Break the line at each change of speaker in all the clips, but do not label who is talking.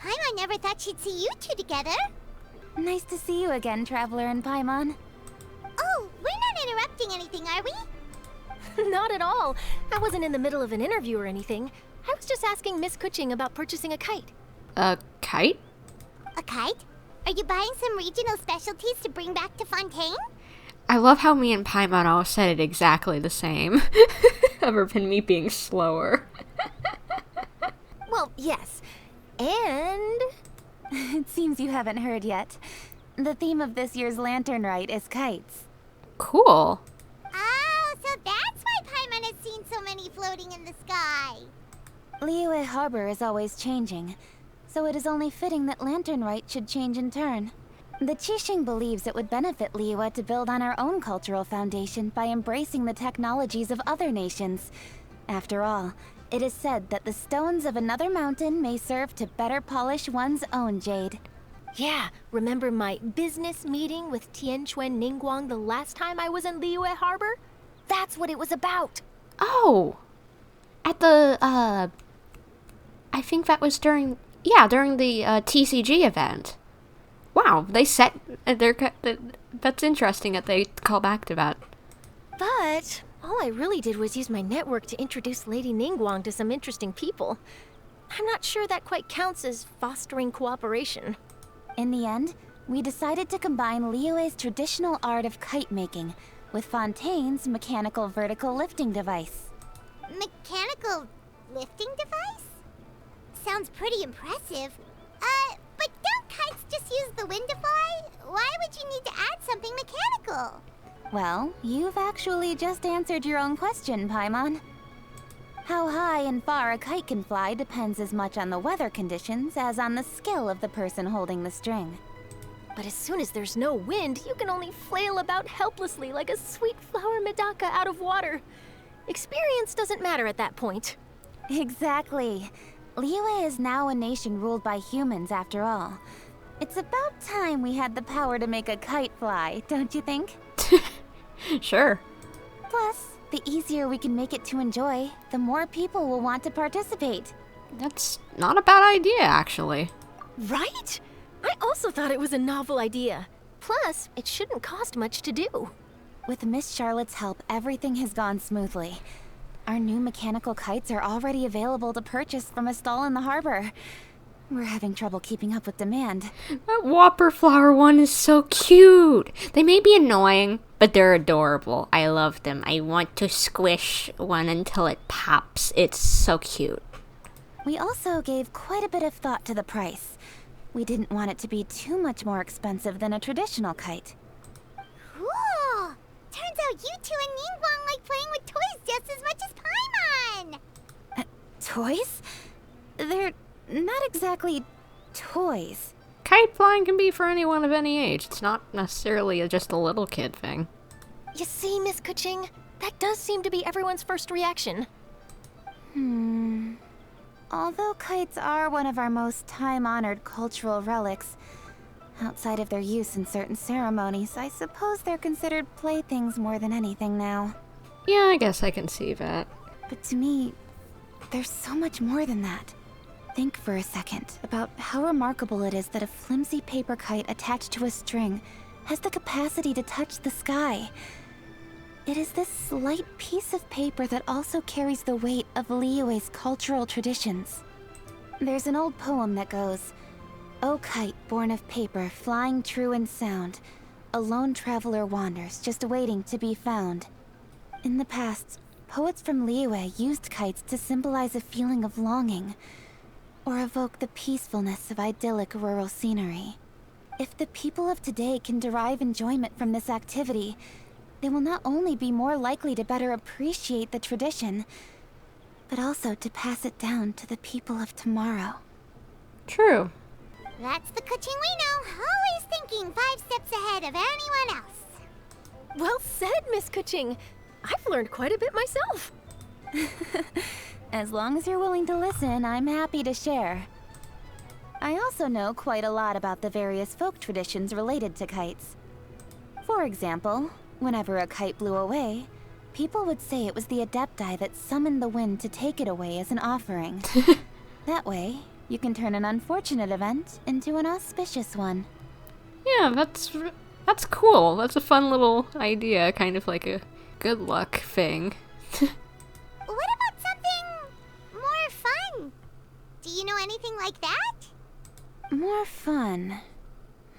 Paimon never thought she'd see you two together.
Nice to see you again, Traveler and Paimon.
Oh, we're not interrupting anything, are we?
Not at all. I wasn't in the middle of an interview or anything. I was just asking Miss Kuching about purchasing a kite.
A kite?
A kite? Are you buying some regional specialties to bring back to Fontaine?
I love how me and Paimon all said it exactly the same. Other than me being slower.
Well, yes. And...
It seems you haven't heard yet. The theme of this year's Lantern Rite is kites.
Cool.
Oh, so that's why Paimon has seen so many floating in the sky.
Liyue Harbor is always changing, so it is only fitting that Lantern Rite should change in turn. The Qixing believes it would benefit Liyue to build on our own cultural foundation by embracing the technologies of other nations. After all, it is said that the stones of another mountain may serve to better polish one's own jade.
yeah, remember my business meeting with Tianquan Ningguang the last time I was in Liyue Harbor? That's what it was about.
Oh. At the, I think that was during the TCG event. Wow, they set that's interesting that they call back to that.
But all I really did was use my network to introduce Lady Ningguang to some interesting people. I'm not sure that quite counts as fostering cooperation.
In the end, we decided to combine Liyue's traditional art of kite making with Fontaine's mechanical vertical lifting device.
Mechanical lifting device? Sounds pretty impressive. But don't kites just use the wind to fly? Why would you need to add something mechanical?
Well, you've actually just answered your own question, Paimon. How high and far a kite can fly depends as much on the weather conditions as on the skill of the person holding the string.
But as soon as there's no wind, you can only flail about helplessly like a sweet flower medaka out of water. Experience doesn't matter at that point.
Exactly. Liyue is now a nation ruled by humans, after all. It's about time we had the power to make a kite fly, don't you think?
Sure.
Plus, the easier we can make it to enjoy, the more people will want to participate.
That's not a bad idea, actually.
Right? I also thought it was a novel idea. Plus, it shouldn't cost much to do.
With Miss Charlotte's help, everything has gone smoothly. Our new mechanical kites are already available to purchase from a stall in the harbor. We're having trouble keeping up with demand.
That Whopper flower one is so cute. They may be annoying, but they're adorable. I love them. I want to squish one until it pops. It's so cute.
We also gave quite a bit of thought to the price. We didn't want it to be too much more expensive than a traditional kite.
Cool! Turns out you two and Ningguang like playing with toys just as much as Paimon!
Toys? They're not exactly toys.
Kite flying can be for anyone of any age. It's not necessarily just a little kid thing.
You see, Miss Kuching? That does seem to be everyone's first reaction.
Although kites are one of our most time-honored cultural relics, outside of their use in certain ceremonies, I suppose they're considered playthings more than anything now.
Yeah, I guess I can see that.
But to me, there's so much more than that. Think for a second about how remarkable it is that a flimsy paper kite attached to a string has the capacity to touch the sky. It is this slight piece of paper that also carries the weight of Liyue's cultural traditions. There's an old poem that goes, "O kite born of paper, flying true and sound, a lone traveler wanders, just waiting to be found." In the past, poets from Liyue used kites to symbolize a feeling of longing, or evoke the peacefulness of idyllic rural scenery. If the people of today can derive enjoyment from this activity, they will not only be more likely to better appreciate the tradition, but also to pass it down to the people of tomorrow.
True.
That's the Kuching we know, always thinking 5 steps ahead of anyone else.
Well said, Miss Kuching. I've learned quite a bit myself.
As long as you're willing to listen, I'm happy to share. I also know quite a lot about the various folk traditions related to kites. For example, whenever a kite blew away, people would say it was the Adepti that summoned the wind to take it away as an offering. That way, You can turn an unfortunate event into an auspicious one.
Yeah, that's cool. That's a fun little idea, kind of like a good luck thing.
What about something more fun? Do you know anything like that?
More fun.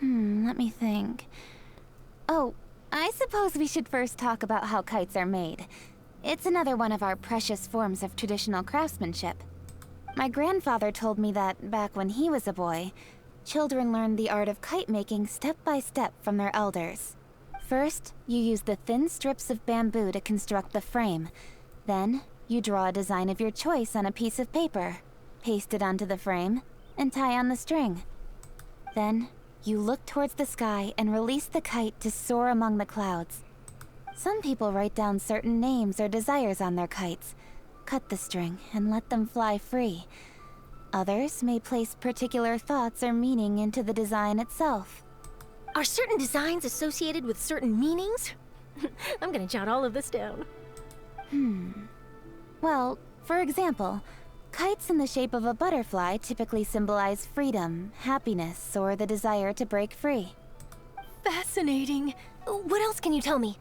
Let me think. Oh, I suppose we should first talk about how kites are made. It's another one of our precious forms of traditional craftsmanship. My grandfather told me that back when he was a boy, children learned the art of kite making step by step from their elders. First, you use the thin strips of bamboo to construct the frame. Then, you draw a design of your choice on a piece of paper, paste it onto the frame, and tie on the string. Then, you look towards the sky and release the kite to soar among the clouds. Some people write down certain names or desires on their kites, cut the string, and let them fly free. Others may place particular thoughts or meaning into the design itself.
Are certain designs associated with certain meanings? I'm gonna jot all of this down.
Well, for example, kites in the shape of a butterfly typically symbolize freedom, happiness, or the desire to break free.
Fascinating. What else can you tell me?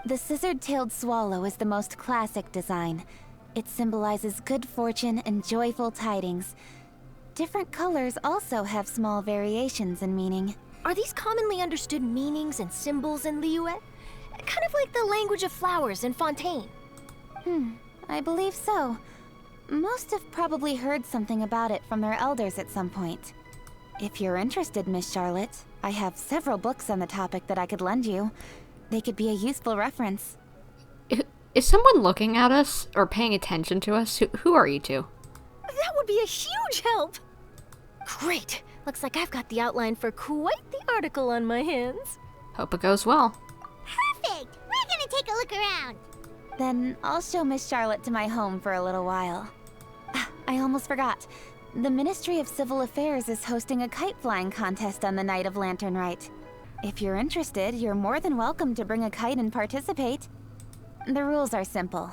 The scissored-tailed swallow is the most classic design. It symbolizes good fortune and joyful tidings. Different colors also have small variations in meaning.
Are these commonly understood meanings and symbols in Liyue? Kind of like the language of flowers in Fontaine.
I believe so. Most have probably heard something about it from their elders at some point. If you're interested, Miss Charlotte, I have several books on the topic that I could lend you. They could be a useful reference.
Is someone looking at us or paying attention to us? Who are you two?
That would be a huge help! Great! Looks like I've got the outline for quite the article on my hands.
Hope it goes well.
Perfect! We're gonna take a look around.
Then I'll show Miss Charlotte to my home for a little while. I almost forgot. The Ministry of Civil Affairs is hosting a kite flying contest on the night of Lantern Rite. If you're interested, you're more than welcome to bring a kite and participate. The rules are simple.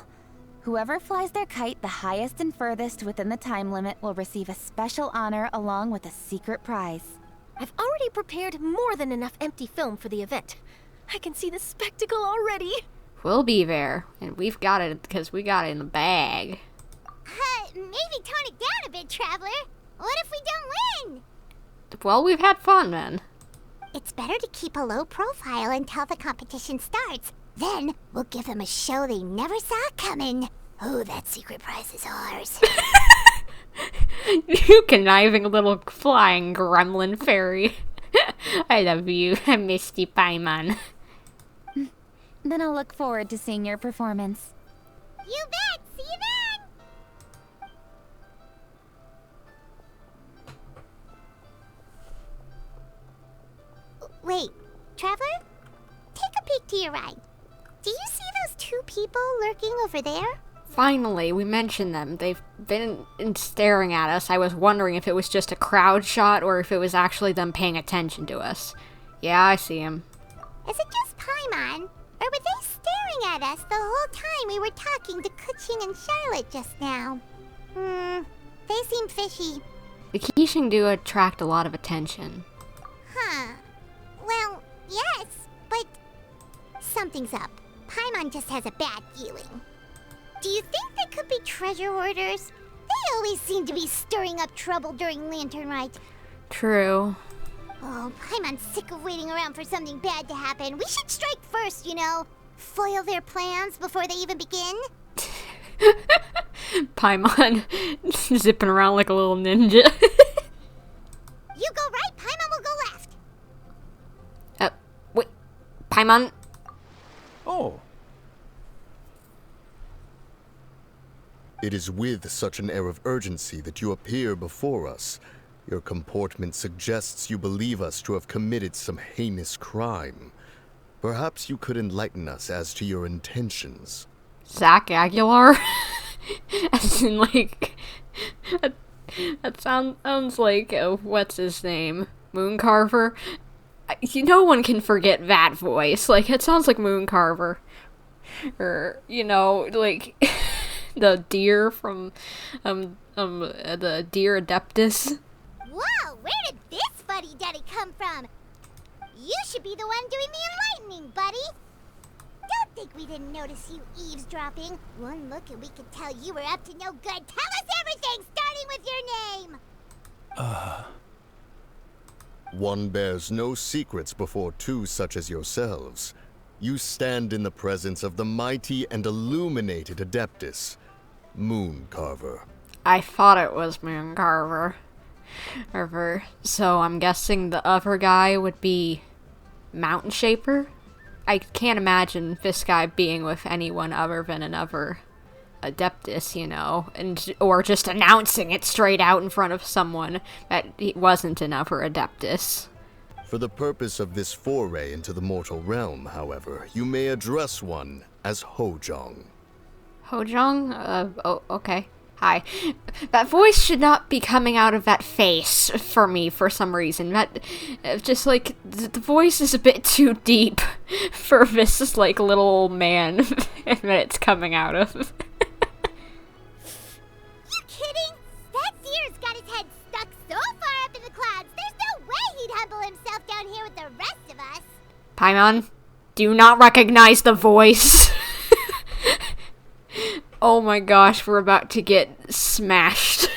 Whoever flies their kite the highest and furthest within the time limit will receive a special honor along with a secret prize.
I've already prepared more than enough empty film for the event. I can see the spectacle already.
We'll be there, and we've got it because we got it in the bag.
Maybe tone it down a bit, Traveler. What if we don't win?
Well, we've had fun, then.
It's better to keep a low profile until the competition starts. Then we'll give them a show they never saw coming. Oh, that secret prize is ours.
You conniving little flying gremlin fairy. I love you, Misty Paimon.
Then I'll look forward to seeing your performance.
You bet! See you then! Wait, Traveler? Take a peek to your right. Do you see those two people lurking over there?
Finally, we mentioned them. They've been staring at us. I was wondering if it was just a crowd shot or if it was actually them paying attention to us. Yeah, I see him.
Is it just Paimon? Or were they staring at us the whole time we were talking to Kuching and Charlotte just now? They seem fishy.
The Keishing do attract a lot of attention.
Huh. Well, yes, but something's up. Paimon just has a bad feeling. Do you think they could be treasure hoarders? They always seem to be stirring up trouble during Lantern Rite.
True.
Oh, Paimon's sick of waiting around for something bad to happen. We should strike first, you know. Foil their plans before they even begin.
Paimon zipping around like a little ninja.
You go right, Paimon will go left.
Wait. Paimon?
Oh. It is with such an air of urgency that you appear before us. Your comportment suggests you believe us to have committed some heinous crime. Perhaps you could enlighten us as to your intentions.
Zach Aguilar? As in, like... That sounds like, what's his name? Mooncarver? No one can forget that voice. Like, it sounds like Mooncarver. Or, like... the deer from the deer adeptus.
Whoa, where did this fuddy-duddy come from? You should be the one doing the enlightening, buddy. Don't think we didn't notice you eavesdropping. One look and we could tell you were up to no good. Tell us everything, starting with your name.
One bears no secrets before two such as yourselves. You stand in the presence of the mighty and illuminated Adeptus, Moon Carver.
I thought it was Moon Carver. So I'm guessing the other guy would be Mountain Shaper? I can't imagine this guy being with anyone other than another Adeptus, you know, or just announcing it straight out in front of someone that he wasn't another Adeptus.
For the purpose of this foray into the mortal realm, however, you may address one as Hojong.
Hojong? Oh, okay. Hi. That voice should not be coming out of that face for me for some reason. That, just like, the voice is a bit too deep for this, like, little old man that it's coming out of.
You kidding? That deer's got his head stuck so far up in the clouds, there's no way he'd humble himself down here with the rest of us.
Paimon, do you not recognize the voice? Oh my gosh, we're about to get smashed.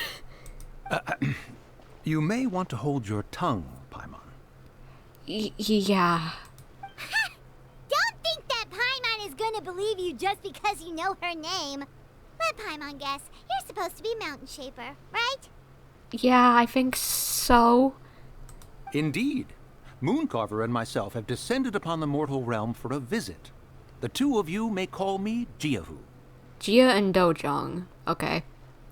You may want to hold your tongue, Paimon.
Yeah.
Don't think that Paimon is gonna believe you just because you know her name. Let Paimon guess. You're supposed to be Mountain Shaper, right?
Yeah, I think so.
Indeed. Mooncarver and myself have descended upon the mortal realm for a visit. The two of you may call me Jiahu.
Jia and Dojong. Okay.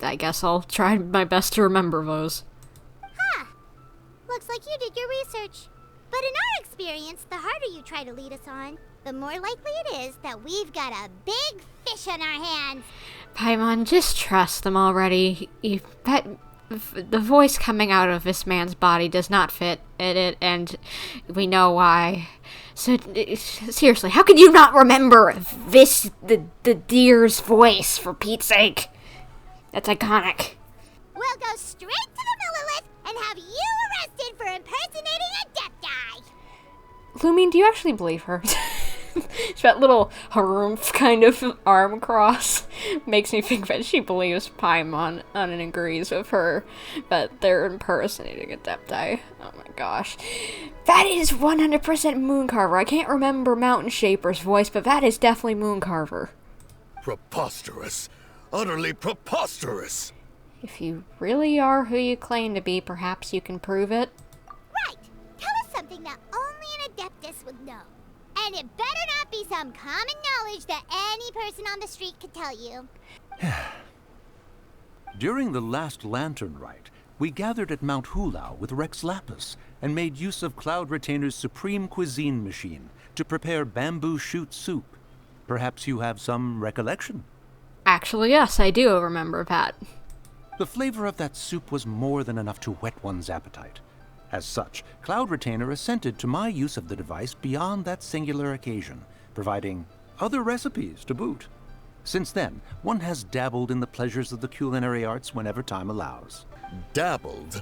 I guess I'll try my best to remember those.
Huh. Looks like you did your research. But in our experience, the harder you try to lead us on, the more likely it is that we've got a big fish on our hands.
Paimon, just trust them already. The voice coming out of this man's body does not fit in it, and we know why. So, seriously, how could you not remember the deer's voice, for Pete's sake? That's iconic.
We'll go straight to the Millilith and have you arrested for impersonating a Adepti.
Lumine, do you actually believe her? That little harumph kind of arm cross makes me think that she believes Paimon and agrees with her that they're impersonating Adepti. Oh my gosh. That is 100% Mooncarver. I can't remember Mountain Shaper's voice, but that is definitely Mooncarver.
Preposterous. Utterly preposterous.
If you really are who you claim to be, perhaps you can prove it.
Right. Tell us something that only an Adeptus would know. And it better not be some common knowledge that any person on the street could tell you.
During the last lantern rite, we gathered at Mount Hulao with Rex Lapis and made use of Cloud Retainer's supreme cuisine machine to prepare bamboo shoot soup. Perhaps you have some recollection?
Actually, yes, I do remember that.
The flavor of that soup was more than enough to whet one's appetite. As such, Cloud Retainer assented to my use of the device beyond that singular occasion, providing other recipes to boot. Since then, one has dabbled in the pleasures of the culinary arts whenever time allows.
Dabbled?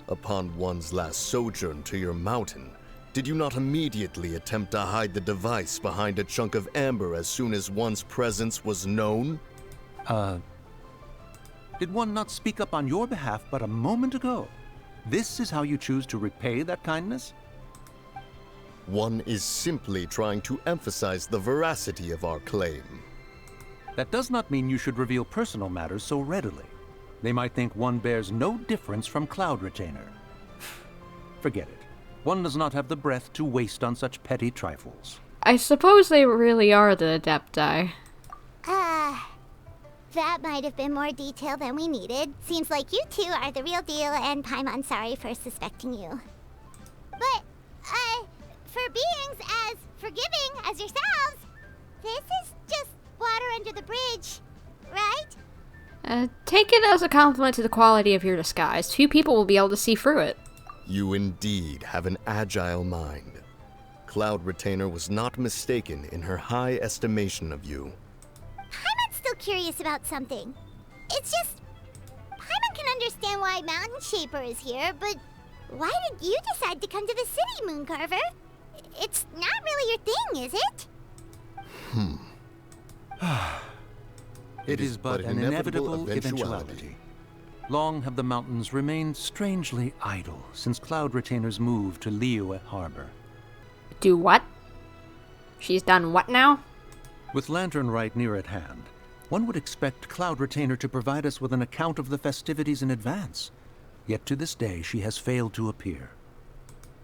Upon one's last sojourn to your mountain, did you not immediately attempt to hide the device behind a chunk of amber as soon as one's presence was known?
Did one not speak up on your behalf but a moment ago? This is how you choose to repay that kindness?
One is simply trying to emphasize the veracity of our claim.
That does not mean you should reveal personal matters so readily. They might think one bears no difference from Cloud Retainer. Forget it. One does not have the breath to waste on such petty trifles.
I suppose they really are the Adepti.
That might have been more detail than we needed. Seems like you two are the real deal, and Paimon, sorry for suspecting you. But, for beings as forgiving as yourselves, this is just water under the bridge, right?
Take it as a compliment to the quality of your disguise. Few people will be able to see through it.
You indeed have an agile mind. Cloud Retainer was not mistaken in her high estimation of you.
Paimon's still curious about something. It's just, Paimon understand why Mountain Shaper is here, but why did you decide to come to the city, Mooncarver? It's not really your thing, is it?
It is but an inevitable eventuality. Long have the mountains remained strangely idle since Cloud Retainer's move to Liyue Harbor.
Do what? She's done what now?
With Lantern Rite near at hand, one would expect Cloud Retainer to provide us with an account of the festivities in advance. Yet to this day, she has failed to appear.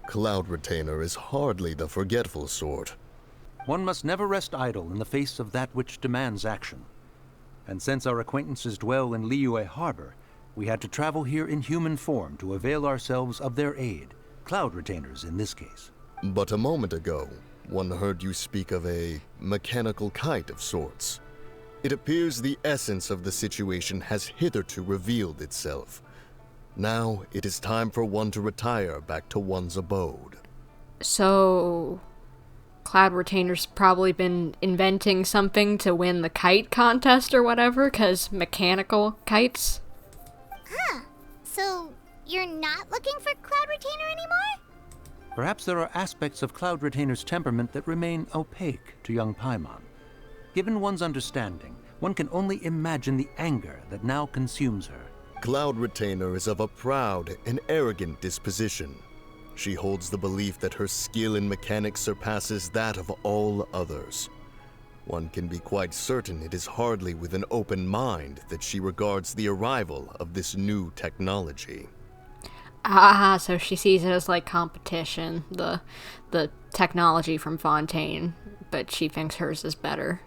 Cloud Retainer is hardly the forgetful sort.
One must never rest idle in the face of that which demands action. And since our acquaintances dwell in Liyue Harbor, we had to travel here in human form to avail ourselves of their aid, Cloud Retainers in this case.
But a moment ago, one heard you speak of a mechanical kite of sorts. It appears the essence of the situation has hitherto revealed itself. Now it is time for one to retire back to one's abode.
So, Cloud Retainer's probably been inventing something to win the kite contest or whatever, 'cause mechanical kites?
Huh. So, you're not looking for Cloud Retainer anymore?
Perhaps there are aspects of Cloud Retainer's temperament that remain opaque to young Paimon. Given one's understanding, one can only imagine the anger that now consumes her.
Cloud Retainer is of a proud and arrogant disposition. She holds the belief that her skill in mechanics surpasses that of all others. One can be quite certain it is hardly with an open mind that she regards the arrival of this new technology.
Ah, so she sees it as like competition, the technology from Fontaine, but she thinks hers is better.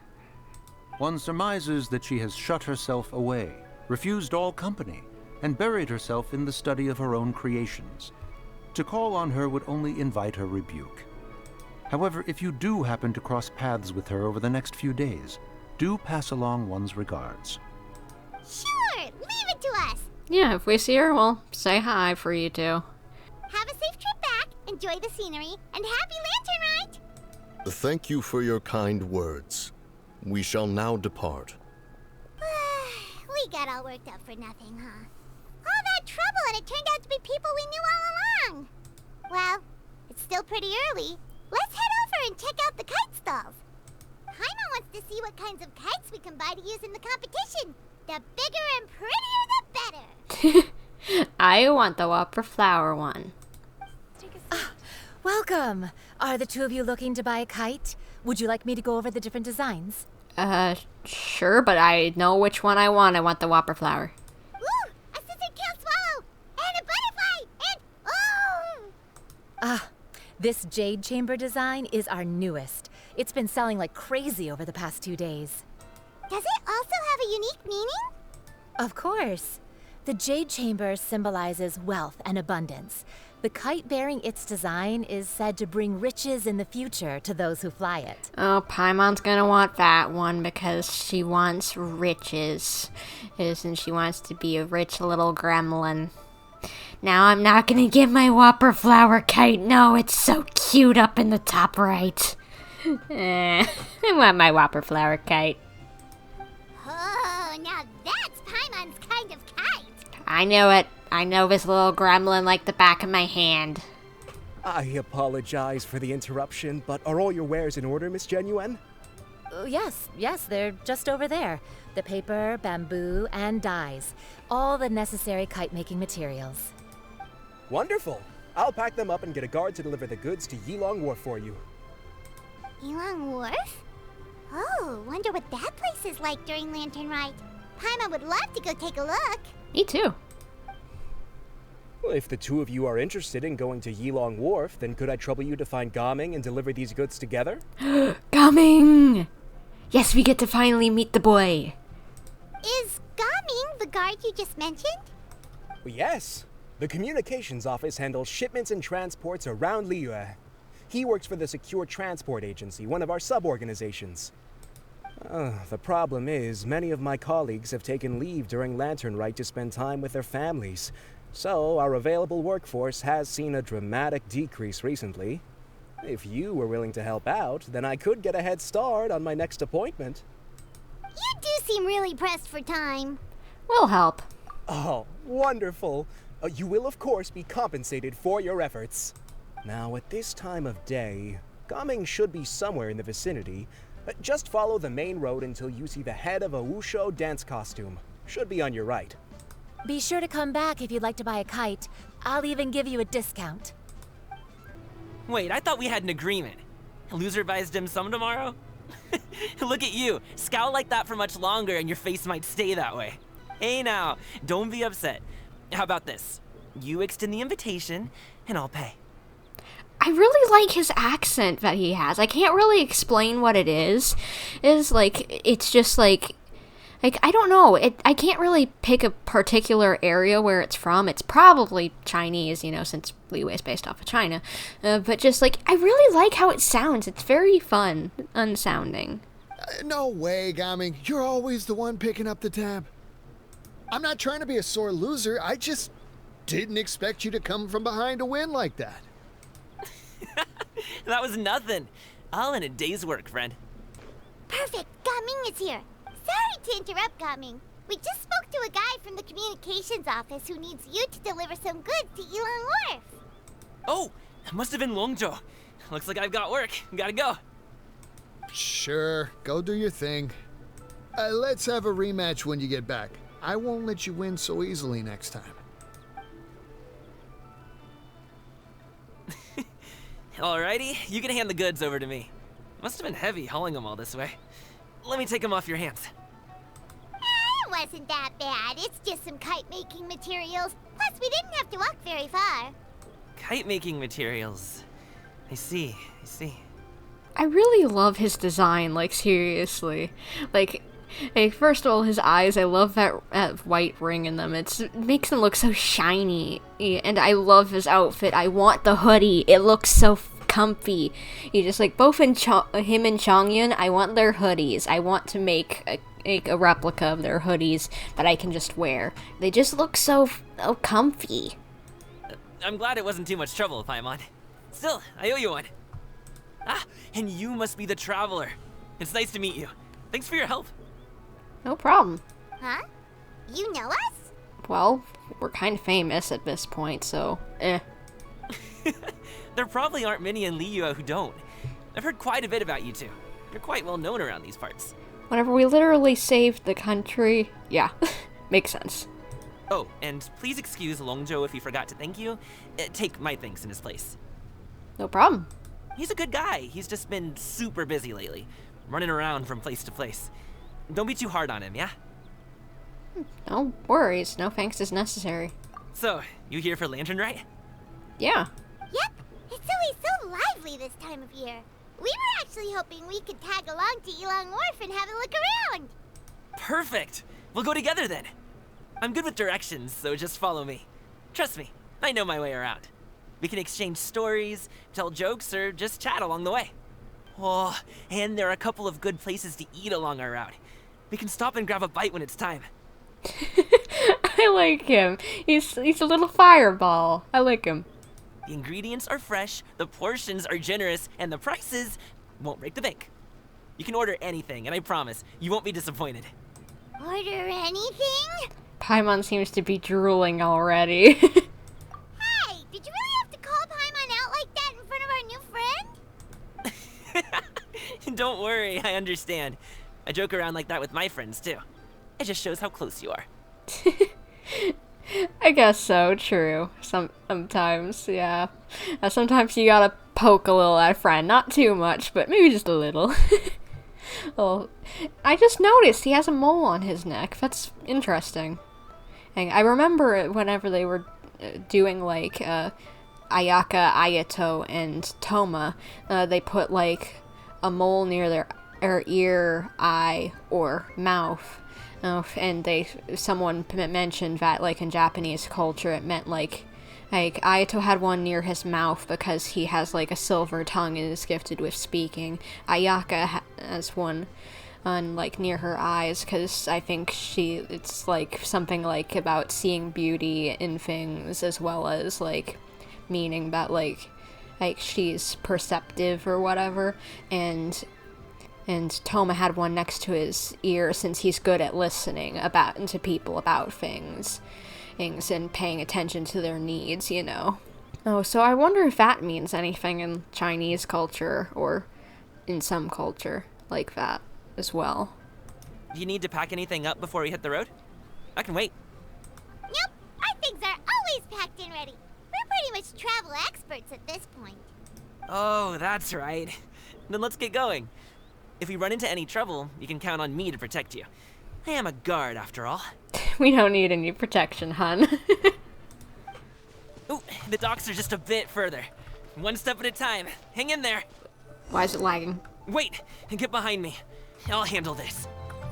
One surmises that she has shut herself away, refused all company, and buried herself in the study of her own creations. To call on her would only invite her rebuke. However, if you do happen to cross paths with her over the next few days, do pass along one's regards.
Sure, leave it to us.
Yeah, if we see her, we'll say hi for you two.
Have a safe trip back, enjoy the scenery, and happy Lantern Rite!
Thank you for your kind words. We shall now depart.
We got all worked up for nothing, huh? All that trouble and it turned out to be people we knew all along. Well, it's still pretty early. Let's head over and check out the kite stalls. Paimon wants to see what kinds of kites we can buy to use in the competition. The bigger and prettier, the better.
I want the Whopper Flower one.
Welcome! Are the two of you looking to buy a kite? Would you like me to go over the different designs?
Sure, but I know which one I want. I want the Whopper Flower.
Woo! A scissor tail swallow! And a butterfly! And oh!
This jade chamber design is our newest. It's been selling like crazy over the past 2 days.
Does it also have a unique meaning?
Of course. The jade chamber symbolizes wealth and abundance. The kite bearing its design is said to bring riches in the future to those who fly it.
Oh, Paimon's gonna want that one because she wants riches. And she wants to be a rich little gremlin. Now I'm not gonna get my Whopper Flower kite. No, it's so cute up in the top right. I want my Whopper Flower kite.
Oh, now that's Paimon's kind of kite.
I know it. I know this little gremlin like the back of my hand.
I apologize for the interruption, but are all your wares in order, Miss Xianyun?
Yes, they're just over there. The paper, bamboo, and dyes. All the necessary kite-making materials.
Wonderful! I'll pack them up and get a guard to deliver the goods to Yilong Wharf for you.
Yilong Wharf? Oh, wonder what that place is like during Lantern Rite. Paimon would love to go take a look.
Me too.
Well, if the two of you are interested in going to Yilong Wharf, then could I trouble you to find Gaming and deliver these goods together?
Gaming! Yes, we get to finally meet the boy.
Is Gaming the guard you just mentioned?
Well, yes. The communications office handles shipments and transports around Liyue. He works for the Secure Transport Agency, one of our sub-organizations. The problem is, many of my colleagues have taken leave during Lantern Rite to spend time with their families. So, our available workforce has seen a dramatic decrease recently. If you were willing to help out, then I could get a head start on my next appointment.
You do seem really pressed for time.
We'll help.
Oh, wonderful. You will, of course, be compensated for your efforts. Now, at this time of day, Gaming should be somewhere in the vicinity. Just follow the main road until you see the head of a Wushou dance costume. Should be on your right.
Be sure to come back if you'd like to buy a kite. I'll even give you a discount.
Wait, I thought we had an agreement. Loser buys dim sum tomorrow? Look at you. Scowl like that for much longer and your face might stay that way. Hey now, don't be upset. How about this? You extend the invitation and I'll pay.
I really like his accent that he has. I can't really explain what it is. It's just like I don't know. I can't really pick a particular area where it's from. It's probably Chinese, since Liyue is based off of China. But just I really like how it sounds. It's very fun, unsounding.
No way, Gaming. You're always the one picking up the tab. I'm not trying to be a sore loser. I just didn't expect you to come from behind to win like that.
That was nothing. All in a day's work, friend.
Perfect. Gaming is here. Sorry to interrupt, Gaming. We just spoke to a guy from the communications office who needs you to deliver some goods to Yilong Wharf.
Oh, that must have been Longzhou. Looks like I've got work. Gotta go.
Sure, go do your thing. Let's have a rematch when you get back. I won't let you win so easily next time.
Alrighty, you can hand the goods over to me. Must have been heavy hauling them all this way. Let me take them off your hands.
It wasn't that bad. It's just some kite-making materials. Plus, we didn't have to walk very far.
Kite-making materials. I see.
I really love his design, seriously. First of all, his eyes, I love that white ring in them. It makes him look so shiny. And I love his outfit. I want the hoodie. It looks so comfy. You just both him and Xianyun, I want their hoodies. I want to make a replica of their hoodies that I can just wear. They just look so comfy.
I'm glad it wasn't too much trouble, Paimon. Still, I owe you one. Ah, and you must be the traveler. It's nice to meet you. Thanks for your help.
No problem.
Huh? You know us?
Well, we're kind of famous at this point, so
There probably aren't many in Liyue who don't. I've heard quite a bit about you two. You're quite well known around these parts.
Whenever we literally saved the country, yeah, makes sense.
Oh, and please excuse Longzhou if he forgot to thank you. Take my thanks in his place.
No problem.
He's a good guy. He's just been super busy lately, running around from place to place. Don't be too hard on him, yeah?
No worries. No thanks is necessary.
So, you here for Lantern, right?
Yeah.
Yep. It's always so lively this time of year. We were actually hoping we could tag along to Yilong Wharf and have a look around.
Perfect. We'll go together then. I'm good with directions, so just follow me. Trust me, I know my way around. We can exchange stories, tell jokes, or just chat along the way. Oh, and there are a couple of good places to eat along our route. We can stop and grab a bite when it's time.
I like him. He's a little fireball. I like him.
The ingredients are fresh, the portions are generous, and the prices won't break the bank. You can order anything, and I promise, you won't be disappointed.
Order anything?
Paimon seems to be drooling already.
Hey, did you really have to call Paimon out like that in front of our new friend?
Don't worry, I understand. I joke around like that with my friends, too. It just shows how close you are.
I guess so, true. Sometimes, yeah. Sometimes you gotta poke a little at a friend. Not too much, but maybe just a little. Oh, I just noticed he has a mole on his neck. That's interesting. And I remember whenever they were doing Ayaka, Ayato, and Toma, they put a mole near their ear, eye, or mouth. And someone mentioned that in Japanese culture it meant Ayato had one near his mouth because he has a silver tongue and is gifted with speaking. Ayaka has one on near her eyes because I think it's something about seeing beauty in things as well as meaning that she's perceptive or whatever. And And Toma had one next to his ear since he's good at listening to people about things and paying attention to their needs, you know. Oh, so I wonder if that means anything in Chinese culture or in some culture like that as well.
Do you need to pack anything up before we hit the road? I can wait.
Nope, our things are always packed and ready. We're pretty much travel experts at this point.
Oh, that's right. Then let's get going. If we run into any trouble, you can count on me to protect you. I am a guard, after all.
We don't need any protection, hun.
Ooh, the docks are just a bit further. One step at a time. Hang in there.
Why is it lagging?
Wait, get behind me. I'll handle this.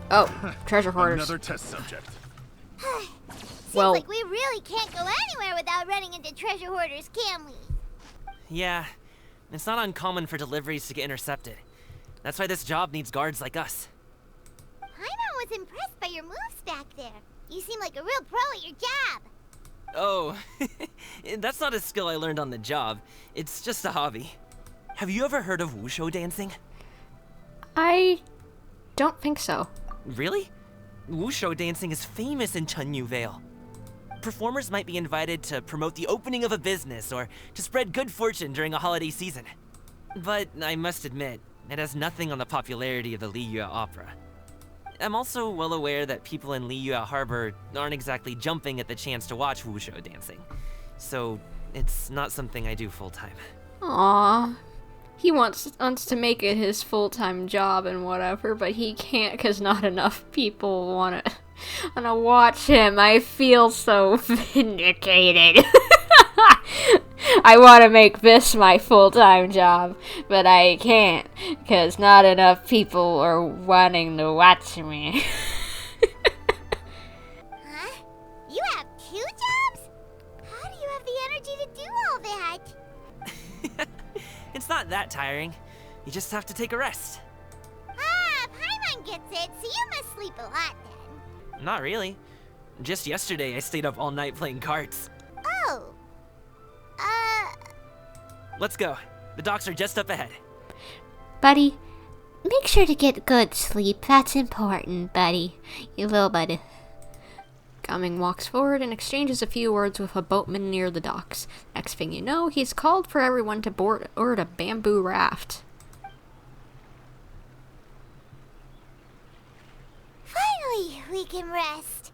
Oh, treasure hoarders.
Another test subject.
Seems
Well-
like we really can't go anywhere without running into treasure hoarders, can we?
Yeah, it's not uncommon for deliveries to get intercepted. That's why this job needs guards like us.
Paimon was impressed by your moves back there. You seem like a real pro at your job.
Oh, that's not a skill I learned on the job. It's just a hobby. Have you ever heard of Wushou dancing?
I don't think so.
Really? Wushou dancing is famous in Ganyu Vale. Performers might be invited to promote the opening of a business or to spread good fortune during a holiday season. But I must admit, it has nothing on the popularity of the Liyue Opera. I'm also well aware that people in Liyue Harbor aren't exactly jumping at the chance to watch Wushou dancing. So, it's not something I do full-time.
Aww. He wants to make it his full-time job and whatever, but he can't because not enough people wanna watch him. I feel so vindicated. I want to make this my full-time job, but I can't because not enough people are wanting to watch me.
Huh? You have 2 jobs? How do you have the energy to do all that?
It's not that tiring. You just have to take a rest.
Ah, Paimon gets it, so you must sleep a lot then.
Not really. Just yesterday, I stayed up all night playing cards.
Oh.
Let's go. The docks are just up ahead.
Buddy, make sure to get good sleep. That's important, buddy. You little buddy.
Gaming walks forward and exchanges a few words with a boatman near the docks. Next thing you know, he's called for everyone to board a bamboo raft.
Finally, we can rest.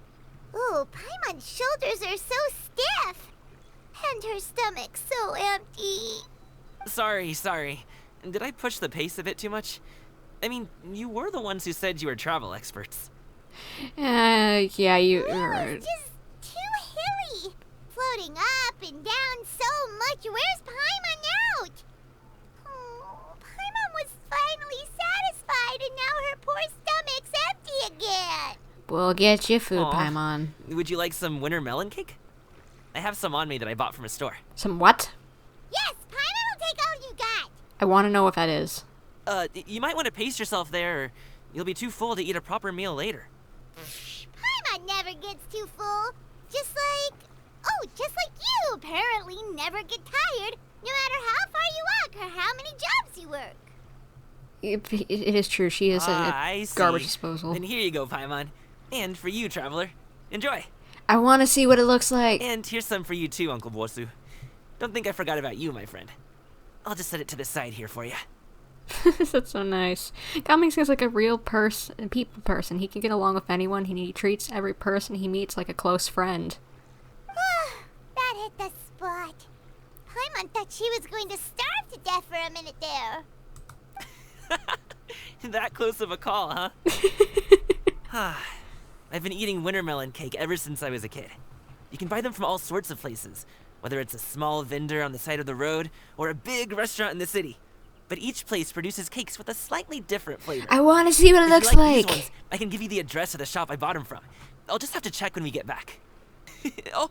Ooh, Paimon's shoulders are so stiff. And her stomach so empty.
Sorry. Did I push the pace a bit too much? I mean, you were the ones who said you were travel experts.
Yeah, you...
It was just too hilly. Floating up and down so much. Where's Paimon out? Oh, Paimon was finally satisfied and now her poor stomach's empty again.
We'll get you food,
Aw.
Paimon.
Would you like some winter melon cake? I have some on me that I bought from a store.
Some what?
Yes, Paimon will take all you got.
I want to know what that is.
You might want to pace yourself there, or you'll be too full to eat a proper meal later.
Paimon never gets too full. Just like you apparently never get tired, no matter how far you walk or how many jobs you work.
It is true. She is
I
a
see.
garbage disposal.
Then here you go, Paimon. And for you, traveler. Enjoy.
I want to see what it looks like.
And here's some for you too, Uncle Wushou. Don't think I forgot about you, my friend. I'll just set it to the side here for you.
That's so nice. Gaming seems like a real people person. He can get along with anyone, and he treats every person he meets like a close friend.
That hit the spot. Paimon thought she was going to starve to death for a minute there.
That close of a call, huh? I've been eating winter melon cake ever since I was a kid. You can buy them from all sorts of places, whether it's a small vendor on the side of the road or a big restaurant in the city. But each place produces cakes with a slightly different flavor.
I want to see what it
If
looks
you like. These
like.
ones, I can give you the address of the shop I bought them from. I'll just have to check when we get back. Oh,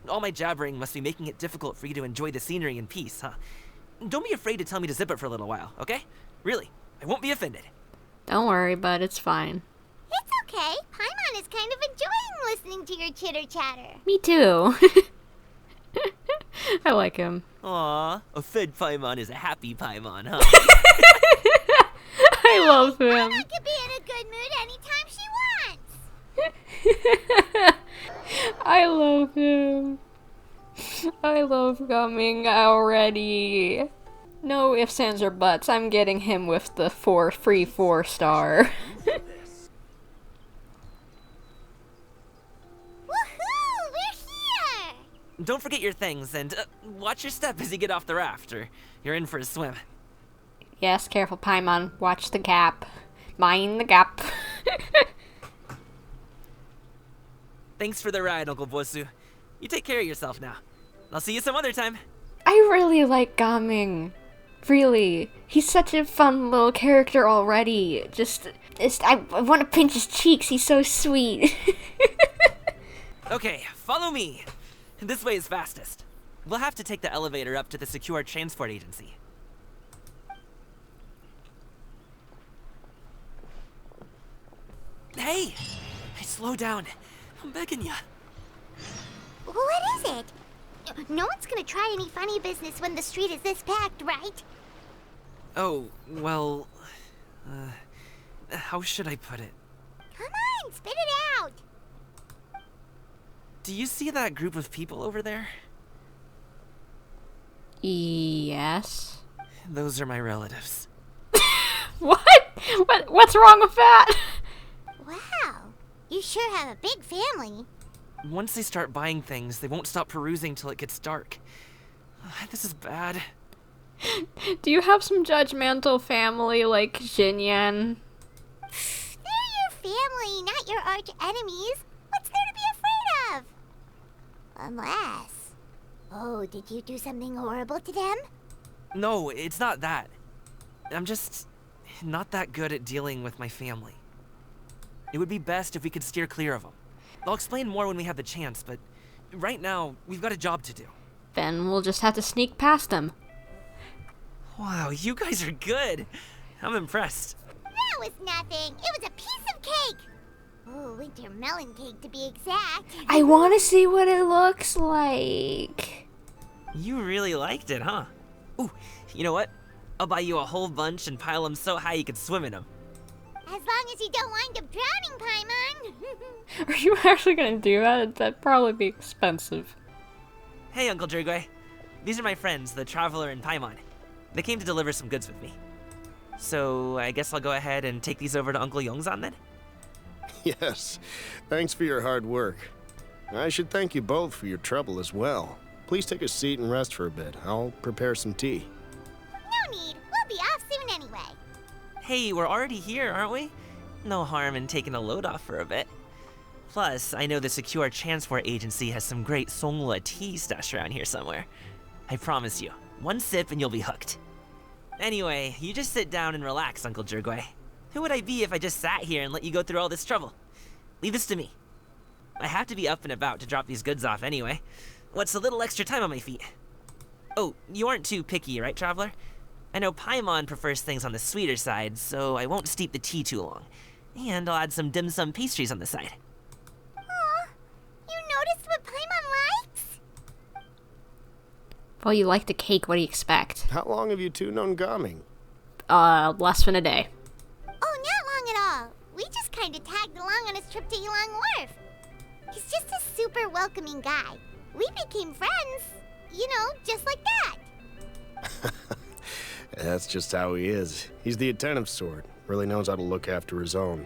all my jabbering must be making it difficult for you to enjoy the scenery in peace, huh? Don't be afraid to tell me to zip it for a little while, okay? Really, I won't be offended.
Don't worry, bud. It's fine.
It's okay. Paimon is kind of enjoying listening to your chitter-chatter.
Me too. I like him.
Aw, a fed Paimon is a happy Paimon, huh?
I love him.
Mama could be in a good mood anytime she wants.
I love him. I love Gumming already. No ifs, ands, or buts. I'm getting him with the free 4-star.
Woohoo! We're here!
Don't forget your things, and watch your step as you get off the raft, or you're in for a swim.
Yes, careful, Paimon. Watch the gap. Mind the gap.
Thanks for the ride, Uncle Wushou. You take care of yourself now. I'll see you some other time.
I really like Gaming. Really. He's such a fun little character already. I want to pinch his cheeks. He's so sweet.
Okay, follow me. This way is fastest. We'll have to take the elevator up to the secure transport agency. Hey! Slow down. I'm begging ya.
What is it? No one's gonna try any funny business when the street is this packed, right?
Oh, well... how should I put it?
Come on, spit it out!
Do you see that group of people over there?
Yes.
Those are my relatives.
What? What's wrong with that?
Wow, you sure have a big family.
Once they start buying things, they won't stop perusing till it gets dark. This is bad.
Do you have some judgmental family like Xianyun?
They're your family, not your arch enemies. What's there to be afraid of? Unless... Oh, did you do something horrible to them?
No, it's not that. I'm just not that good at dealing with my family. It would be best if we could steer clear of them. I'll explain more when we have the chance, but right now, we've got a job to do.
Then we'll just have to sneak past them.
Wow, you guys are good. I'm impressed.
That was nothing. It was a piece of cake. Oh, winter melon cake to be exact.
I want to see what it looks like.
You really liked it, huh? Ooh, you know what? I'll buy you a whole bunch and pile them so high you could swim in them.
As long as you don't wind up drowning, Paimon.
Are you actually going to do that? That'd probably be expensive.
Hey, Uncle Jirgui. These are my friends, the Traveler and Paimon. They came to deliver some goods with me. So, I guess I'll go ahead and take these over to Uncle Yongzan then?
Yes. Thanks for your hard work. I should thank you both for your trouble as well. Please take a seat and rest for a bit. I'll prepare some tea.
No need. We'll be off soon anyway.
Hey, we're already here, aren't we? No harm in taking a load off for a bit. Plus, I know the Secure Transport Agency has some great Zhongli tea stashed around here somewhere. I promise you, one sip and you'll be hooked. Anyway, you just sit down and relax, Uncle Jirgui. Who would I be if I just sat here and let you go through all this trouble? Leave this to me. I have to be up and about to drop these goods off anyway. What's a little extra time on my feet? Oh, you aren't too picky, right, Traveler? I know Paimon prefers things on the sweeter side, so I won't steep the tea too long. And I'll add some dim sum pastries on the side.
Aw, you noticed what Paimon likes?
Well, you like the cake. What do you expect?
How long have you two known Gaming?
Less than a day.
Oh, not long at all. We just kind of tagged along on his trip to Ylang Wharf. He's just a super welcoming guy. We became friends, you know, just like that.
That's just how he is. He's the attentive sort. Really knows how to look after his own.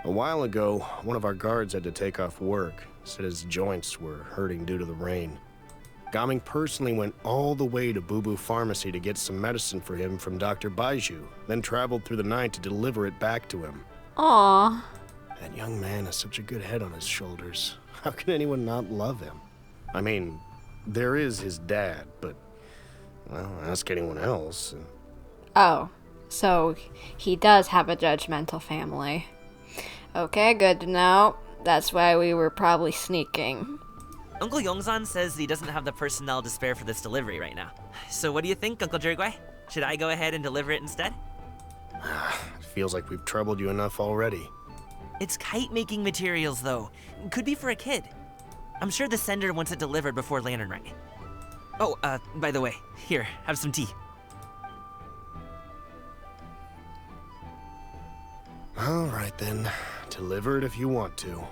A while ago, one of our guards had to take off work. Said his joints were hurting due to the rain. Gaming personally went all the way to Boo Boo Pharmacy to get some medicine for him from Dr. Baiju, then traveled through the night to deliver it back to him.
Aww.
That young man has such a good head on his shoulders. How can anyone not love him? I mean, there is his dad, but, well, ask anyone else.
Oh, so he does have a judgmental family. Okay, good to know. That's why we were probably sneaking.
Uncle Yongzan says he doesn't have the personnel to spare for this delivery right now. So what do you think, Uncle Jirgui? Should I go ahead and deliver it instead?
It feels like we've troubled you enough already.
It's kite-making materials, though. Could be for a kid. I'm sure the sender wants it delivered before Lantern Ring. Oh, by the way, here, have some tea.
All right then. Deliver it if you want to.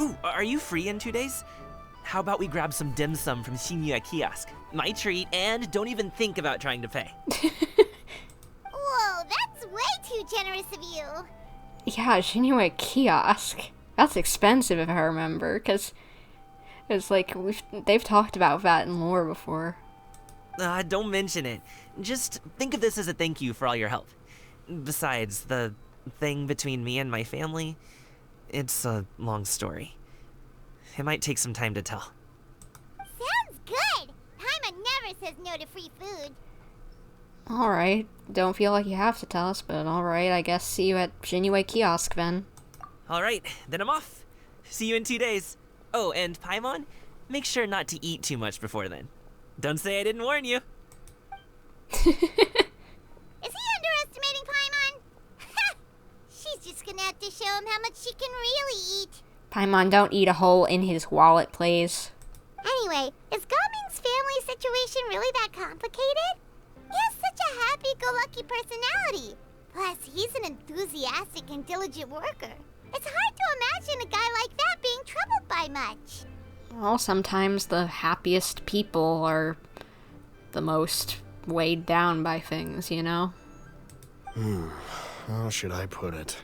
Ooh, are you free in 2 days? How about we grab some dim sum from Xianyun kiosk? My treat, and don't even think about trying to pay.
Whoa, that's way too generous of you.
Yeah, Shenhe kiosk. That's expensive if I remember, because it's like they've talked about that in lore before.
Don't mention it. Just think of this as a thank you for all your help. Besides, the thing between me and my family, it's a long story. It might take some time to tell.
Sounds good. Paimon never says no to free food.
Alright, don't feel like you have to tell us, but alright, I guess see you at Shenhe kiosk then.
Alright, then I'm off. See you in 2 days. Oh, and Paimon, make sure not to eat too much before then. Don't say I didn't warn you.
Is he underestimating Paimon? She's just gonna have to show him how much she can really eat.
Paimon, don't eat a hole in his wallet, please.
Anyway, is Gaming's family situation really that complicated? He has such a happy-go-lucky personality. Plus, he's an enthusiastic and diligent worker. It's hard to imagine a guy like that being troubled by much.
Well, sometimes the happiest people are the most weighed down by things, you know?
How should I put it?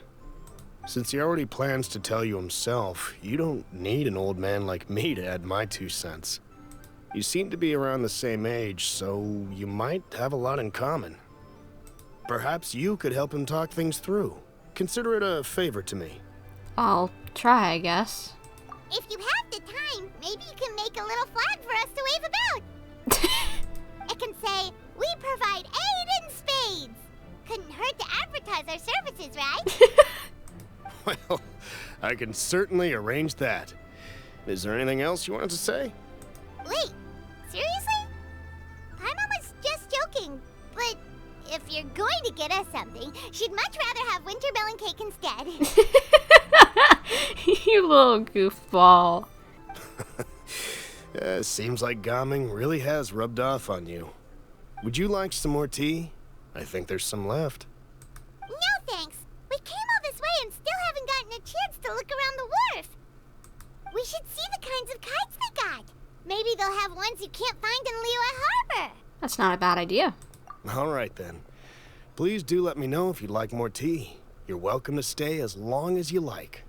Since he already plans to tell you himself, you don't need an old man like me to add my 2 cents. You seem to be around the same age, so you might have a lot in common. Perhaps you could help him talk things through. Consider it a favor to me.
I'll try, I guess.
If you have the time, maybe you can make a little flag for us to wave about. It can say, "We provide aid in spades." Couldn't hurt to advertise our services, right?
Well, I can certainly arrange that. Is there anything else you wanted to say?
Wait, seriously? Paimon was just joking, but if you're going to get us something, she'd much rather have winter melon cake instead.
You little goofball.
Seems like Gaming really has rubbed off on you. Would you like some more tea? I think there's some left.
No thanks. We came all this way and still haven't gotten a chance to look around the wharf. We should see the kinds of kites they got. Maybe they'll have ones you can't find in Liyue Harbor.
That's not a bad idea.
All right then. Please do let me know if you'd like more tea. You're welcome to stay as long as you like.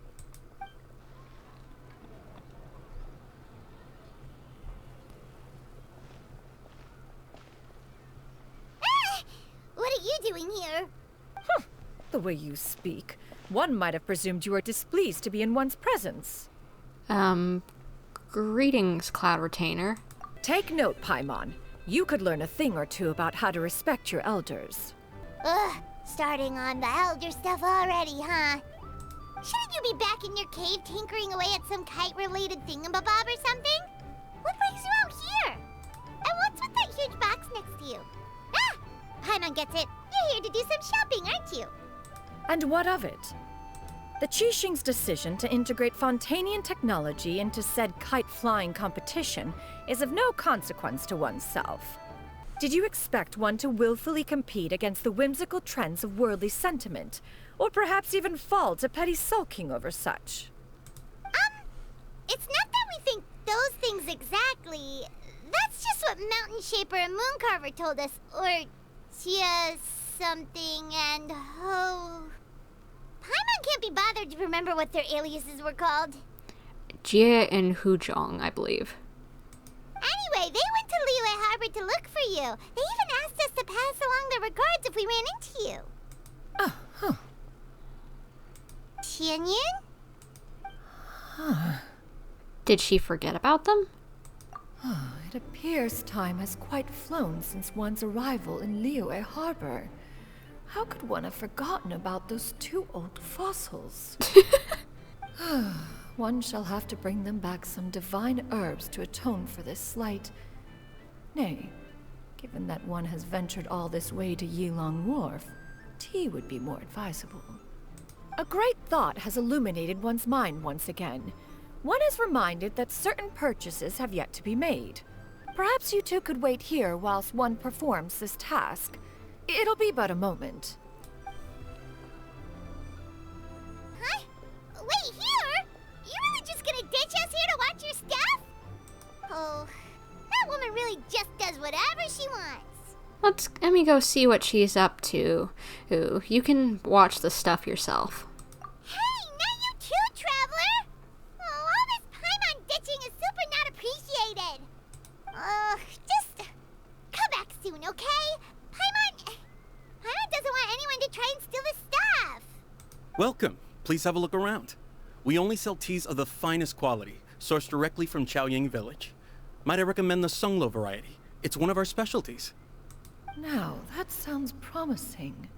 What are you doing here?
The way you speak, one might have presumed you were displeased to be in one's presence.
Greetings, Cloud Retainer.
Take note, Paimon. You could learn a thing or two about how to respect your elders.
Ugh, starting on the elder stuff already, huh? Shouldn't you be back in your cave tinkering away at some kite-related thingamabob or something? What brings you out here? And what's with that huge box next to you? Ah! Paimon gets it. You're here to do some shopping, aren't you?
And what of it? The Qixing's decision to integrate Fontanian technology into said kite-flying competition is of no consequence to oneself. Did you expect one to willfully compete against the whimsical trends of worldly sentiment, or perhaps even fall to petty sulking over such?
It's not that we think those things exactly. That's just what Mountain Shaper and Mooncarver told us, or Chia something and Ho... Paimon can't be bothered to remember what their aliases were called.
Jie and Hujong, I believe.
Anyway, they went to Liyue Harbor to look for you. They even asked us to pass along their regards if we ran into you.
Oh, huh.
Xianyun?
Did she forget about them?
It appears time has quite flown since one's arrival in Liyue Harbor. How could one have forgotten about those 2 old fossils? One shall have to bring them back some divine herbs to atone for this slight. Nay, given that one has ventured all this way to Yilong Wharf, tea would be more advisable. A great thought has illuminated one's mind once again. One is reminded that certain purchases have yet to be made. Perhaps you two could wait here whilst one performs this task. It'll be but a moment.
Oh, that woman really just does whatever she wants.
Let me go see what she's up to. Ooh, you can watch the stuff yourself.
Hey, not you too, Traveler! Oh, all this Paimon ditching is super not appreciated. Just come back soon, okay? Paimon doesn't want anyone to try and steal his stuff.
Welcome. Please have a look around. We only sell teas of the finest quality, sourced directly from Xianyun village. Might I recommend the Sunglo variety? It's one of our specialties.
Now, that sounds promising.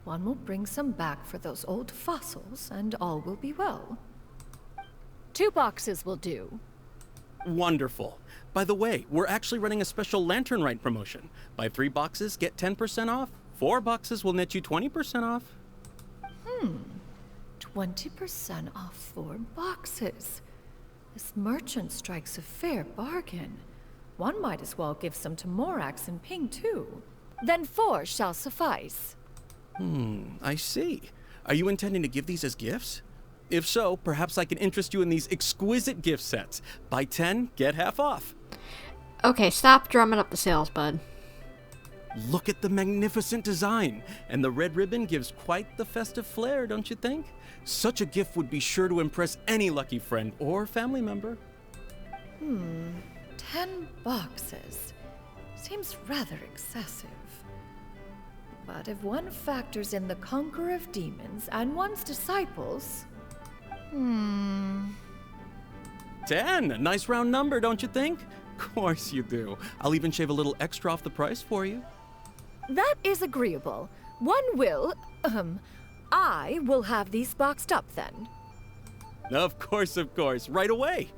One will bring some back for those old fossils, and all will be well.
2 boxes will do.
Wonderful. By the way, we're actually running a special lantern rite promotion. Buy 3 boxes, get 10% off. 4 boxes will net you 20% off.
20% off 4 boxes. This merchant strikes a fair bargain. One might as well give some to Morax and Ping, too.
Then 4 shall suffice.
I see. Are you intending to give these as gifts? If so, perhaps I can interest you in these exquisite gift sets. Buy 10, get half off.
Okay, stop drumming up the sales, bud.
Look at the magnificent design, and the red ribbon gives quite the festive flair, don't you think? Such a gift would be sure to impress any lucky friend or family member.
10 boxes. Seems rather excessive. But if one factors in the Conqueror of Demons and one's disciples...
10! A nice round number, don't you think? Of course you do. I'll even shave a little extra off the price for you.
That is agreeable. I will have these boxed up then.
Of course, right away.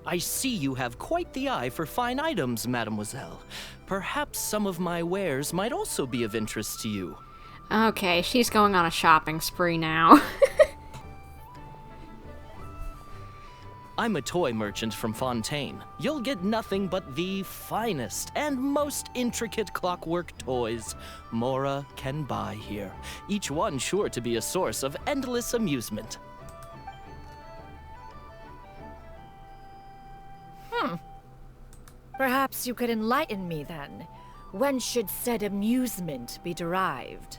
I see you have quite the eye for fine items, mademoiselle. Perhaps some of my wares might also be of interest to you.
Okay, she's going on a shopping spree now.
I'm a toy merchant from Fontaine. You'll get nothing but the finest and most intricate clockwork toys Mora can buy here. Each one sure to be a source of endless amusement.
Perhaps you could enlighten me then. When should said amusement be derived?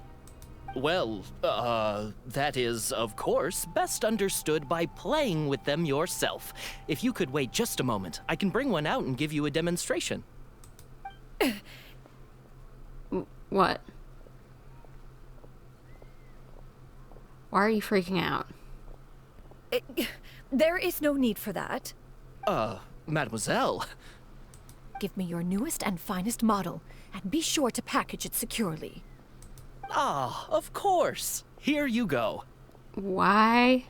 Well, that is, of course, best understood by playing with them yourself. If you could wait just a moment, I can bring one out and give you a demonstration.
What? Why are you freaking out?
There is no need for that.
Mademoiselle.
Give me your newest and finest model, and be sure to package it securely.
Ah, of course. Here you go.
Why?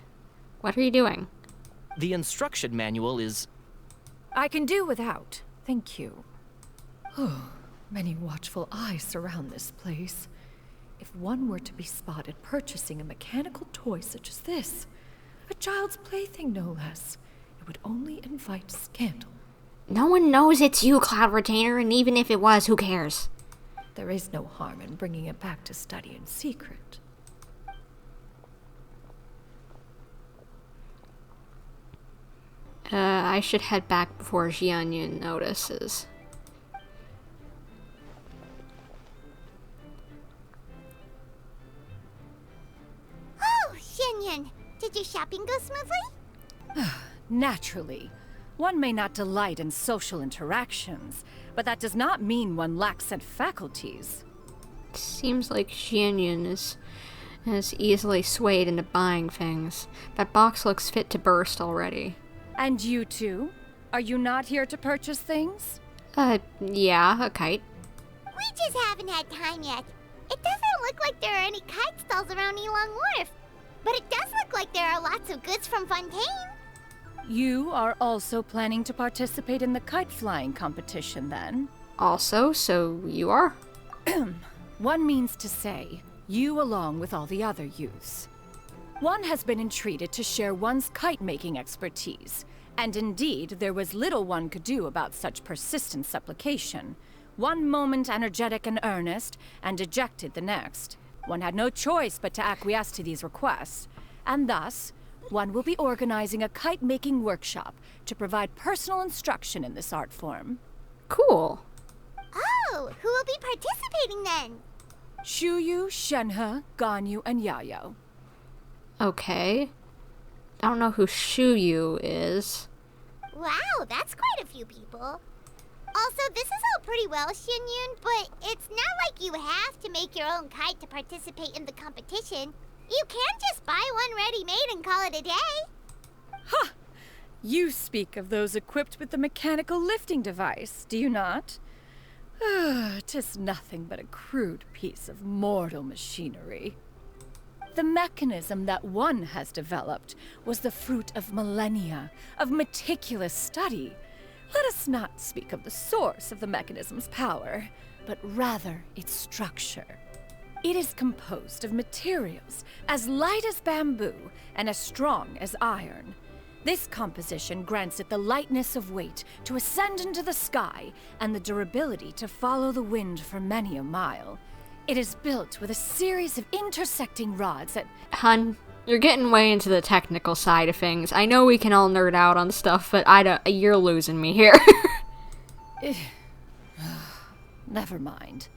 What are you doing?
The instruction manual is...
I can do without. Thank you.
Many watchful eyes surround this place. If one were to be spotted purchasing a mechanical toy such as this, a child's plaything no less, it would only invite scandal.
No one knows it's you, Cloud Retainer, and even if it was, who cares?
There is no harm in bringing it back to study in secret.
I should head back before Xianyun notices.
Oh, Shenhe, did your shopping go smoothly?
Naturally. One may not delight in social interactions, but that does not mean one lacks in faculties.
Seems like Xianyun is easily swayed into buying things. That box looks fit to burst already.
And you too? Are you not here to purchase things?
Yeah, a kite.
We just haven't had time yet. It doesn't look like there are any kite stalls around Yilong Wharf, but it does look like there are lots of goods from Fontaine.
You are also planning to participate in the kite flying competition, then?
Also, so you are?
One means to say, you along with all the other youths. One has been entreated to share one's kite-making expertise, and indeed, there was little one could do about such persistent supplication. One moment energetic and earnest, and dejected the next. One had no choice but to acquiesce to these requests, and thus, one will be organizing a kite-making workshop to provide personal instruction in this art form.
Cool.
Oh, who will be participating then?
Shuyu, Shenhe, Ganyu, and Xiao.
Okay. I don't know who Shuyu is.
Wow, that's quite a few people. Also, this is all pretty well, Xianyun, but it's not like you have to make your own kite to participate in the competition. You can just buy one ready-made and call it a day.
Ha! You speak of those equipped with the mechanical lifting device, do you not? 'Tis nothing but a crude piece of mortal machinery. The mechanism that one has developed was the fruit of millennia of meticulous study. Let us not speak of the source of the mechanism's power, but rather its structure. It is composed of materials as light as bamboo and as strong as iron. This composition grants it the lightness of weight to ascend into the sky and the durability to follow the wind for many a mile. It is built with a series of intersecting rods that...
Hun, you're getting way into the technical side of things. I know we can all nerd out on stuff, but you're losing me here.
Never mind.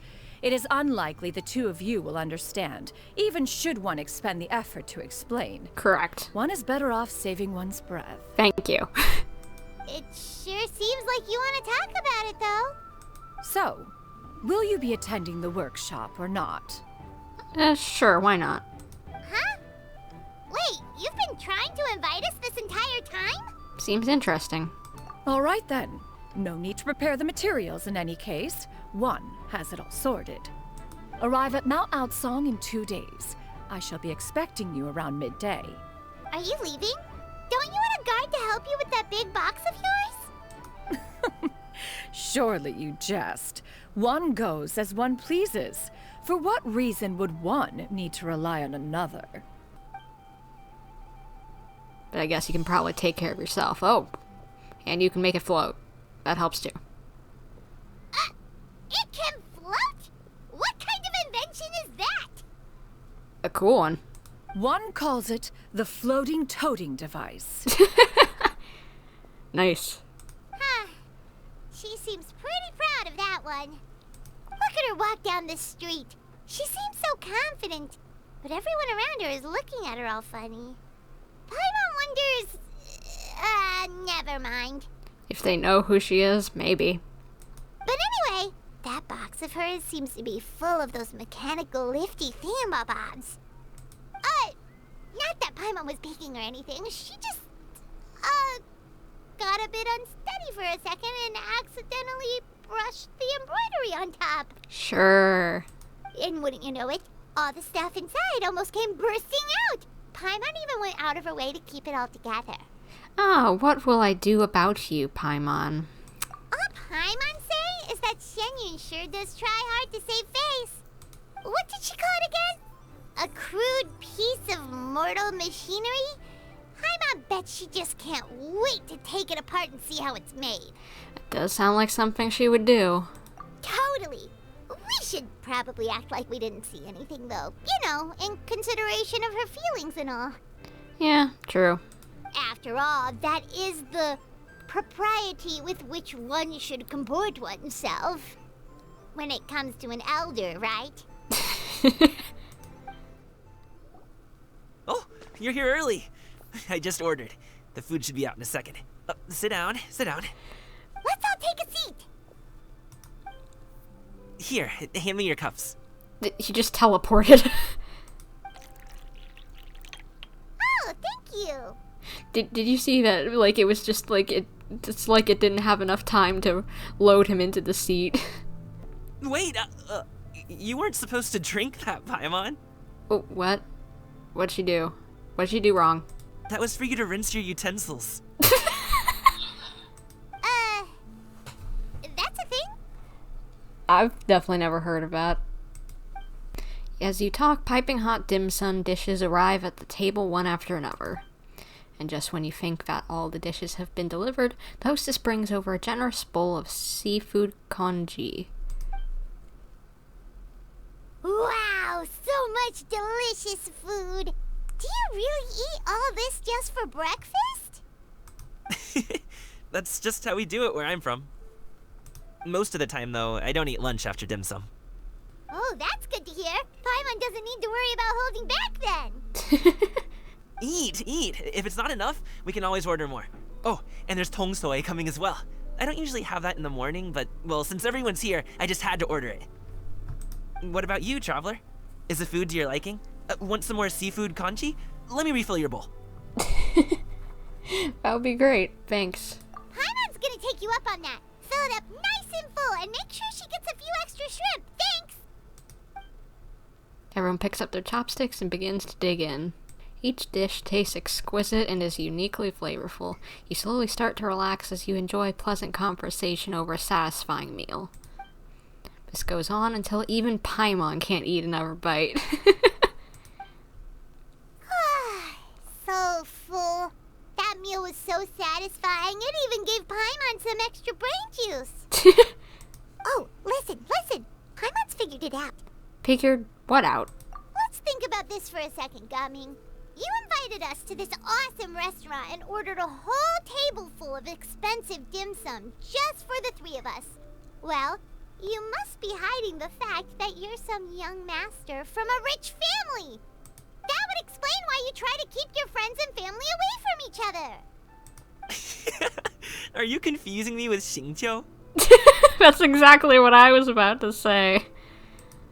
It is unlikely the two of you will understand, even should one expend the effort to explain.
Correct.
One is better off saving one's breath.
Thank you.
It sure seems like you want to talk about it, though.
So, will you be attending the workshop or not?
Sure, why not?
Huh? Wait, you've been trying to invite us this entire time?
Seems interesting.
All right then. No need to prepare the materials in any case. One has it all sorted. Arrive at Mount Outsong in 2 days. I shall be expecting you around midday.
Are you leaving? Don't you want a guide to help you with that big box of yours?
Surely you jest. One goes as one pleases. For what reason would one need to rely on another?
But I guess you can probably take care of yourself. Oh, and you can make it float. That helps too.
It can float? What kind of invention is that?
A cool one.
One calls it the floating toting device.
Nice.
Huh. She seems pretty proud of that one. Look at her walk down the street. She seems so confident, but everyone around her is looking at her all funny. Paimon wonders... never mind.
If they know who she is, maybe.
But anyway, that box of hers seems to be full of those mechanical lifty thingamabobs. Not that Paimon was peeking or anything. She just, got a bit unsteady for a second and accidentally brushed the embroidery on top.
Sure.
And wouldn't you know it, all the stuff inside almost came bursting out. Paimon even went out of her way to keep it all together.
Ah, what will I do about you, Paimon?
All Paimon say is that Xianyun sure does try hard to save face. What did she call it again? A crude piece of mortal machinery? Paimon bet she just can't wait to take it apart and see how it's made.
It does sound like something she would do.
Totally. We should probably act like we didn't see anything, though. You know, in consideration of her feelings and all.
Yeah, true.
After all, that is the propriety with which one should comport oneself. When it comes to an elder, right?
Oh, you're here early. I just ordered. The food should be out in a second. Sit down, sit down.
Let's all take a seat.
Here, hand me your cups.
He just teleported.
Oh, thank you.
Did you see that? Like, it was just like it's like it didn't have enough time to load him into the seat.
Wait, you weren't supposed to drink that, Paimon.
Oh, what? What'd she do? What'd she do wrong?
That was for you to rinse your utensils.
That's a thing?
I've definitely never heard of that. As you talk, piping hot dim sum dishes arrive at the table one after another. And just when you think that all the dishes have been delivered, the hostess brings over a generous bowl of seafood congee.
Wow, so much delicious food. Do you really eat all this just for breakfast?
That's just how we do it where I'm from. Most of the time, though, I don't eat lunch after dim sum.
Oh, that's good to hear. Paimon doesn't need to worry about holding back then.
Eat! If it's not enough, we can always order more. Oh, and there's tong soy coming as well. I don't usually have that in the morning, but, well, since everyone's here, I just had to order it. What about you, Traveler? Is the food to your liking? Want some more seafood kanchi? Let me refill your bowl.
That would be great. Thanks.
Paimon's gonna take you up on that. Fill it up nice and full and make sure she gets a few extra shrimp. Thanks!
Everyone picks up their chopsticks and begins to dig in. Each dish tastes exquisite and is uniquely flavorful. You slowly start to relax as you enjoy pleasant conversation over a satisfying meal. This goes on until even Paimon can't eat another bite.
So full. That meal was so satisfying, it even gave Paimon some extra brain juice. Oh, listen. Paimon's figured it out.
Figured what out?
Let's think about this for a second, Gaming. You invited us to this awesome restaurant and ordered a whole table full of expensive dim sum just for the three of us. Well, you must be hiding the fact that you're some young master from a rich family. That would explain why you try to keep your friends and family away from each other.
Are you confusing me with Xingqiu?
That's exactly what I was about to say.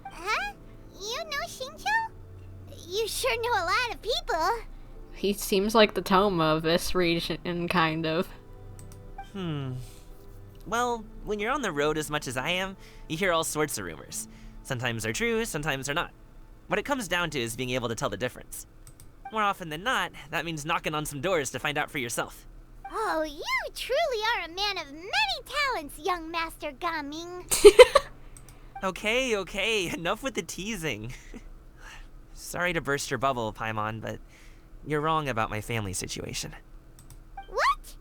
Huh? You know Xingqiu? You sure know a lot of people.
He seems like the Toma of this region, kind of.
Well, when you're on the road as much as I am, you hear all sorts of rumors. Sometimes they're true, sometimes they're not. What it comes down to is being able to tell the difference. More often than not, that means knocking on some doors to find out for yourself.
Oh, you truly are a man of many talents, young Master Gaming.
Okay, enough with the teasing. Sorry to burst your bubble, Paimon, but you're wrong about my family situation.
What?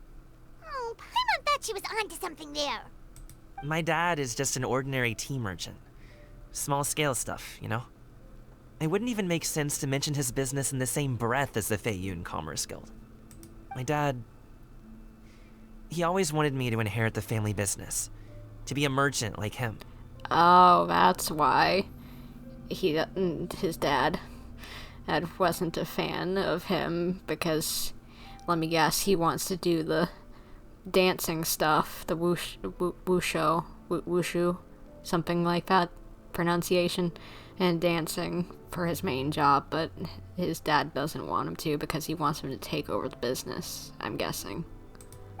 Oh, Paimon thought she was onto something there.
My dad is just an ordinary tea merchant. Small scale stuff, you know? It wouldn't even make sense to mention his business in the same breath as the Xianyun Commerce Guild. My dad... he always wanted me to inherit the family business. To be a merchant like him.
Oh, that's why. His dad wasn't a fan of him because, let me guess, he wants to do the dancing stuff, the Wushou, something like that pronunciation, and dancing for his main job, but his dad doesn't want him to because he wants him to take over the business, I'm guessing.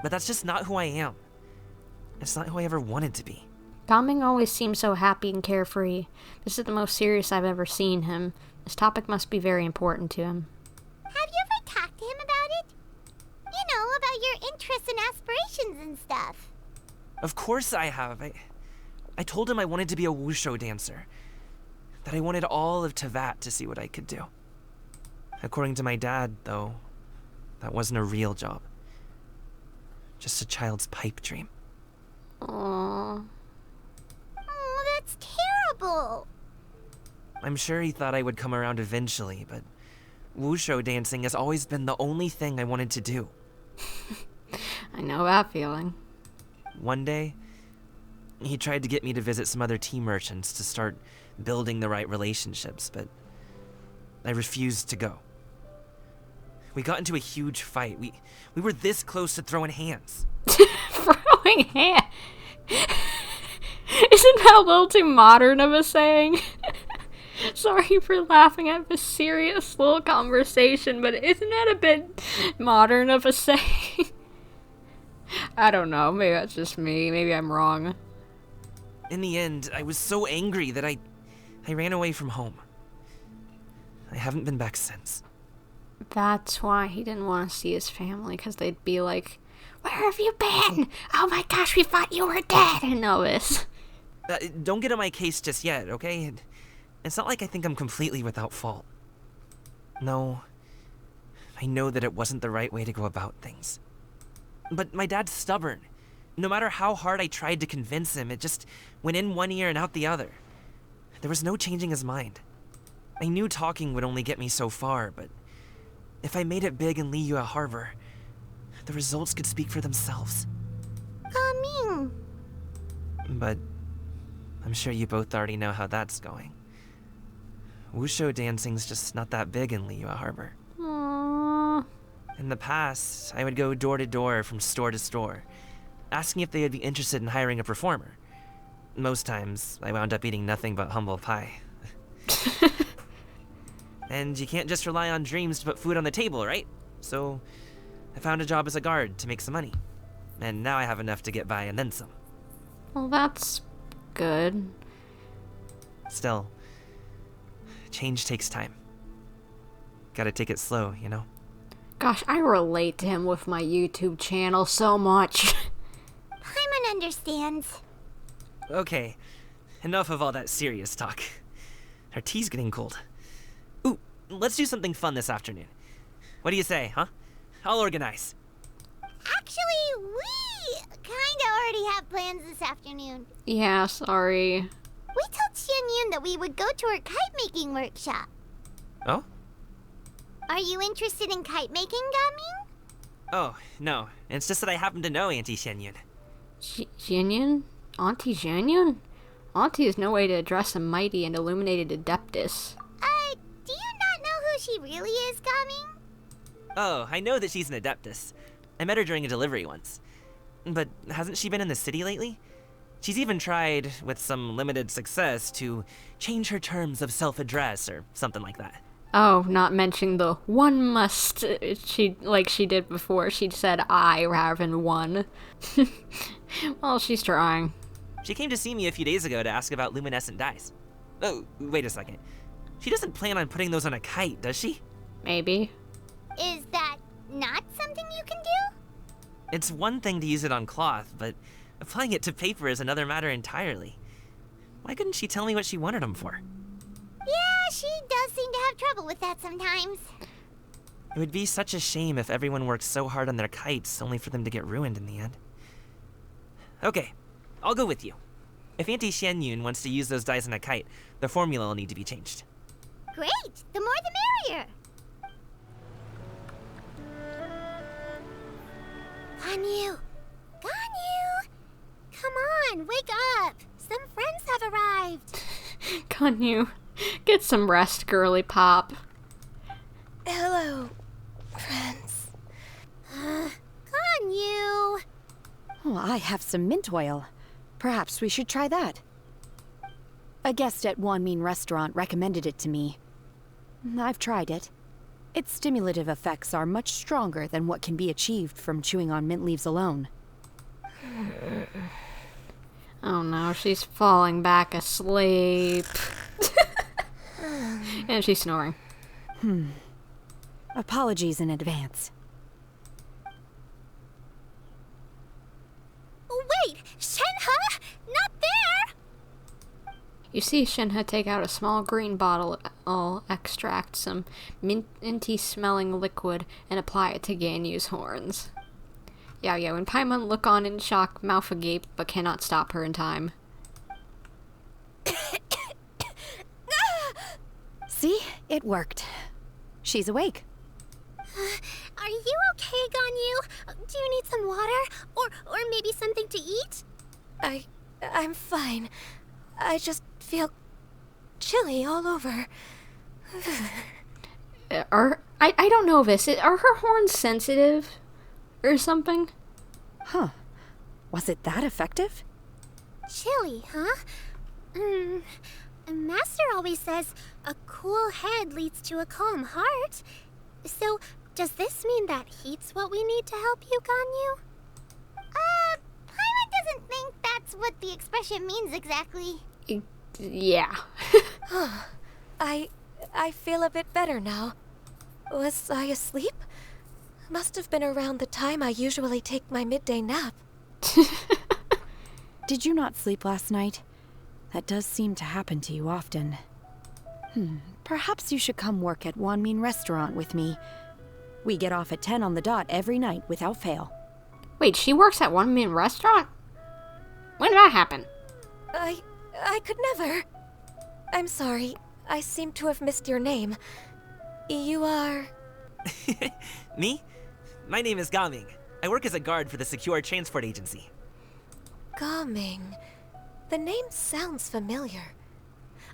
But that's just not who I am. It's not who I ever wanted to be.
Gaming always seems so happy and carefree. This is the most serious I've ever seen him. This topic must be very important to him.
Have you ever talked to him about it? You know, about your interests and aspirations and stuff.
Of course I have. I told him I wanted to be a Wushou dancer. That I wanted all of Tevat to see what I could do. According to my dad, though, that wasn't a real job. Just a child's pipe dream.
Aww.
Oh, that's terrible.
I'm sure he thought I would come around eventually, but Wushou dancing has always been the only thing I wanted to do.
I know that feeling.
One day, he tried to get me to visit some other tea merchants to start building the right relationships, but I refused to go. We got into a huge fight. We were this close to throwing hands.
Throwing hands? Isn't that a little too modern of a saying? Sorry for laughing at this serious little conversation, but isn't that a bit modern of a saying? I don't know, maybe that's just me, maybe I'm wrong.
In the end, I was so angry that I ran away from home. I haven't been back since.
That's why he didn't want to see his family, because they'd be like, "Where have you been? Oh my gosh, we thought you were dead!" I know this.
Don't get on my case just yet, okay? It's not like I think I'm completely without fault. No, I know that it wasn't the right way to go about things. But my dad's stubborn. No matter how hard I tried to convince him, it just went in one ear and out the other. There was no changing his mind. I knew talking would only get me so far, but If I made it big in Liyue Harbor, the results could speak for themselves.
Gaming.
But I'm sure you both already know how that's going. Wushou dancing's just not that big in Liyue Harbor.
Aww.
In the past, I would go door to door from store to store, asking if they would be interested in hiring a performer. Most times, I wound up eating nothing but humble pie. And you can't just rely on dreams to put food on the table, right? So, I found a job as a guard to make some money. And now I have enough to get by and then some.
Well, that's good.
Still, change takes time. Gotta take it slow, you know?
Gosh, I relate to him with my YouTube channel so much.
Paimon understands.
Okay, enough of all that serious talk. Our tea's getting cold. Ooh, let's do something fun this afternoon. What do you say, huh? I'll organize.
Actually, we kinda already have plans this afternoon.
Yeah, sorry.
We told Xianyun that we would go to her kite-making workshop.
Oh?
Are you interested in kite-making, Gaming?
Oh, no. It's just that I happen to know Auntie Xianyun.
Xianyun? Auntie Xianyun? Auntie is no way to address a mighty and illuminated adeptus.
Do you not know who she really is, Gaming?
Oh, I know that she's an adeptus. I met her during a delivery once. But hasn't she been in the city lately? She's even tried, with some limited success, to change her terms of self-address or something like that.
Oh, not mentioning the one must, she did before. She said I rather than one. Well, she's trying.
She came to see me a few days ago to ask about luminescent dyes. Oh, wait a second. She doesn't plan on putting those on a kite, does she?
Maybe.
Is that not something you can do?
It's one thing to use it on cloth, but applying it to paper is another matter entirely. Why couldn't she tell me what she wanted them for?
Yeah, she does seem to have trouble with that sometimes.
It would be such a shame if everyone worked so hard on their kites only for them to get ruined in the end. Okay, I'll go with you. If Auntie Xianyun wants to use those dyes on a kite, the formula will need to be changed.
Great! The more the merrier! Ganyu! Ganyu! Come on, wake up! Some friends have arrived!
Ganyu, get some rest, girly pop.
Hello, friends.
Ganyu!
Oh, I have some mint oil. Perhaps we should try that. A guest at Wanmin Restaurant recommended it to me. I've tried it. Its stimulative effects are much stronger than what can be achieved from chewing on mint leaves alone.
Oh no, she's falling back asleep. And she's snoring.
Apologies in advance.
Wait! Shenhe! Not there!
You see Shenhe take out a small green bottle, extract some minty-smelling liquid, and apply it to Ganyu's horns. Xiao and Paimon look on in shock, mouth agape, but cannot stop her in time.
See? It worked. She's awake.
Are you okay, Ganyu? Do you need some water? Or maybe something to eat?
I'm fine. I just feel chilly all over.
I don't know this. Are her horns sensitive? Or something?
Huh. Was it that effective?
Chilly, huh? Master always says a cool head leads to a calm heart. So, does this mean that heat's what we need to help you, Ganyu? Paimon doesn't think that's what the expression means exactly.
Yeah.
I feel a bit better now. Was I asleep? Must have been around the time I usually take my midday nap.
Did you not sleep last night? That does seem to happen to you often. Perhaps you should come work at Wanmin Restaurant with me. We get off at 10 on the dot every night without fail.
Wait, she works at Wanmin Restaurant? When did that happen?
I could never. I'm sorry. I seem to have missed your name. You are...
Me? My name is Gaming. I work as a guard for the Secure Transport Agency.
Gaming. The name sounds familiar.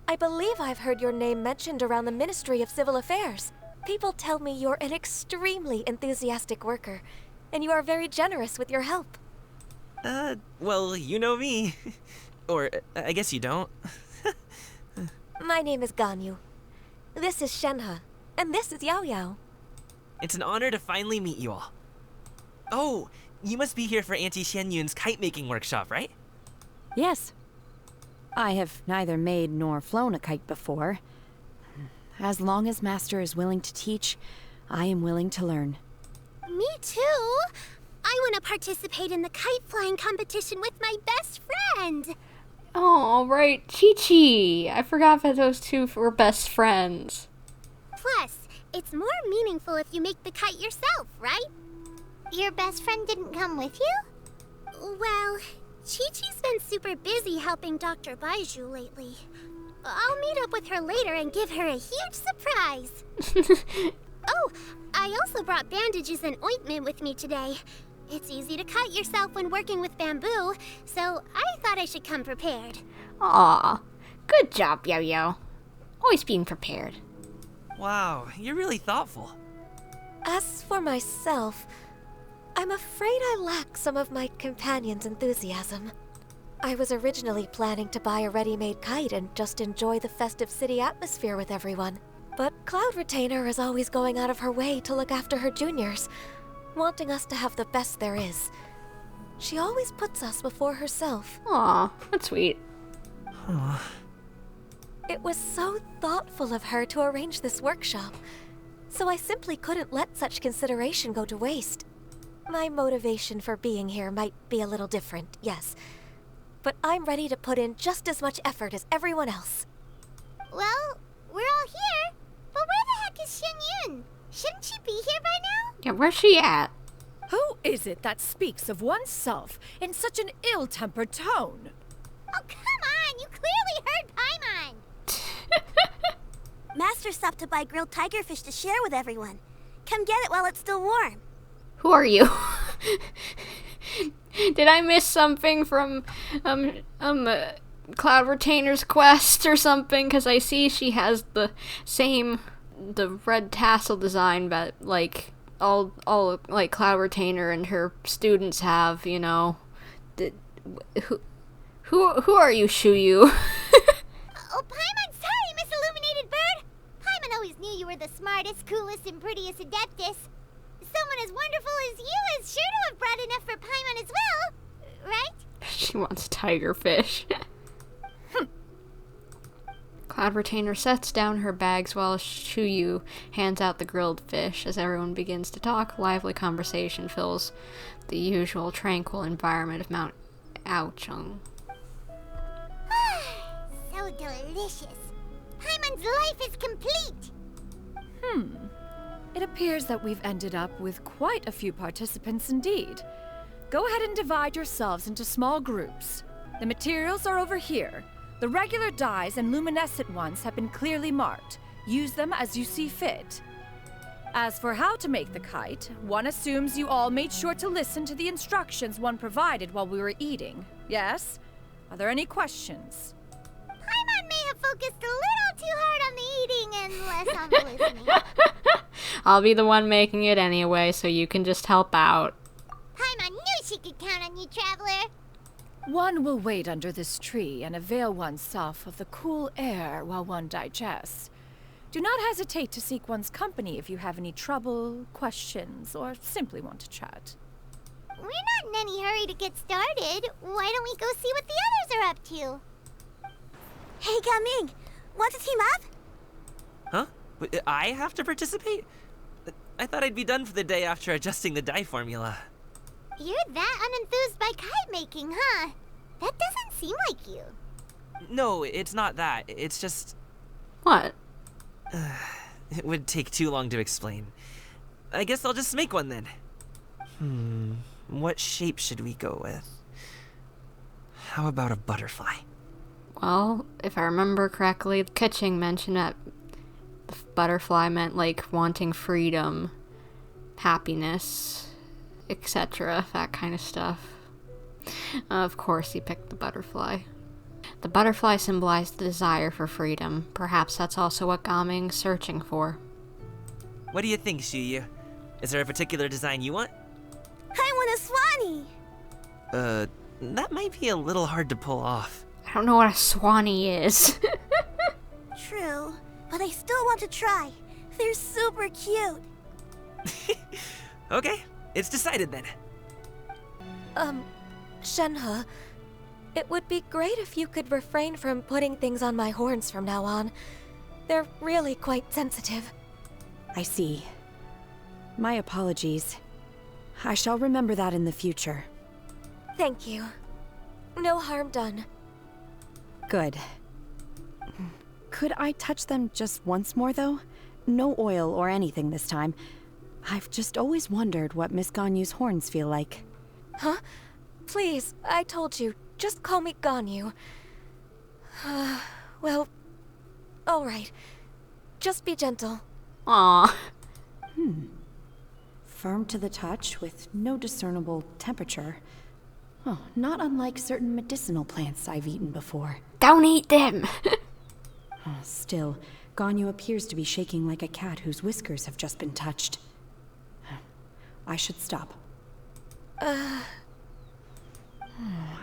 I believe I've heard your name mentioned around the Ministry of Civil Affairs. People tell me you're an extremely enthusiastic worker, and you are very generous with your help.
Well, you know me. Or, I guess you don't.
My name is Ganyu. This is Shenhe, and this is Xiao.
It's an honor to finally meet you all. Oh, you must be here for Auntie Xianyun's kite-making workshop, right?
Yes. I have neither made nor flown a kite before. As long as Master is willing to teach, I am willing to learn.
Me too. I want to participate in the kite flying competition with my best friend.
Oh, right, Chi-Chi. I forgot that those two were best friends.
Plus, it's more meaningful if you make the kite yourself, right? Your best friend didn't come with you? Well, Chi-Chi's been super busy helping Dr. Baiju lately. I'll meet up with her later and give her a huge surprise. Oh, I also brought bandages and ointment with me today. It's easy to cut yourself when working with bamboo, so I thought I should come prepared.
Aw, good job, Yo-Yo. Always being prepared.
Wow, you're really thoughtful.
As for myself, I'm afraid I lack some of my companion's enthusiasm. I was originally planning to buy a ready-made kite and just enjoy the festive city atmosphere with everyone. But Cloud Retainer is always going out of her way to look after her juniors, wanting us to have the best there is. She always puts us before herself.
Aw, that's sweet.
It was so thoughtful of her to arrange this workshop, so I simply couldn't let such consideration go to waste. My motivation for being here might be a little different, yes, but I'm ready to put in just as much effort as everyone else.
Well, we're all here, but where the heck is Xianyun? Shouldn't she be here by now?
Yeah, where's she at?
Who is it that speaks of oneself in such an ill-tempered tone?
Oh, come on! You clearly heard Paimon! Master stopped to buy grilled tigerfish to share with everyone. Come get it while it's still warm.
Who are you? Did I miss something from, Cloud Retainer's quest or something? Because I see she has the red tassel design that, like, all like, Cloud Retainer and her students have, you know. Who are you, Shuyu?
Oh, Paimon, sorry, Miss Illuminated Bird! Paimon always knew you were the smartest, coolest, and prettiest Adeptus. Someone as wonderful as you is sure to have brought enough for Paimon as well, right?
She wants tigerfish. Cloud Retainer sets down her bags while Shuyu hands out the grilled fish. As everyone begins to talk, lively conversation fills the usual tranquil environment of Mount Aocheng.
So delicious. Paimon's life is complete.
It appears that we've ended up with quite a few participants indeed. Go ahead and divide yourselves into small groups. The materials are over here. The regular dyes and luminescent ones have been clearly marked. Use them as you see fit. As for how to make the kite, one assumes you all made sure to listen to the instructions one provided while we were eating. Yes? Are there any questions?
Paimon may have focused a little too hard on the eating and less on the listening.
I'll be the one making it anyway, so you can just help out.
Paimon knew she could count on you, Traveler.
One will wait under this tree and avail oneself of the cool air while one digests. Do not hesitate to seek one's company if you have any trouble, questions, or simply want to chat.
We're not in any hurry to get started. Why don't we go see what the others are up to? Hey, Gaming, want to team up?
Huh? I have to participate? I thought I'd be done for the day after adjusting the dye formula.
You're that unenthused by kite making, huh? That doesn't seem like you.
No, it's not that. It's just...
What?
It would take too long to explain. I guess I'll just make one then. What shape should we go with? How about a butterfly?
Well, if I remember correctly, Keqing mentioned that the butterfly meant, like, wanting freedom. happiness, etc., that kind of stuff. Of course, he picked the butterfly. The butterfly symbolized the desire for freedom. Perhaps that's also what Gaming's searching for.
What do you think, Xiyu? Is there a particular design you want?
I want a swanee!
That might be a little hard to pull off.
I don't know what a swanee is.
True, but I still want to try. They're super cute.
Okay, it's decided then.
Shenhe, it would be great if you could refrain from putting things on my horns from now on. They're really quite sensitive.
I see. My apologies. I shall remember that in the future.
Thank you. No harm done.
Good. Could I touch them just once more, though? No oil or anything this time. I've just always wondered what Miss Ganyu's horns feel like.
Huh? Please, I told you, just call me Ganyu. Well, alright. Just be gentle.
Aww.
Firm to the touch with no discernible temperature. Oh, not unlike certain medicinal plants I've eaten before.
Don't eat them!
Still, Ganyu appears to be shaking like a cat whose whiskers have just been touched. I should stop.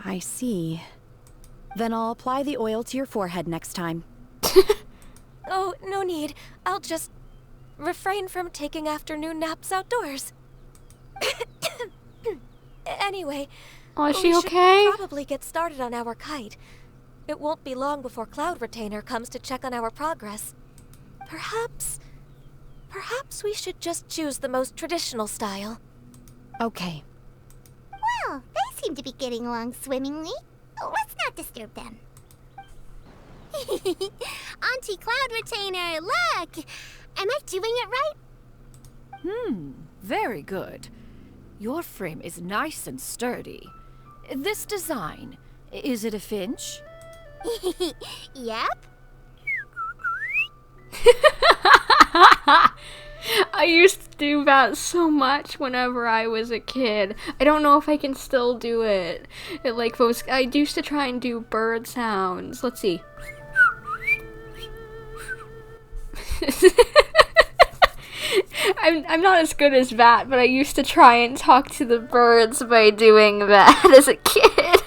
I see. Then I'll apply the oil to your forehead next time.
Oh, no need. I'll just refrain from taking afternoon naps outdoors. Anyway,
is she
we
okay?
should probably get started on our kite. It won't be long before Cloud Retainer comes to check on our progress. Perhaps we should just choose the most traditional style.
Okay.
Well, they seem to be getting along swimmingly. Let's not disturb them. Auntie Cloud Retainer, look! Am I doing it right?
Very good. Your frame is nice and sturdy. This design, is it a finch?
Yep.
I used to do that so much whenever I was a kid. I don't know if I can still do it. I used to try and do bird sounds. Let's see. I'm not as good as that, but I used to try and talk to the birds by doing that as a kid.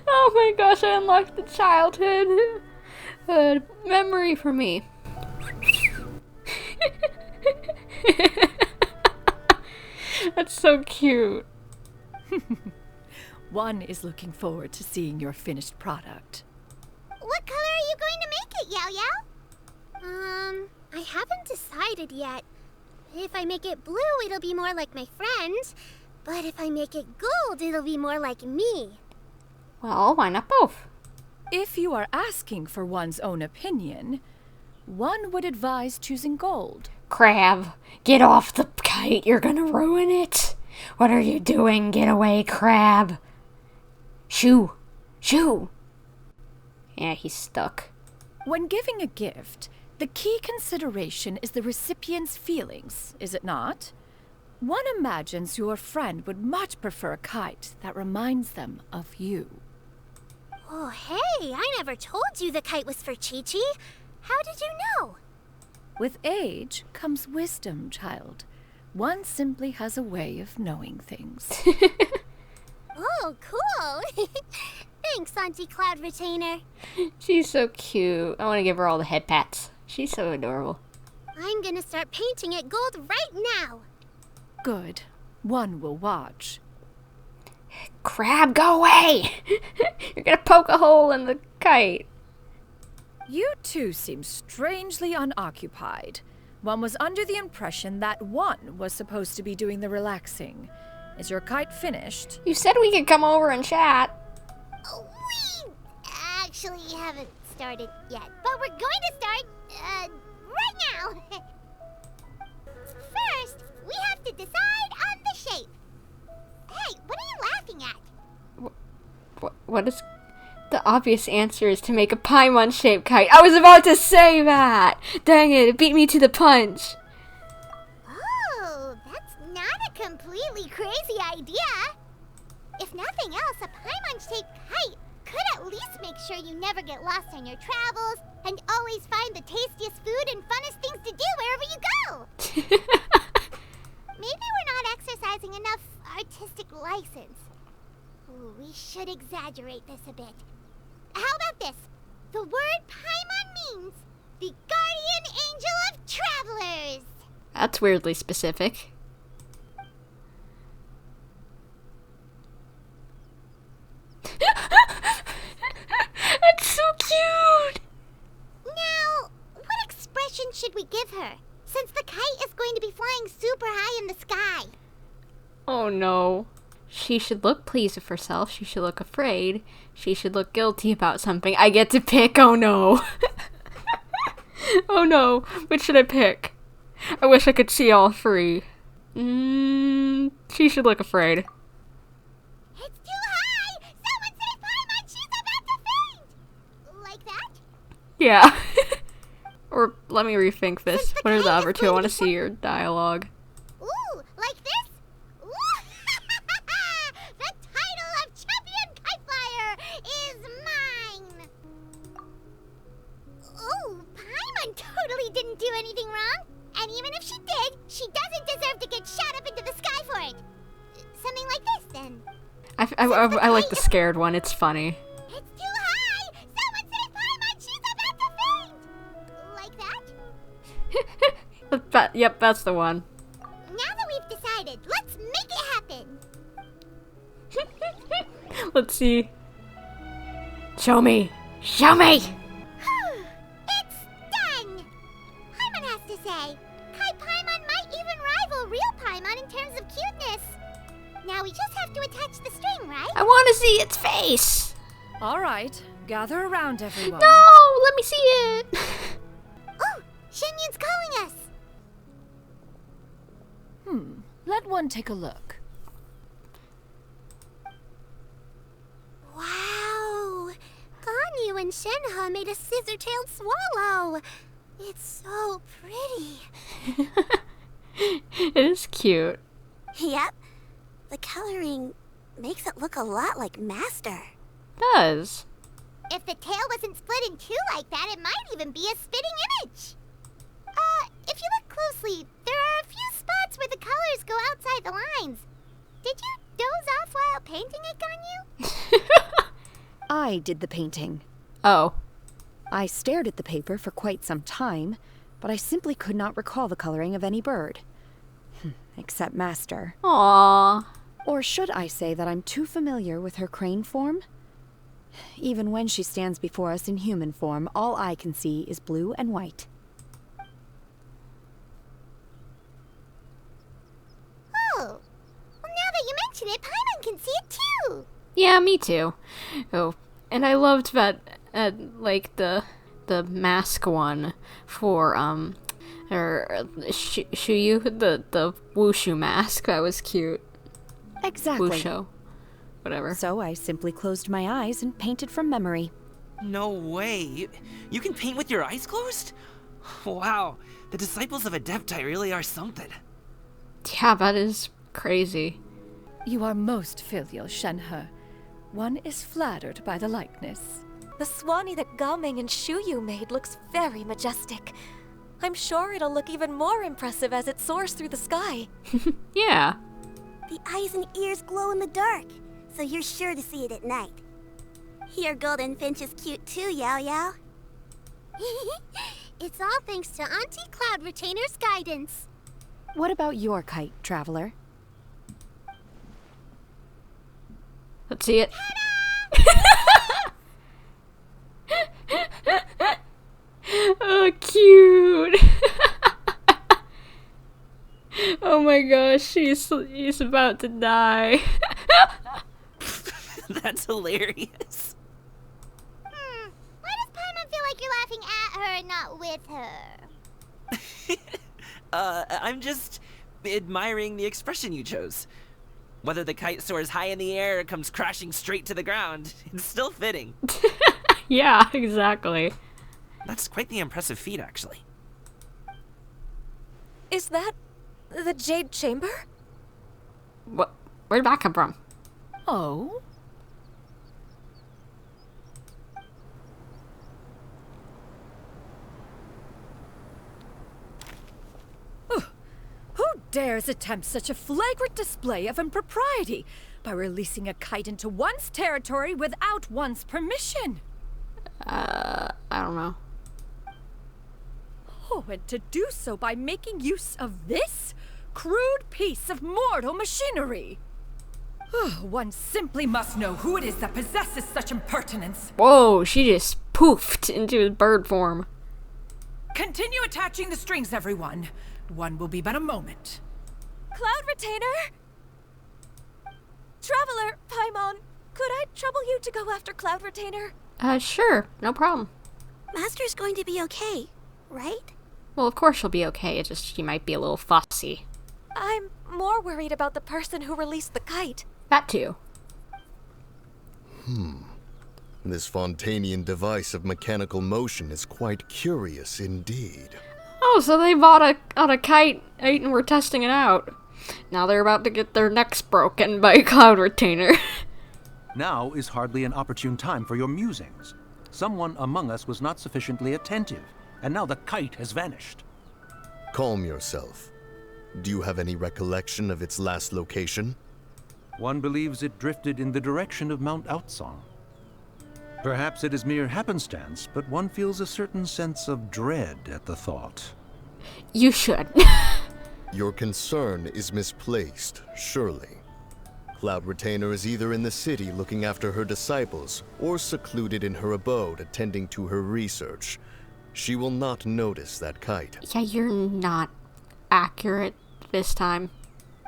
Oh my gosh, I unlocked the childhood memory for me. That's so cute.
One is looking forward to seeing your finished product.
What color are you going to make it, Yao Yao? I haven't decided yet. If I make it blue, it'll be more like my friend. But if I make it gold, it'll be more like me.
Well, why not both?
If you are asking for one's own opinion, one would advise choosing gold.
Crab, get off the kite. You're gonna ruin it. What are you doing? Get away, Crab. Shoo. Shoo. Yeah, he's stuck.
When giving a gift, the key consideration is the recipient's feelings, is it not? One imagines your friend would much prefer a kite that reminds them of you.
Oh, hey, I never told you the kite was for Chi-Chi. How did you know?
With age comes wisdom, child. One simply has a way of knowing things.
Oh, cool. Thanks, Auntie Cloud Retainer.
She's so cute. I want to give her all the head pats. She's so adorable.
I'm gonna start painting it gold right now.
Good. One will watch.
Crab, go away! You're gonna poke a hole in the kite.
You two seem strangely unoccupied. One was under the impression that one was supposed to be doing the relaxing. Is your kite finished?
You said we could come over and chat.
We actually haven't started yet, but we're going to start, right now. First, we have to decide on the shape. Hey, what are you laughing at?
What is... The obvious answer is to make a Paimon-shaped kite. I was about to say that! Dang it, it beat me to the punch.
completely crazy idea. If nothing else, a Paimon-shaped kite could at least make sure you never get lost on your travels and always find the tastiest food and funnest things to do wherever you go. Maybe we're not exercising enough artistic license. Ooh, we should exaggerate this a bit. How about this? The word Paimon means the guardian angel of travelers.
That's weirdly specific. That's so cute!
Now, what expression should we give her? Since the kite is going to be flying super high in the sky.
Oh no. She should look pleased with herself. She should look afraid. She should look guilty about something. I get to pick. Oh no. Oh no. Which should I pick? I wish I could see all three. She should look afraid.
It's too high! Someone say Paimon! She's about to faint! Like that?
Yeah. Or let me rethink this. What are the other two? I want to see your dialogue.
Ooh, like this? Ooh. The title of Champion Kite Flyer is mine! Ooh, Paimon totally didn't do anything wrong. And even if she did, she doesn't deserve to get shot up into the sky for it. Something like this, then.
I like the scared one. It's funny.
It's too high! Someone say Paimon! She's about to faint! Like that?
Yep, that's the one.
Now that we've decided, let's make it happen!
Let's see. Show me! Show me!
It's done! Paimon has to say, Kai Paimon might even rival real Paimon in terms of cuteness. Now we just have to attach the string, right?
I want to see its face!
All right, gather around, everyone.
No! Let me see it!
Oh, Xianyun's calling us!
Let one take a look.
Wow! Ganyu and Shenhe made a scissor-tailed swallow! It's so pretty.
It is cute.
Yep. The coloring makes it look a lot like Master.
Does.
If the tail wasn't split in two like that, it might even be a spitting image. If you look closely, there are a few spots where the colors go outside the lines. Did you doze off while painting it, Ganyu?
I did the painting.
Oh.
I stared at the paper for quite some time, but I simply could not recall the coloring of any bird. Except Master.
Aww.
Or should I say that I'm too familiar with her crane form? Even when she stands before us in human form, all I can see is blue and white.
Oh. Well, now that you mention it, Paimon can see it too.
Yeah, me too. Oh, and I loved that, like, the mask one for, Shuyu, the Wushou mask. That was cute.
Exactly.
Wushou. Whatever.
So I simply closed my eyes and painted from memory.
No way. You can paint with your eyes closed? Wow. The disciples of Adepti really are something.
Yeah, that is crazy.
You are most filial, Shenhe. One is flattered by the likeness.
The Swanee that Gaming and Shuyu made looks very majestic. I'm sure it'll look even more impressive as it soars through the sky.
Yeah.
The eyes and ears glow in the dark, so you're sure to see it at night. Your golden finch is cute too, Yao Yao. It's all thanks to Auntie Cloud Retainer's guidance.
What about your kite, Traveler?
Let's see it. Oh, cute. Oh my gosh, he's about to die.
That's hilarious.
Why does Paimon feel like you're laughing at her and not with her?
I'm just admiring the expression you chose. Whether the kite soars high in the air or comes crashing straight to the ground, it's still fitting.
Yeah, exactly.
That's quite the impressive feat, actually.
Is that the Jade Chamber?
What? Where'd that come from?
Oh? Who dares attempt such a flagrant display of impropriety by releasing a kite into one's territory without one's permission?
I don't know.
Oh, and to do so by making use of this crude piece of mortal machinery. One simply must know who it is that possesses such impertinence.
Whoa, she just poofed into bird form.
Continue attaching the strings, everyone. One will be but a moment.
Cloud Retainer! Traveler, Paimon, could I trouble you to go after Cloud Retainer?
Sure, no problem.
Master's going to be okay, right?
Well, of course she'll be okay, it's just she might be a little fussy.
I'm more worried about the person who released the kite.
That too.
This Fontanian device of mechanical motion is quite curious indeed.
Oh, so they bought a kite and were testing it out. Now they're about to get their necks broken by a Cloud Retainer.
Now is hardly an opportune time for your musings. Someone among us was not sufficiently attentive, and now the kite has vanished.
Calm yourself. Do you have any recollection of its last location?
One believes it drifted in the direction of Mount Outsong. Perhaps it is mere happenstance, but one feels a certain sense of dread at the thought.
You should.
Your concern is misplaced, surely. Cloud Retainer is either in the city looking after her disciples, or secluded in her abode attending to her research. She will not notice that kite.
Yeah, you're not accurate this time.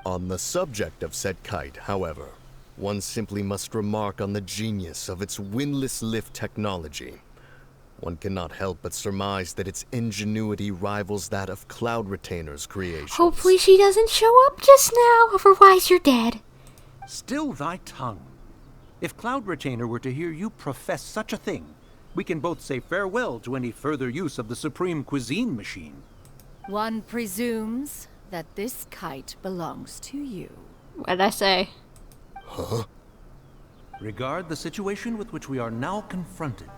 On the subject of said kite, however, one simply must remark on the genius of its windlass lift technology. One cannot help but surmise that its ingenuity rivals that of Cloud Retainer's creations.
Hopefully she doesn't show up just now, otherwise you're dead.
Still thy tongue. If Cloud Retainer were to hear you profess such a thing, we can both say farewell to any further use of the Supreme Cuisine Machine.
One presumes that this kite belongs to you.
What'd I say?
Huh?
Regard the situation with which we are now confronted.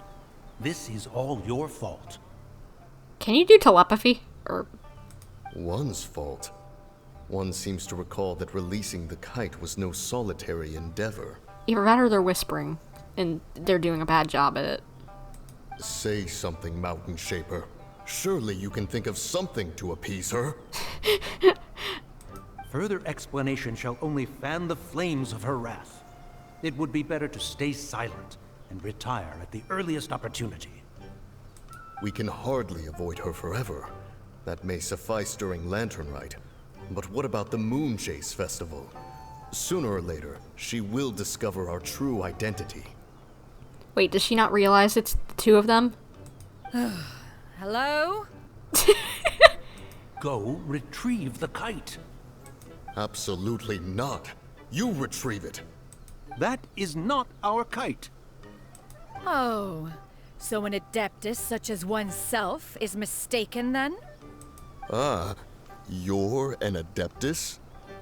This is all your fault.
Can you do telepathy? Or
One's fault. One seems to recall that releasing the kite was no solitary endeavor.
either that or they're whispering, and they're doing a bad job at it.
Say something, Mountain Shaper. Surely you can think of something to appease her.
Further explanation shall only fan the flames of her wrath. It would be better to stay silent and retire at the earliest opportunity.
We can hardly avoid her forever. That may suffice during Lantern Rite. But what about the Moon Chase Festival? Sooner or later, she will discover our true identity.
Wait, does she not realize it's the two of them?
Hello?
Go retrieve the kite.
Absolutely not. You retrieve it.
That is not our kite.
Oh, so an adeptus such as oneself is mistaken then?
Ah, you're an adeptus?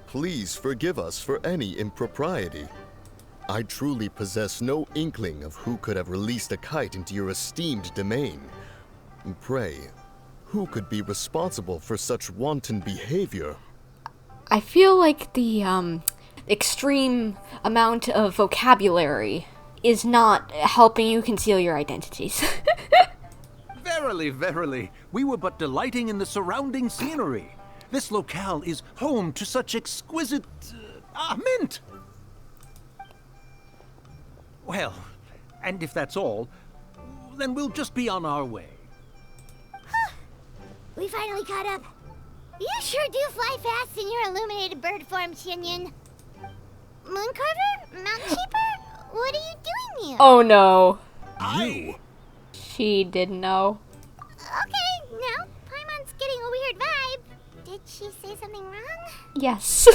Please forgive us for any impropriety. I truly possess no inkling of who could have released a kite into your esteemed domain. Pray, who could be responsible for such wanton behavior?
I feel like the extreme amount of vocabulary is not helping you conceal your identities.
Verily, verily, we were but delighting in the surrounding scenery. This locale is home to such exquisite... mint! Well, and if that's all, then we'll just be on our way.
We finally caught up. You sure do fly fast in your illuminated bird form, Xianyun. Mooncarver? Mountain Sheeper? What are you doing here?
Oh no.
You?
She didn't know.
Okay, now Paimon's getting a weird vibe. Did she say something wrong?
Yes.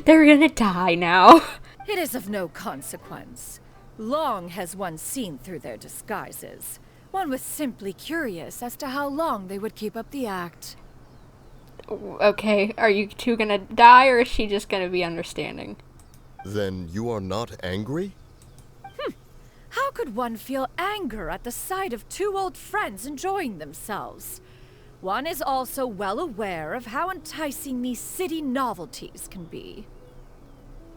They're gonna die now.
It is of no consequence. Long has one seen through their disguises. One was simply curious as to how long they would keep up the act.
Okay, are you two gonna die, or is she just gonna be understanding?
Then you are not angry?
How could one feel anger at the sight of two old friends enjoying themselves? One is also well aware of how enticing these city novelties can be.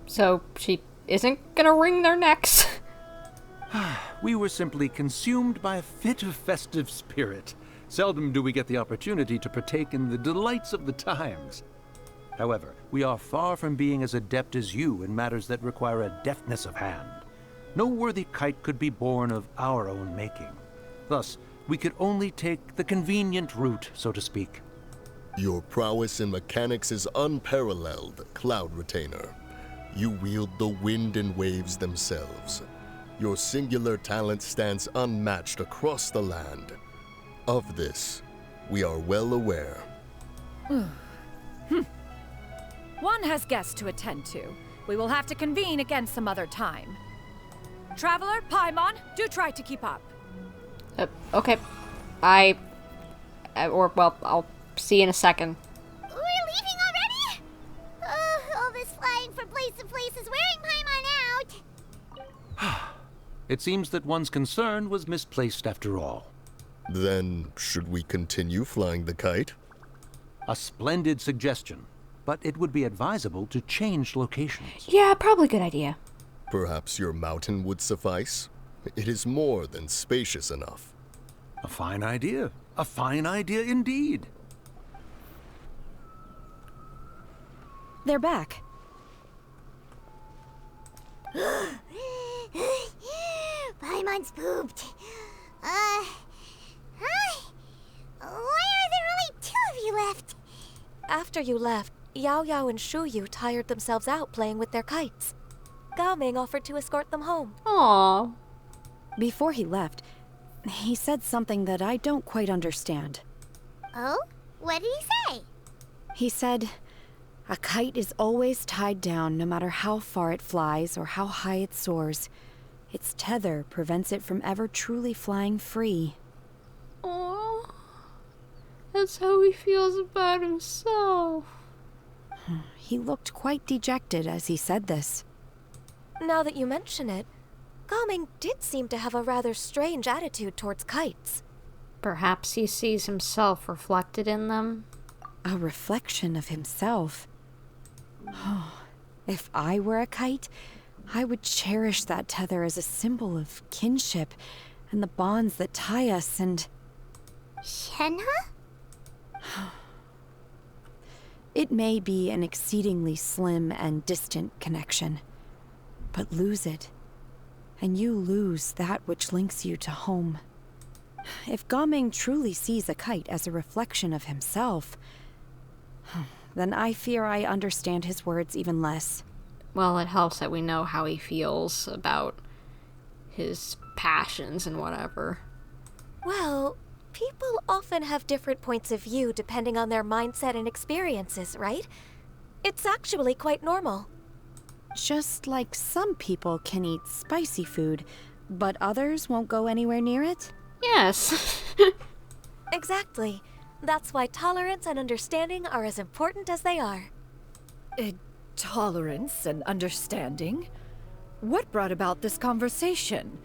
So she isn't gonna wring their necks?
We were simply consumed by a fit of festive spirit. Seldom do we get the opportunity to partake in the delights of the times. However, we are far from being as adept as you in matters that require a deftness of hand. No worthy kite could be born of our own making. Thus, we could only take the convenient route, so to speak.
Your prowess in mechanics is unparalleled, Cloud Retainer. You wield the wind and waves themselves. Your singular talent stands unmatched across the land. Of this, we are well aware.
One has guests to attend to. We will have to convene again some other time. Traveler, Paimon, do try to keep up.
Okay. I'll see you in a second.
We're leaving already? All this flying from place to place is wearing Paimon out.
It seems that one's concern was misplaced after all.
Then, should we continue flying the kite?
A splendid suggestion, but it would be advisable to change locations.
Yeah, probably a good idea.
Perhaps your mountain would suffice? It is more than spacious enough.
A fine idea. A fine idea indeed.
They're back.
Paimon's pooped. Hi. Why are there only two of you left?
After you left, Yao Yao and Shuyu tired themselves out playing with their kites. Gao Ming offered to escort them home.
Aww.
Before he left, he said something that I don't quite understand.
Oh? What did he say?
He said, a kite is always tied down no matter how far it flies or how high it soars. Its tether prevents it from ever truly flying free.
Aww. That's how he feels about himself.
He looked quite dejected as he said this.
Now that you mention it, Gao Ming did seem to have a rather strange attitude towards kites.
Perhaps he sees himself reflected in them.
A reflection of himself. If I were a kite, I would cherish that tether as a symbol of kinship and the bonds that tie us and...
Shenhe?
It may be an exceedingly slim and distant connection, but lose it, and you lose that which links you to home. If Gao Ming truly sees a kite as a reflection of himself, then I fear I understand his words even less.
Well, it helps that we know how he feels about his passions and whatever.
Well, people often have different points of view depending on their mindset and experiences, right? It's actually quite normal.
Just like some people can eat spicy food, but others won't go anywhere near it?
Yes.
Exactly. That's why tolerance and understanding are as important as they are.
Tolerance and understanding? What brought about this conversation?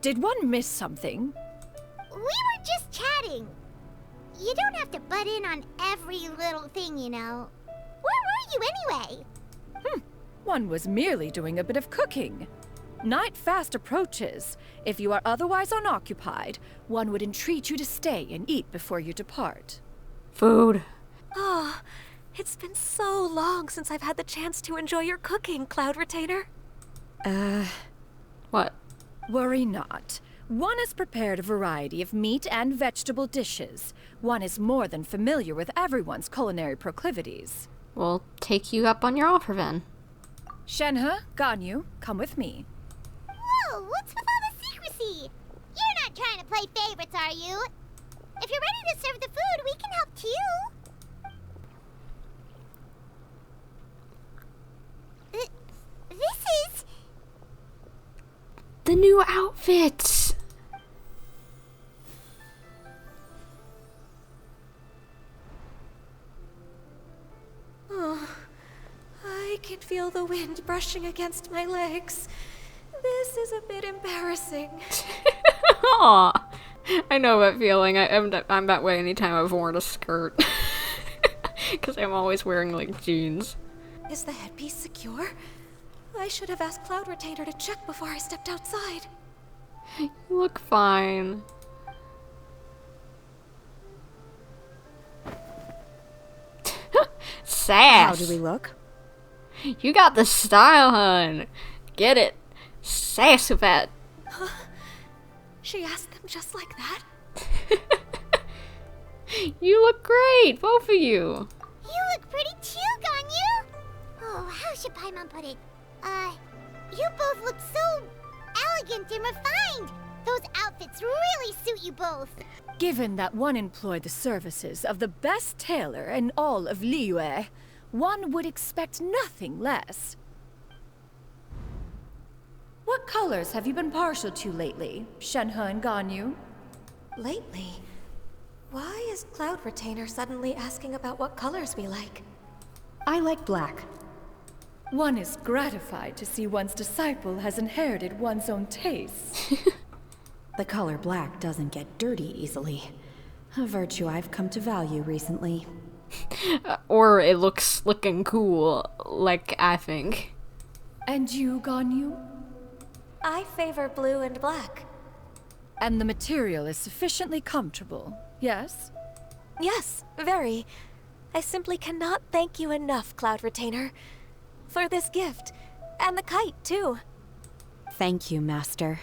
Did one miss something?
We were just chatting. You don't have to butt in on every little thing, you know. Where were you anyway?
One was merely doing a bit of cooking. Night fast approaches. If you are otherwise unoccupied, one would entreat you to stay and eat before you depart.
Food.
Oh, it's been so long since I've had the chance to enjoy your cooking, Cloud Retainer.
What?
Worry not. One has prepared a variety of meat and vegetable dishes. One is more than familiar with everyone's culinary proclivities.
We'll take you up on your offer then.
Shenhe, Ganyu, come with me.
Whoa, what's with all the secrecy? You're not trying to play favorites, are you? If you're ready to serve the food, we can help too. This is...
The new outfits!
the wind brushing against my legs. This is a bit embarrassing.
Aw. I know that feeling. I'm that way anytime I've worn a skirt. Because I'm always wearing, like, jeans.
Is the headpiece secure? I should have asked Cloud Retainer to check before I stepped outside.
You look fine. Sass.
How do we look?
You got the style, hun. Get it. Sass with that.
She asked them just like that?
You look great, both of you.
You look pretty too, Ganyu. Oh, how should Paimon put it? You both look so elegant and refined. Those outfits really suit you both.
Given that one employed the services of the best tailor in all of Liyue, one would expect nothing less. What colors have you been partial to lately, Shenhe and Ganyu?
Lately? Why is Cloud Retainer suddenly asking about what colors we like?
I like black.
One is gratified to see one's disciple has inherited one's own tastes.
The color black doesn't get dirty easily. A virtue I've come to value recently.
Or it looks looking cool, like I think.
And you, Ganyu?
I favor blue and black.
And the material is sufficiently comfortable, yes?
Yes, very. I simply cannot thank you enough, Cloud Retainer, for this gift. And the kite, too.
Thank you, Master.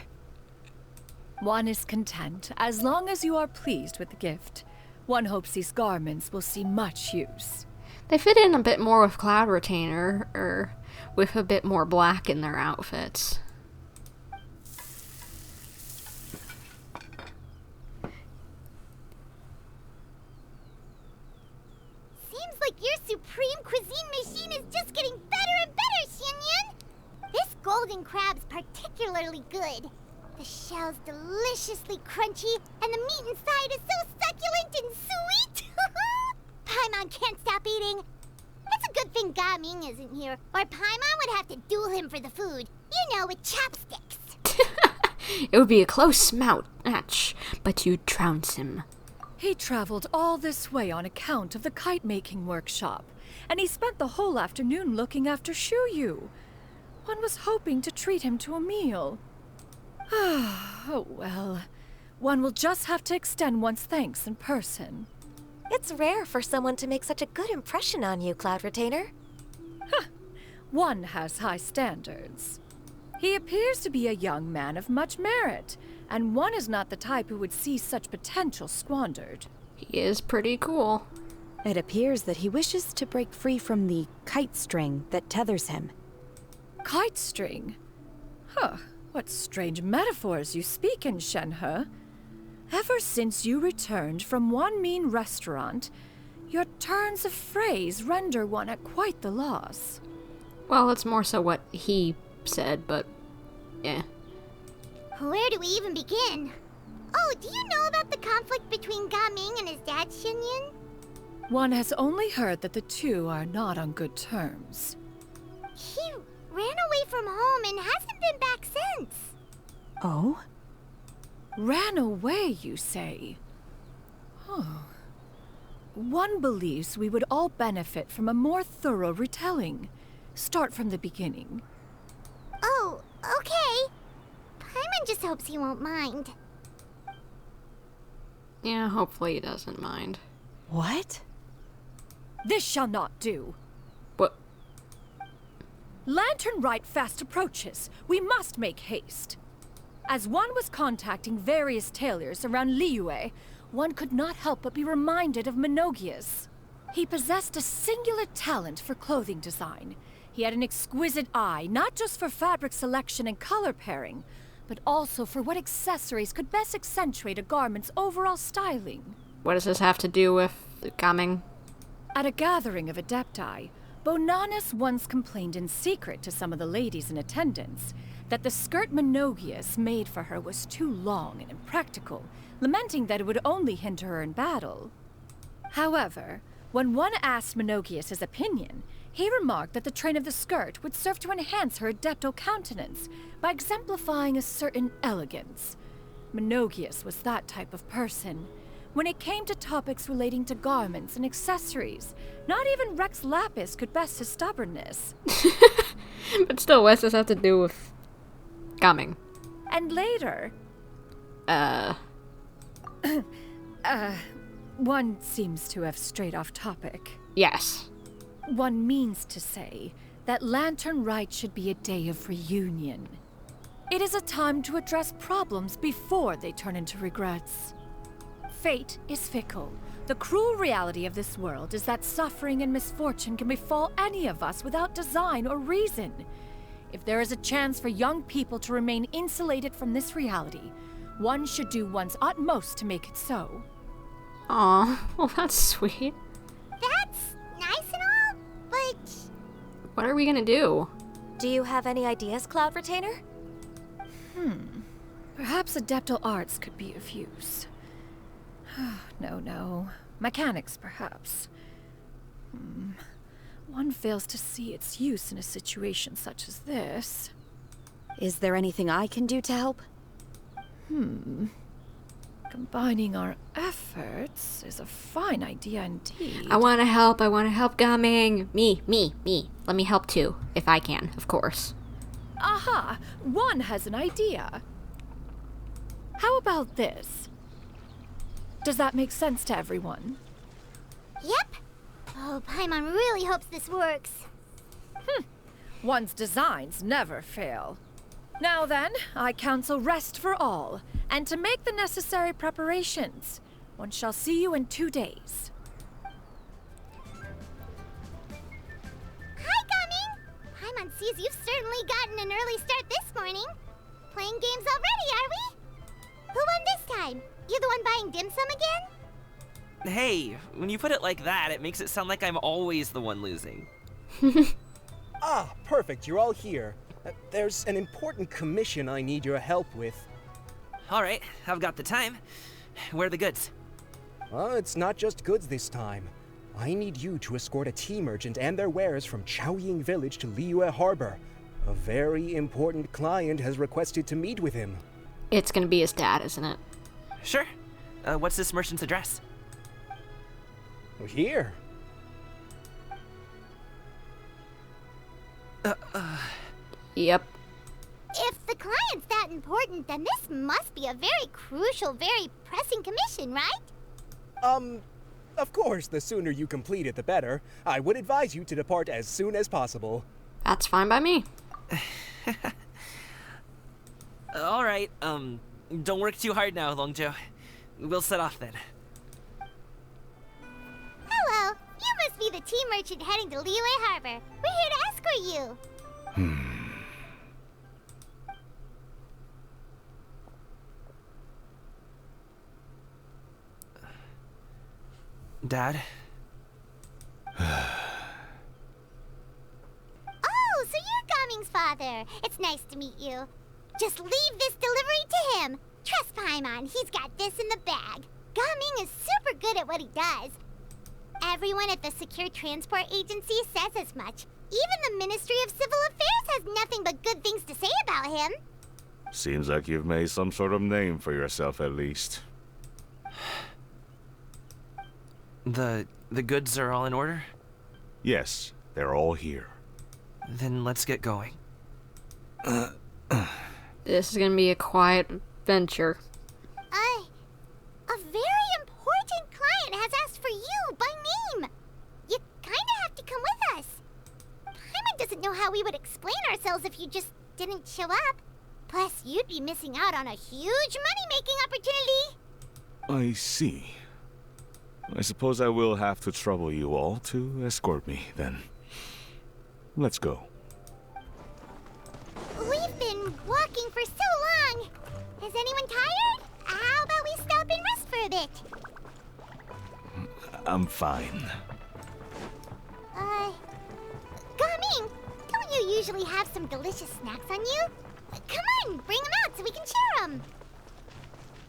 One is content, as long as you are pleased with the gift. One hopes these garments will see much use.
They fit in a bit more with Cloud Retainer, or with a bit more black in their outfits.
Seems like your supreme cuisine machine is just getting better and better, Xianyun. This golden crab's particularly good. The shell's deliciously crunchy, and the meat inside is so succulent and sweet. Paimon can't stop eating. It's a good thing Gaming isn't here, or Paimon would have to duel him for the food. You know, with chopsticks.
It would be a close match, but you'd trounce him.
He traveled all this way on account of the kite-making workshop, and he spent the whole afternoon looking after Shuyu. One was hoping to treat him to a meal. Oh well. One will just have to extend one's thanks in person.
It's rare for someone to make such a good impression on you, Cloud Retainer.
One has high standards. He appears to be a young man of much merit, and one is not the type who would see such potential squandered.
He is pretty cool.
It appears that he wishes to break free from the kite string that tethers him.
Kite string? Huh. What strange metaphors you speak in, Shenhe. Ever since you returned from one mean restaurant, your turns of phrase render one at quite the loss.
Well, it's more so what he said, but yeah.
Where do we even begin? Oh, do you know about the conflict between Gaming and his dad, Xianyun?
One has only heard that the two are not on good terms.
He ran away from home and hasn't been back since.
Oh?
Ran away, you say? Oh. One believes we would all benefit from a more thorough retelling. Start from the beginning.
Oh, okay. Paimon just hopes he won't mind.
Yeah, hopefully he doesn't mind.
What?
This shall not do.
What?
Lantern Rite fast approaches. We must make haste. As one was contacting various tailors around Liyue, one could not help but be reminded of Menogias. He possessed a singular talent for clothing design. He had an exquisite eye, not just for fabric selection and color pairing, but also for what accessories could best accentuate a garment's overall styling.
What does this have to do with coming?
At a gathering of adepti, Bonanis once complained in secret to some of the ladies in attendance that the skirt Menogias made for her was too long and impractical, lamenting that it would only hinder her in battle. However, when one asked Menogias his opinion, He remarked that the train of the skirt would serve to enhance her adeptal countenance by exemplifying a certain elegance. Menogius was that type of person. When it came to topics relating to garments and accessories, not even Rex Lapis could best his stubbornness.
But still, what does this have to do with coming?
And later... one seems to have strayed off topic.
Yes.
One means to say that Lantern Rite should be a day of reunion. It is a time to address problems before they turn into regrets. Fate is fickle. The cruel reality of this world is that suffering and misfortune can befall any of us without design or reason. If there is a chance for young people to remain insulated from this reality, one should do one's utmost to make it so.
Aw, well that's sweet.
That's nice and all, but...
What are we gonna do?
Do you have any ideas, Cloud Retainer?
Perhaps adeptal arts could be of use. No. Mechanics, perhaps. One fails to see its use in a situation such as this.
Is there anything I can do to help?
Combining our efforts is a fine idea indeed.
I wanna help Gaming. Me. Let me help too, if I can, of course.
Aha! One has an idea. How about this? Does that make sense to everyone?
Yep. Oh, Paimon really hopes this works.
One's designs never fail. Now then, I counsel rest for all, and to make the necessary preparations. One shall see you in 2 days.
Hi, Gaming! Paimon sees you've certainly gotten an early start this morning. Playing games already, are we? Who won this time? You the one buying dim sum again?
Hey, when you put it like that, it makes it sound like I'm always the one losing.
Ah, perfect, you're all here. There's an important commission I need your help with.
All right, I've got the time. Where are the goods?
It's not just goods this time. I need you to escort a tea merchant and their wares from Chaoying Village to Liyue Harbor. A very important client has requested to meet with him.
It's gonna be his dad, isn't it?
Sure. What's this merchant's address?
Here.
Yep.
If the client's that important, then this must be a very crucial, very pressing commission, right?
Of course, the sooner you complete it, the better. I would advise you to depart as soon as possible.
That's fine by me.
All right, don't work too hard now, Longzhou. We'll set off then.
Hello, you must be the tea merchant heading to Liyue Harbor. We're here to escort you.
Dad?
Oh, so you're Gaming's father. It's nice to meet you. Just leave this delivery to him. Trust Paimon, he's got this in the bag. Gaming is super good at what he does. Everyone at the Secure Transport Agency says as much. Even the Ministry of Civil Affairs has nothing but good things to say about him.
Seems like you've made some sort of name for yourself at least.
The goods are all in order?
Yes, they're all here.
Then let's get going.
This is gonna be a quiet venture.
A very important client has asked for you by name. You kinda have to come with us. Paimon doesn't know how we would explain ourselves if you just didn't show up. Plus, you'd be missing out on a huge money-making opportunity.
I see. I suppose I will have to trouble you all to escort me, then. Let's go.
We've been walking for so long. Is anyone tired? How about we stop and rest for a bit?
I'm fine.
Gaming, don't you usually have some delicious snacks on you? Come on, bring them out so we can share them.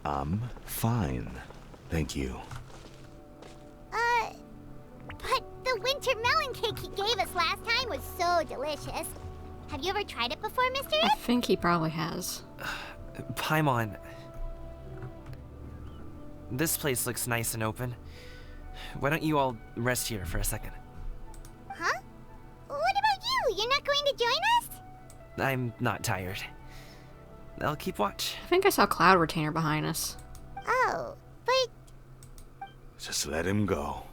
I'm fine. Thank you.
But the winter melon cake he gave us last time was so delicious. Have you ever tried it before, Mr.
I
Ip?
think he probably has.
Paimon. This place looks nice and open. Why don't you all rest here for a second?
Huh? What about you? You're not going to join us?
I'm not tired. I'll keep watch.
I think I saw Cloud Retainer behind us.
Oh, but...
Just let him go.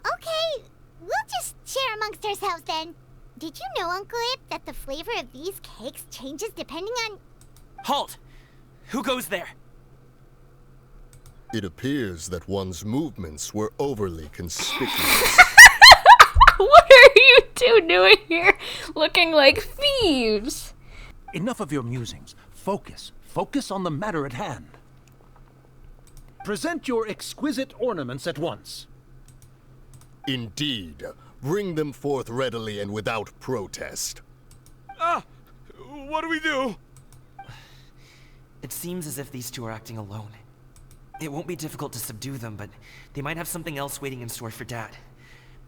Okay, we'll just share amongst ourselves then. Did you know, Uncle Ip, that the flavor of these cakes changes depending on...
Halt! Who goes there?
It appears that one's movements were overly conspicuous.
What are you two doing here? Looking like thieves.
Enough of your musings. Focus. Focus on the matter at hand. Present your exquisite ornaments at once.
Indeed. Bring them forth readily and without protest.
Ah! What do we do?
It seems as if these two are acting alone. It won't be difficult to subdue them, but they might have something else waiting in store for Dad.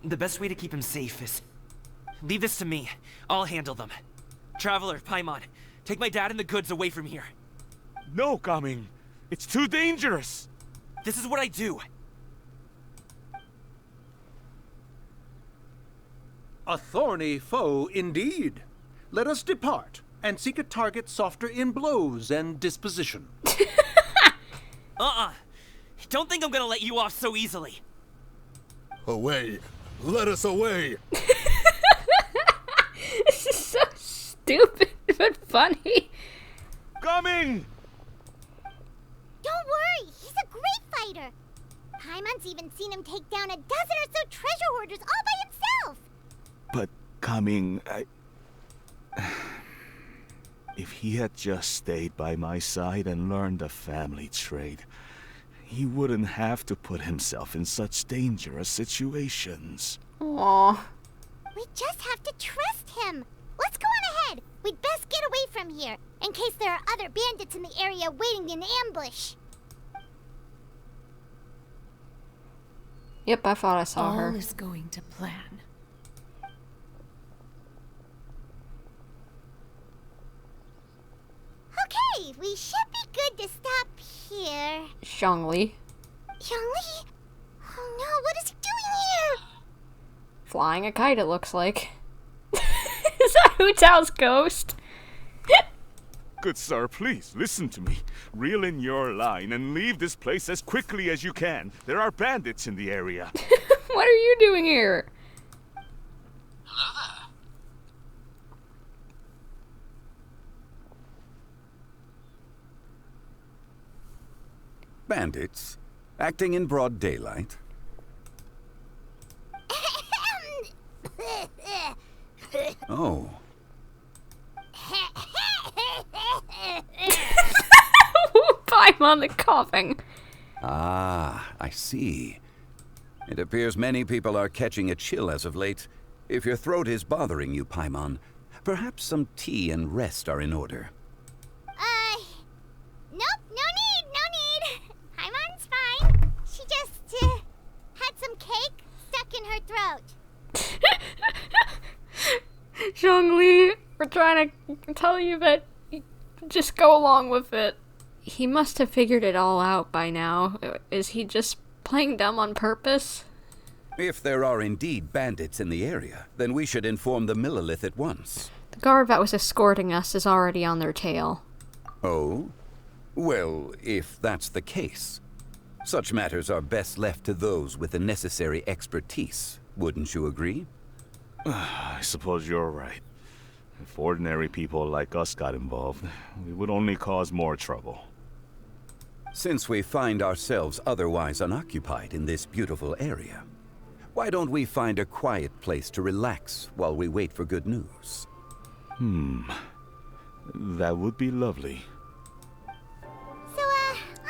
The best way to keep him safe is... Leave this to me. I'll handle them. Traveler, Paimon, take my dad and the goods away from here.
No, Gaming. It's too dangerous.
This is what I do.
A thorny foe indeed. Let us depart and seek a target softer in blows and disposition.
Don't think I'm gonna let you off so easily.
Away. Let us away.
This is so stupid but funny.
Coming!
Don't worry, he's a great fighter. Paimon's even seen him take down a dozen or so treasure hoarders all by himself.
But Gaming, if he had just stayed by my side and learned the family trade, he wouldn't have to put himself in such dangerous situations.
Aww.
We just have to trust him. Let's go on ahead. We'd best get away from here, in case there are other bandits in the area waiting in ambush.
Yep, I thought I saw her.
All is going to plan.
Okay, we should be good to stop here.
Zhongli.
Xianyun? Oh no, what is he doing here?
Flying a kite, it looks like. Is that Hu Tao's ghost?
Good sir, please, listen to me. Reel in your line and leave this place as quickly as you can. There are bandits in the area.
What are you doing here?
Bandits? Acting in broad daylight? Oh.
Paimon the coughing.
Ah, I see. It appears many people are catching a chill as of late. If your throat is bothering you, Paimon, perhaps some tea and rest are in order.
Nope, no need. Paimon's fine. She just, had some cake stuck in her throat.
Zhongli, we're trying to tell you that just go along with it. He must have figured it all out by now. Is he just playing dumb on purpose?
If there are indeed bandits in the area, then we should inform the Millilith at once.
The guard that was escorting us is already on their tail.
Oh? Well, if that's the case, such matters are best left to those with the necessary expertise. Wouldn't you agree?
I suppose you're right. If ordinary people like us got involved, we would only cause more trouble.
Since we find ourselves otherwise unoccupied in this beautiful area, why don't we find a quiet place to relax while we wait for good news?
That would be lovely.
So,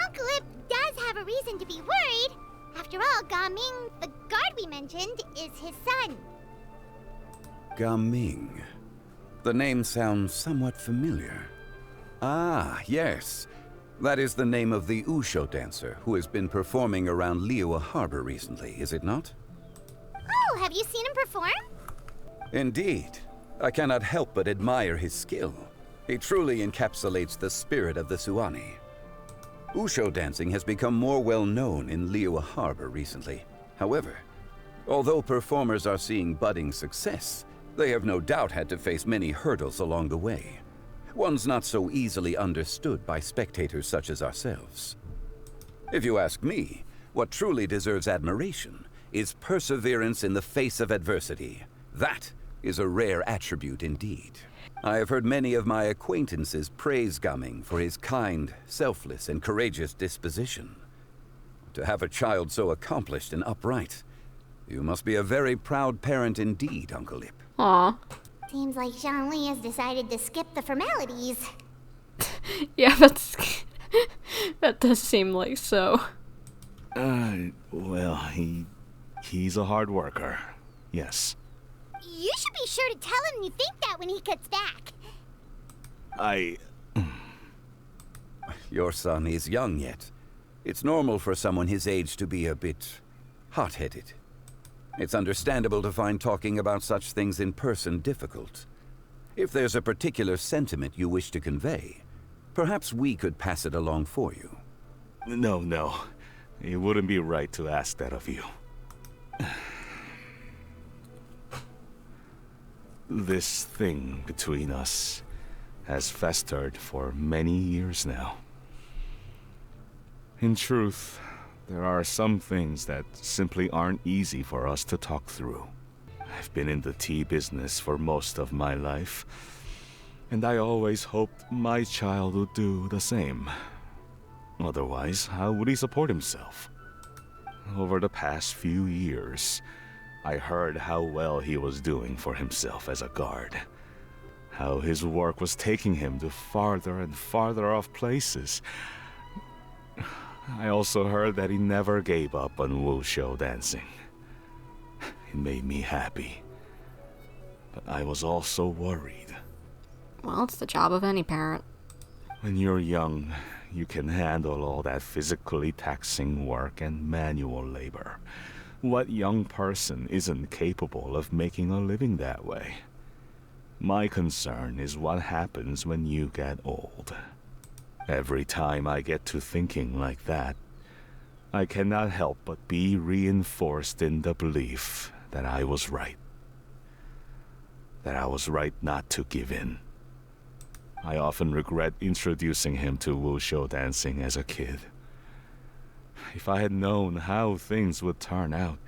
Uncle Ip does have a reason to be worried. After all, Gaming, the guard we mentioned, is his son.
Gaming. The name sounds somewhat familiar. Ah, yes. That is the name of the Wushou dancer who has been performing around Liyue Harbor recently, is it not?
Oh, have you seen him perform?
Indeed. I cannot help but admire his skill. He truly encapsulates the spirit of the Suani. Wushou dancing has become more well known in Liyue Harbor recently. However, although performers are seeing budding success, they have no doubt had to face many hurdles along the way. Ones not so easily understood by spectators such as ourselves. If you ask me, what truly deserves admiration is perseverance in the face of adversity. That is a rare attribute indeed. I have heard many of my acquaintances praise Gaming for his kind, selfless, and courageous disposition. To have a child so accomplished and upright, you must be a very proud parent indeed, Uncle Ip.
Aw.
Seems like Zhongli has decided to skip the formalities.
Yeah, that does seem like so.
Well, he's a hard worker. Yes.
You should be sure to tell him you think that when he gets back.
Your son is young yet. It's normal for someone his age to be a bit hot-headed. It's understandable to find talking about such things in person difficult. If there's a particular sentiment you wish to convey, perhaps we could pass it along for you.
No. It wouldn't be right to ask that of you. This thing between us has festered for many years now. In truth, there are some things that simply aren't easy for us to talk through. I've been in the tea business for most of my life, and I always hoped my child would do the same. Otherwise, how would he support himself? Over the past few years, I heard how well he was doing for himself as a guard. How his work was taking him to farther and farther off places. I also heard that he never gave up on Wushou dancing. It made me happy. But I was also worried.
Well, it's the job of any parent.
When you're young, you can handle all that physically taxing work and manual labor. What young person isn't capable of making a living that way? My concern is what happens when you get old. Every time I get to thinking like that, I cannot help but be reinforced in the belief that I was right. That I was right not to give in. I often regret introducing him to Wushou dancing as a kid. If I had known how things would turn out,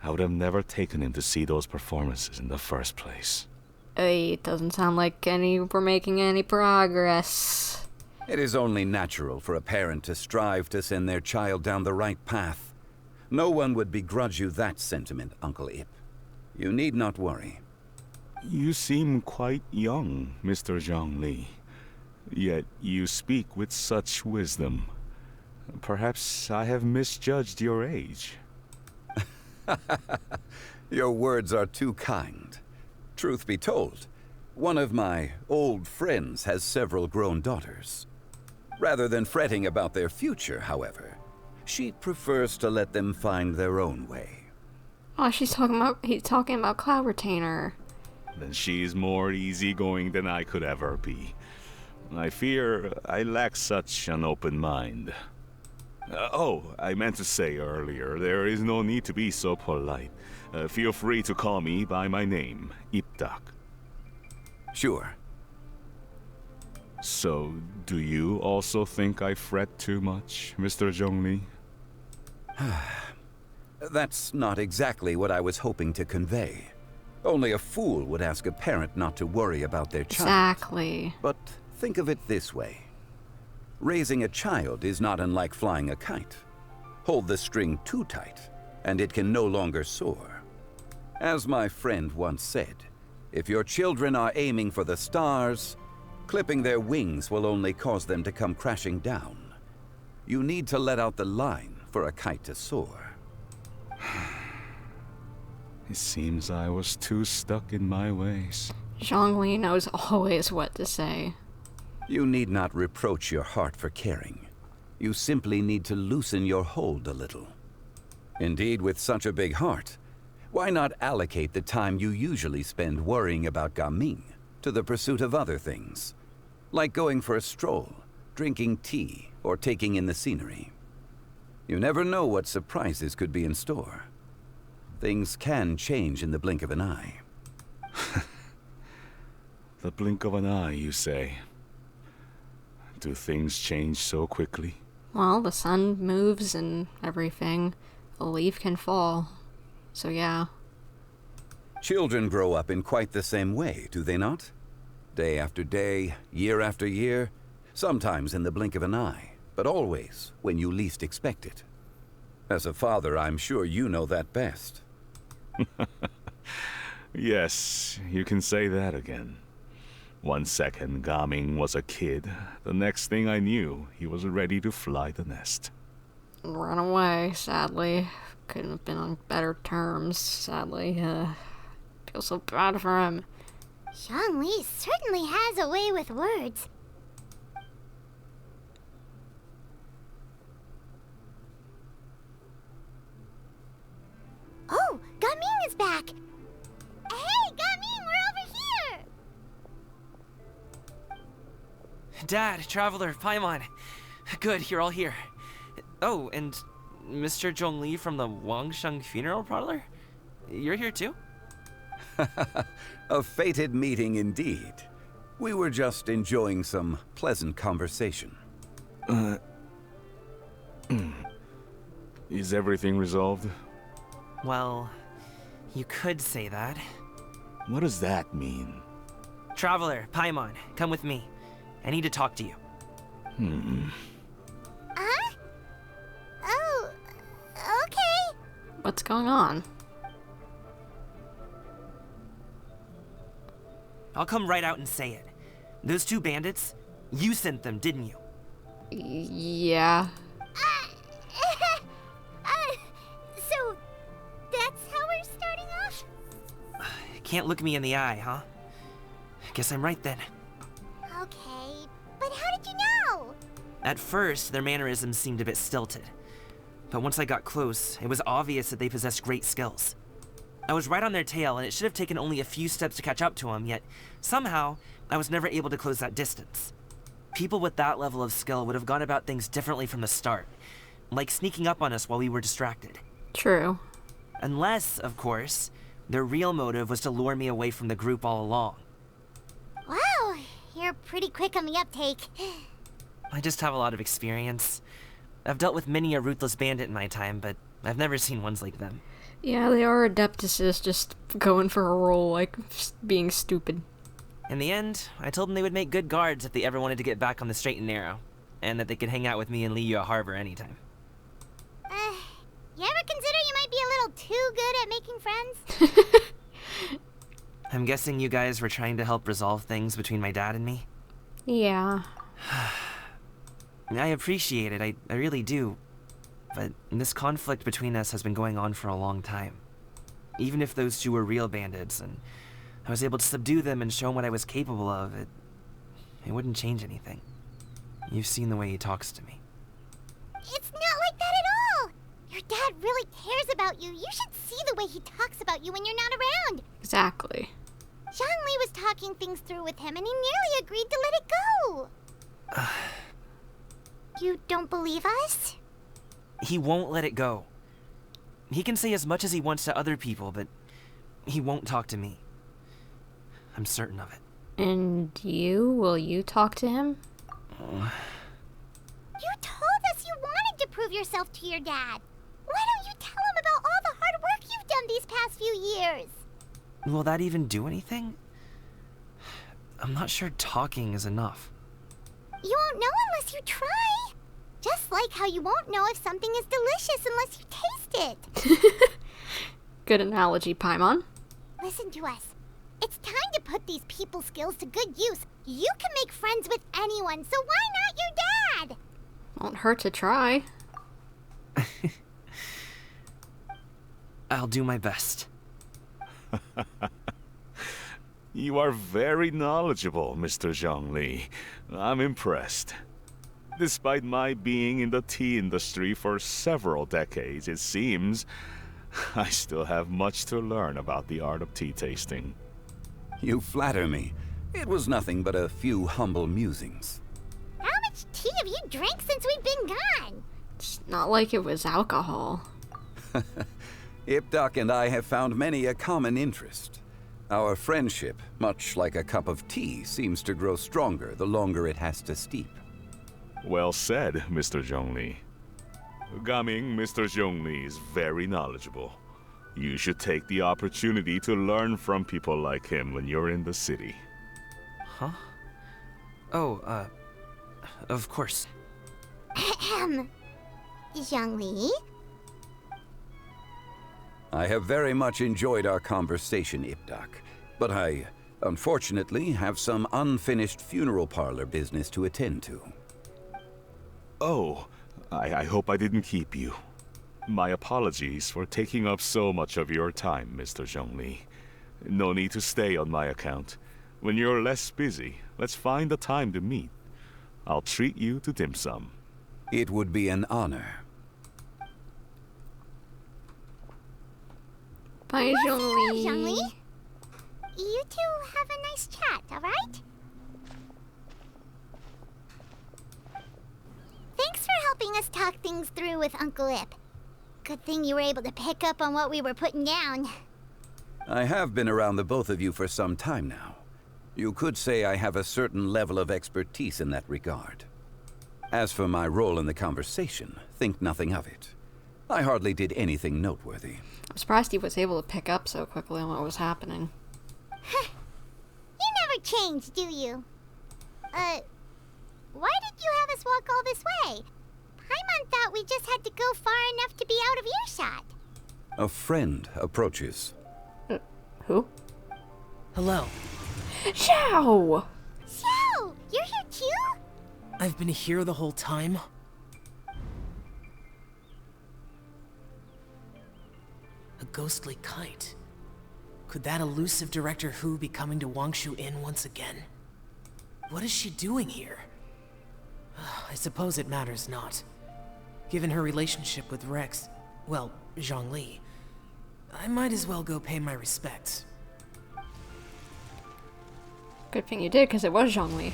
I would have never taken him to see those performances in the first place.
It doesn't sound like we're making any progress.
It is only natural for a parent to strive to send their child down the right path. No one would begrudge you that sentiment, Uncle Ip. You need not worry.
You seem quite young, Mr. Zhongli. Yet you speak with such wisdom. Perhaps I have misjudged your age.
Your words are too kind. Truth be told, one of my old friends has several grown daughters. Rather than fretting about their future, however, she prefers to let them find their own way.
Oh, he's talking about Cloud Retainer.
Then she's more easygoing than I could ever be. I fear I lack such an open mind. I meant to say earlier, there is no need to be so polite. Feel free to call me by my name, Ipdak.
Sure.
So, do you also think I fret too much, Mr. Zhongli?
That's not exactly what I was hoping to convey. Only a fool would ask a parent not to worry about their child.
Exactly.
But think of it this way. Raising a child is not unlike flying a kite. Hold the string too tight, and it can no longer soar. As my friend once said, if your children are aiming for the stars, clipping their wings will only cause them to come crashing down. You need to let out the line for a kite to soar.
It seems I was too stuck in my ways.
Zhongli knows always what to say.
You need not reproach your heart for caring. You simply need to loosen your hold a little. Indeed, with such a big heart, why not allocate the time you usually spend worrying about Gaming to the pursuit of other things, like going for a stroll, drinking tea, or taking in the scenery? You never know what surprises could be in store. Things can change in the blink of an eye.
The blink of an eye, you say? Do things change so quickly?
Well, the sun moves and everything. A leaf can fall. So yeah.
Children grow up in quite the same way, do they not? Day after day, year after year, sometimes in the blink of an eye, but always when you least expect it. As a father, I'm sure you know that best.
Yes, you can say that again. 1 second, Gaming was a kid. The next thing I knew, he was ready to fly the nest.
Run away, sadly. Couldn't have been on better terms, sadly. Feel so bad for him.
Zhongli certainly has a way with words. Oh, Gaming is back! Hey, Gaming, we're over here!
Dad, Traveler, Paimon. Good, you're all here. Oh, and Mr. Zhongli from the Wangsheng Funeral Parlor? You're here too?
A fated meeting indeed. We were just enjoying some pleasant conversation.
Is everything resolved?
Well, you could say that.
What does that mean?
Traveler, Paimon, come with me. I need to talk to you.
Huh? Oh, okay.
What's going on?
I'll come right out and say it. Those two bandits, you sent them, didn't you?
Yeah.
So, that's how we're starting off?
Can't look me in the eye, huh? Guess I'm right then.
Okay, but how did you know?
At first, their mannerisms seemed a bit stilted. But once I got close, it was obvious that they possessed great skills. I was right on their tail, and it should have taken only a few steps to catch up to them, yet somehow, I was never able to close that distance. People with that level of skill would have gone about things differently from the start, like sneaking up on us while we were distracted.
True.
Unless, of course, their real motive was to lure me away from the group all along.
Wow, you're pretty quick on the uptake.
I just have a lot of experience. I've dealt with many a ruthless bandit in my time, but I've never seen ones like them.
Yeah, they are adeptuses, just going for a role, like, being stupid.
In the end, I told them they would make good guards if they ever wanted to get back on the straight and narrow, and that they could hang out with me in Liyue Harbor anytime.
You ever consider you might be a little too good at making friends?
I'm guessing you guys were trying to help resolve things between my dad and me?
Yeah.
I appreciate it, I really do. But this conflict between us has been going on for a long time. Even if those two were real bandits, and I was able to subdue them and show him what I was capable of, it wouldn't change anything. You've seen the way he talks to me.
It's not like that at all! Your dad really cares about you. You should see the way he talks about you when you're not around.
Exactly.
Zhongli was talking things through with him, and he nearly agreed to let it go. You don't believe us?
He won't let it go. He can say as much as he wants to other people, but he won't talk to me. I'm certain of it.
And will you talk to him?
You told us you wanted to prove yourself to your dad. Why don't you tell him about all the hard work you've done these past few years?
Will that even do anything? I'm not sure talking is enough.
You won't know unless you try. Just like how you won't know if something is delicious unless you taste it.
Good analogy, Paimon.
Listen to us. It's time to put these people skills to good use. You can make friends with anyone, so why not your dad?
Won't hurt to try.
I'll do my best.
You are very knowledgeable, Mr. Zhongli. I'm impressed. Despite my being in the tea industry for several decades, it seems I still have much to learn about the art of tea tasting.
You flatter me. It was nothing but a few humble musings.
How much tea have you drank since we've been gone?
It's not like it was alcohol.
Ipdak and I have found many a common interest. Our friendship, much like a cup of tea, seems to grow stronger the longer it has to steep.
Well said, Mr. Zhongli. Gaming, Mr. Zhongli is very knowledgeable. You should take the opportunity to learn from people like him when you're in the city.
Huh? Oh, of course.
Ahem. Zhongli?
I have very much enjoyed our conversation, Ipdak, but I, unfortunately, have some unfinished funeral parlor business to attend to.
Oh, I hope I didn't keep you. My apologies for taking up so much of your time, Mr. Zhongli. No need to stay on my account. When you're less busy, let's find a time to meet. I'll treat you to dim sum.
It would be an honor.
Bye, Zhongli.
Zhongli? You two have a nice chat, alright? Thanks for helping us talk things through with Uncle Ip. Good thing you were able to pick up on what we were putting down.
I have been around the both of you for some time now. You could say I have a certain level of expertise in that regard. As for my role in the conversation, think nothing of it. I hardly did anything noteworthy.
I'm surprised he was able to pick up so quickly on what was happening.
You never change, do you? Why did you have us walk all this way? Paimon thought we just had to go far enough to be out of earshot.
A friend approaches.
Who?
Hello.
Xiao!
Xiao, you're here too?
I've been here the whole time? A ghostly kite. Could that elusive Director Hu be coming to Wushou Inn once again? What is she doing here? I suppose it matters not. Given her relationship with Rex, well, Zhongli, I might as well go pay my respects.
Good thing you did, because it was Zhongli.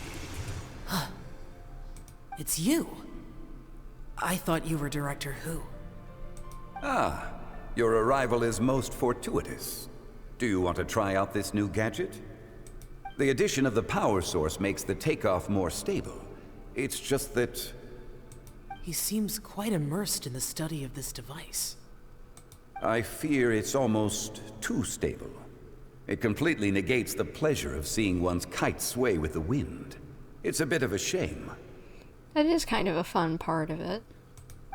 It's you! I thought you were Director Hu.
Ah, your arrival is most fortuitous. Do you want to try out this new gadget? The addition of the power source makes the takeoff more stable. It's just that...
He seems quite immersed in the study of this device.
I fear it's almost too stable. It completely negates the pleasure of seeing one's kite sway with the wind. It's a bit of a shame.
That is kind of a fun part of it.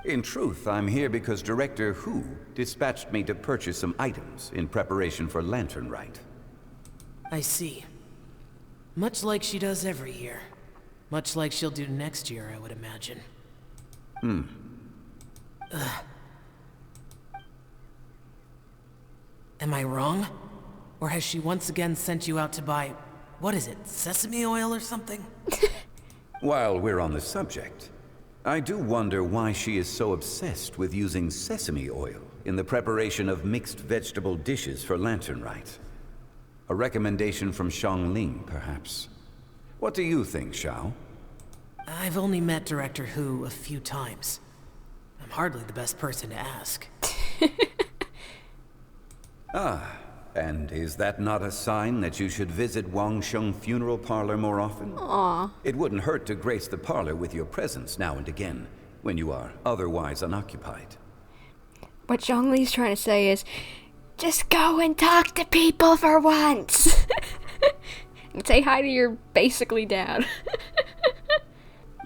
In truth, I'm here because Director Hu dispatched me to purchase some items in preparation for Lantern Rite.
I see. Much like she does every year. Much like she'll do next year, I would imagine. Am I wrong? Or has she once again sent you out to buy, what is it, sesame oil or something?
While we're on the subject, I do wonder why she is so obsessed with using sesame oil in the preparation of mixed vegetable dishes for Lantern Rite. A recommendation from Xiangling, perhaps. What do you think, Xiao?
I've only met Director Hu a few times. I'm hardly the best person to ask.
Ah, and is that not a sign that you should visit Wangsheng Funeral Parlor more often?
Aww.
It wouldn't hurt to grace the parlor with your presence now and again, when you are otherwise unoccupied.
What Zhongli's trying to say is, just go and talk to people for once. And say hi to your basically dad.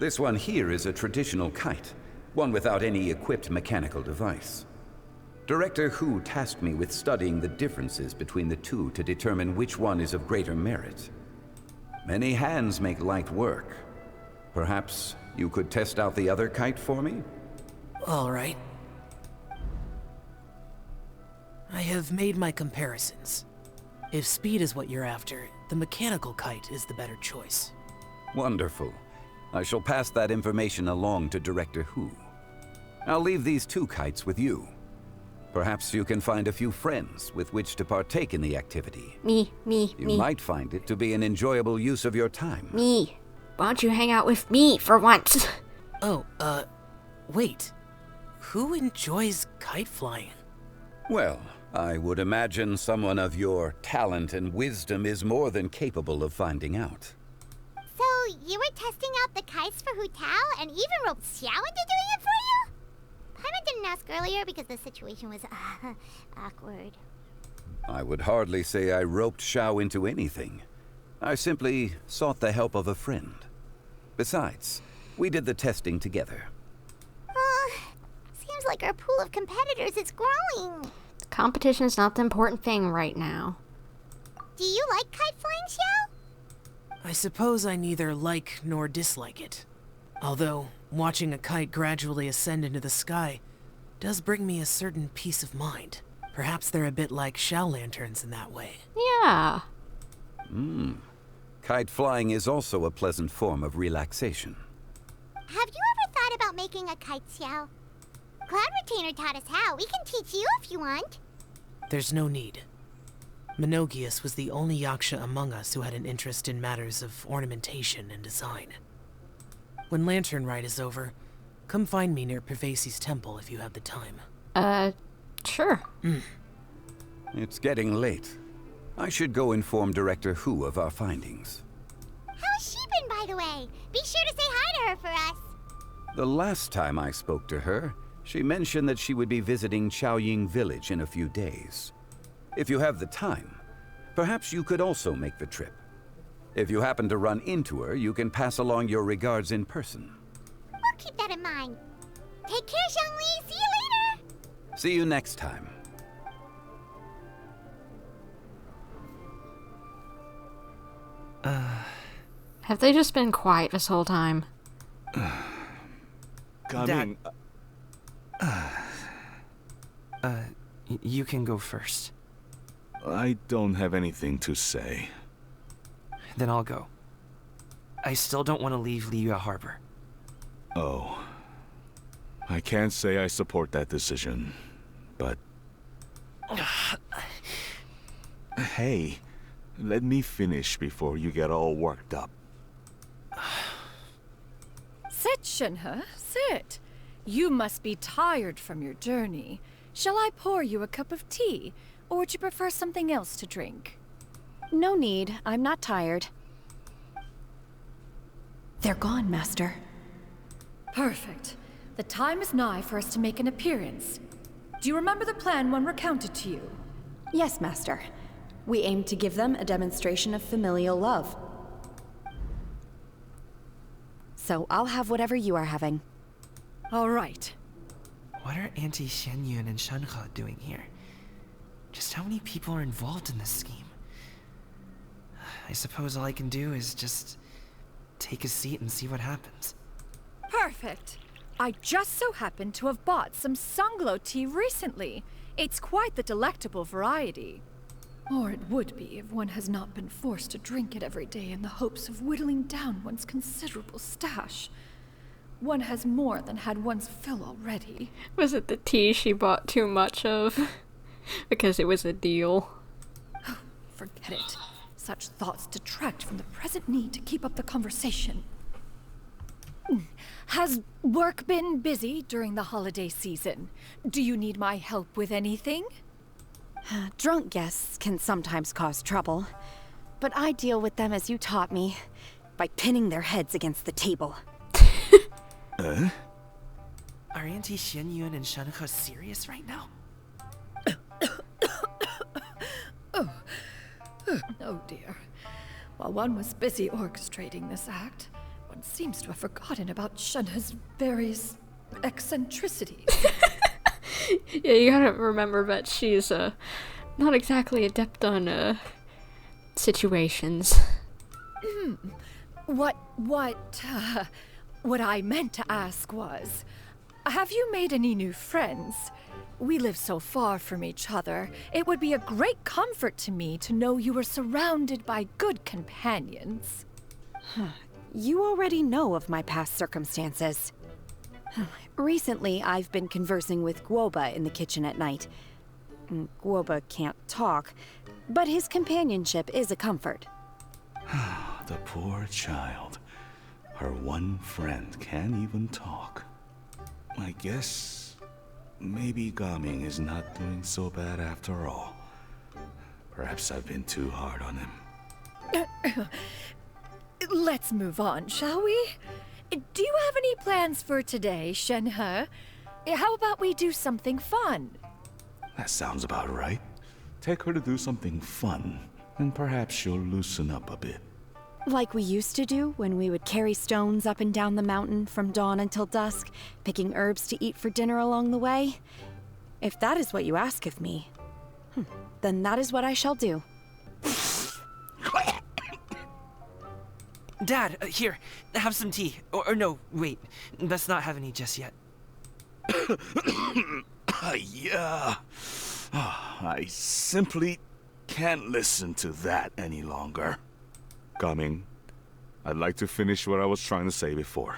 This one here is a traditional kite, one without any equipped mechanical device. Director Hu tasked me with studying the differences between the two to determine which one is of greater merit. Many hands make light work. Perhaps you could test out the other kite for me?
All right. I have made my comparisons.
If speed is what you're after, the mechanical kite is the better choice.
Wonderful. I shall pass that information along to Director Hu. I'll leave these 2 kites with you. Perhaps you can find a few friends with which to partake in the activity.
Me.
You might find it to be an enjoyable use of your time.
Me. Why don't you hang out with me for once?
Oh, wait. Who enjoys kite flying?
Well, I would imagine someone of your talent and wisdom is more than capable of finding out.
So, you were testing out the kites for Hu Tao and even roped Xiao into doing it for you? Paimon didn't ask earlier because the situation was awkward.
I would hardly say I roped Xiao into anything. I simply sought the help of a friend. Besides, we did the testing together.
Seems like our pool of competitors is growing.
Competition's not the important thing right now.
Do you like kite flying, Xiao?
I suppose I neither like nor dislike it. Although, watching a kite gradually ascend into the sky does bring me a certain peace of mind. Perhaps they're a bit like Xiao lanterns in that way.
Yeah.
Kite flying is also a pleasant form of relaxation.
Have you ever thought about making a kite, Xiao? Cloud Retainer taught us how. We can teach you if you want.
There's no need. Menogius was the only yaksha among us who had an interest in matters of ornamentation and design. When Lantern Rite is over, come find me near Pervasi's temple if you have the time.
Sure.
It's getting late. I should go inform Director Hu of our findings.
How's she been, by the way? Be sure to say hi to her for us.
The last time I spoke to her, she mentioned that she would be visiting Chaoying Village in a few days. If you have the time, perhaps you could also make the trip. If you happen to run into her, you can pass along your regards in person.
We'll keep that in mind. Take care, Zhongli. See you later.
See you next time.
Have they just been quiet this whole time?
Dad. You can go first.
I don't have anything to say.
Then I'll go. I still don't want to leave Liyue Harbor.
Oh. I can't say I support that decision, but... Hey, let me finish before you get all worked up.
Sit, Shenhe, sit. You must be tired from your journey. Shall I pour you a cup of tea, or would you prefer something else to drink?
No need. I'm not tired. They're gone, Master.
Perfect. The time is nigh for us to make an appearance. Do you remember the plan when recounted to you?
Yes, Master. We aim to give them a demonstration of familial love. So I'll have whatever you are having.
All right.
What are Auntie Xianyun and Shenhe doing here? Just how many people are involved in this scheme? I suppose all I can do is just take a seat and see what happens.
Perfect. I just so happen to have bought some Sunglow tea recently. It's quite the delectable variety. Or it would be if one has not been forced to drink it every day in the hopes of whittling down one's considerable stash. One has more than had one's fill already.
Was it the tea she bought too much of? Because it was a deal.
Oh, forget it. Such thoughts detract from the present need to keep up the conversation. Has work been busy during the holiday season? Do you need my help with anything?
Drunk guests can sometimes cause trouble, but I deal with them as you taught me, by pinning their heads against the table.
Are Auntie Xianyun and Shenhe serious right now?
Oh dear. While one was busy orchestrating this act, one seems to have forgotten about Shenhe's various eccentricities.
Yeah, you gotta remember that she's not exactly adept on situations.
What I meant to ask was, have you made any new friends?
We live so far from each other. It would be a great comfort to me to know you were surrounded by good companions.
You already know of my past circumstances. Recently, I've been conversing with Guoba in the kitchen at night. Guoba can't talk, but his companionship is a comfort.
The poor child. Her one friend can't even talk. I guess maybe Gaming is not doing so bad after all. Perhaps I've been too hard on him.
Let's move on, shall we? Do you have any plans for today, Shenhe? How about we do something fun?
That sounds about right. Take her to do something fun, and perhaps she'll loosen up a bit.
Like we used to do when we would carry stones up and down the mountain from dawn until dusk, picking herbs to eat for dinner along the way? If that is what you ask of me, then that is what I shall do.
Dad, here, have some tea. Or no, wait, let's not have any just yet.
Yeah. I simply can't listen to that any longer. Gaming, I'd like to finish what I was trying to say before.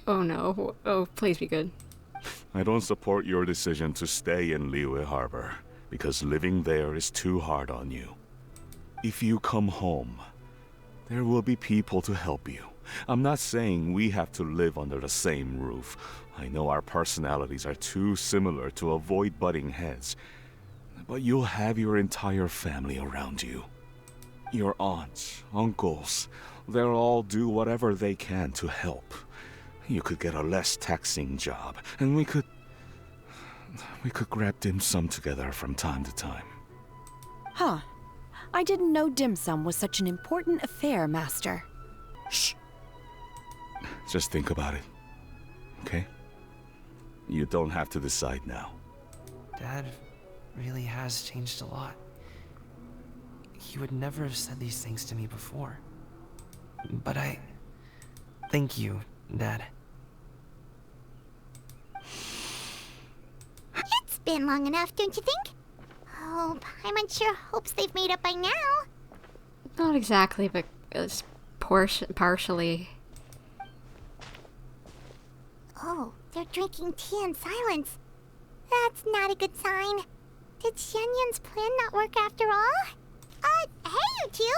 Oh no. Oh, please be good.
I don't support your decision to stay in Liyue Harbor, because living there is too hard on you. If you come home, there will be people to help you. I'm not saying we have to live under the same roof. I know our personalities are too similar to avoid butting heads. But you'll have your entire family around you. Your aunts, uncles, they'll all do whatever they can to help. You could get a less taxing job, and we could grab dim sum together from time to time.
Huh. I didn't know dim sum was such an important affair, Master.
Shh. Just think about it, okay? You don't have to decide now.
Dad really has changed a lot. He would never have said these things to me before. But thank you, Dad.
It's been long enough, don't you think? Oh, Paimon sure hopes they've made up by now.
Not exactly, but it's partially.
Oh, they're drinking tea in silence. That's not a good sign. Did Xianyun's plan not work after all? Hey you two!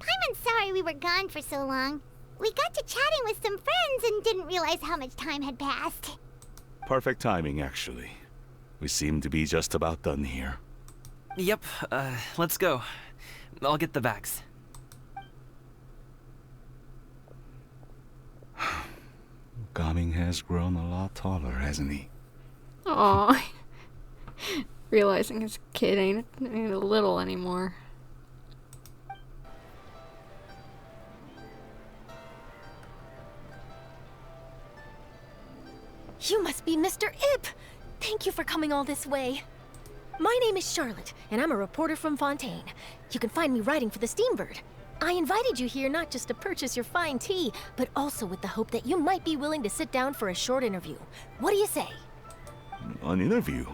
Paimon's sorry we were gone for so long. We got to chatting with some friends and didn't realize how much time had passed.
Perfect timing, actually. We seem to be just about done here.
Yep, let's go. I'll get the bags.
Gaming has grown a lot taller, hasn't he?
Aww. Realizing his kid ain't a little anymore.
You must be Mr. Ip! Thank you for coming all this way. My name is Charlotte, and I'm a reporter from Fontaine. You can find me writing for the Steambird. I invited you here not just to purchase your fine tea, but also with the hope that you might be willing to sit down for a short interview. What do you say?
An interview?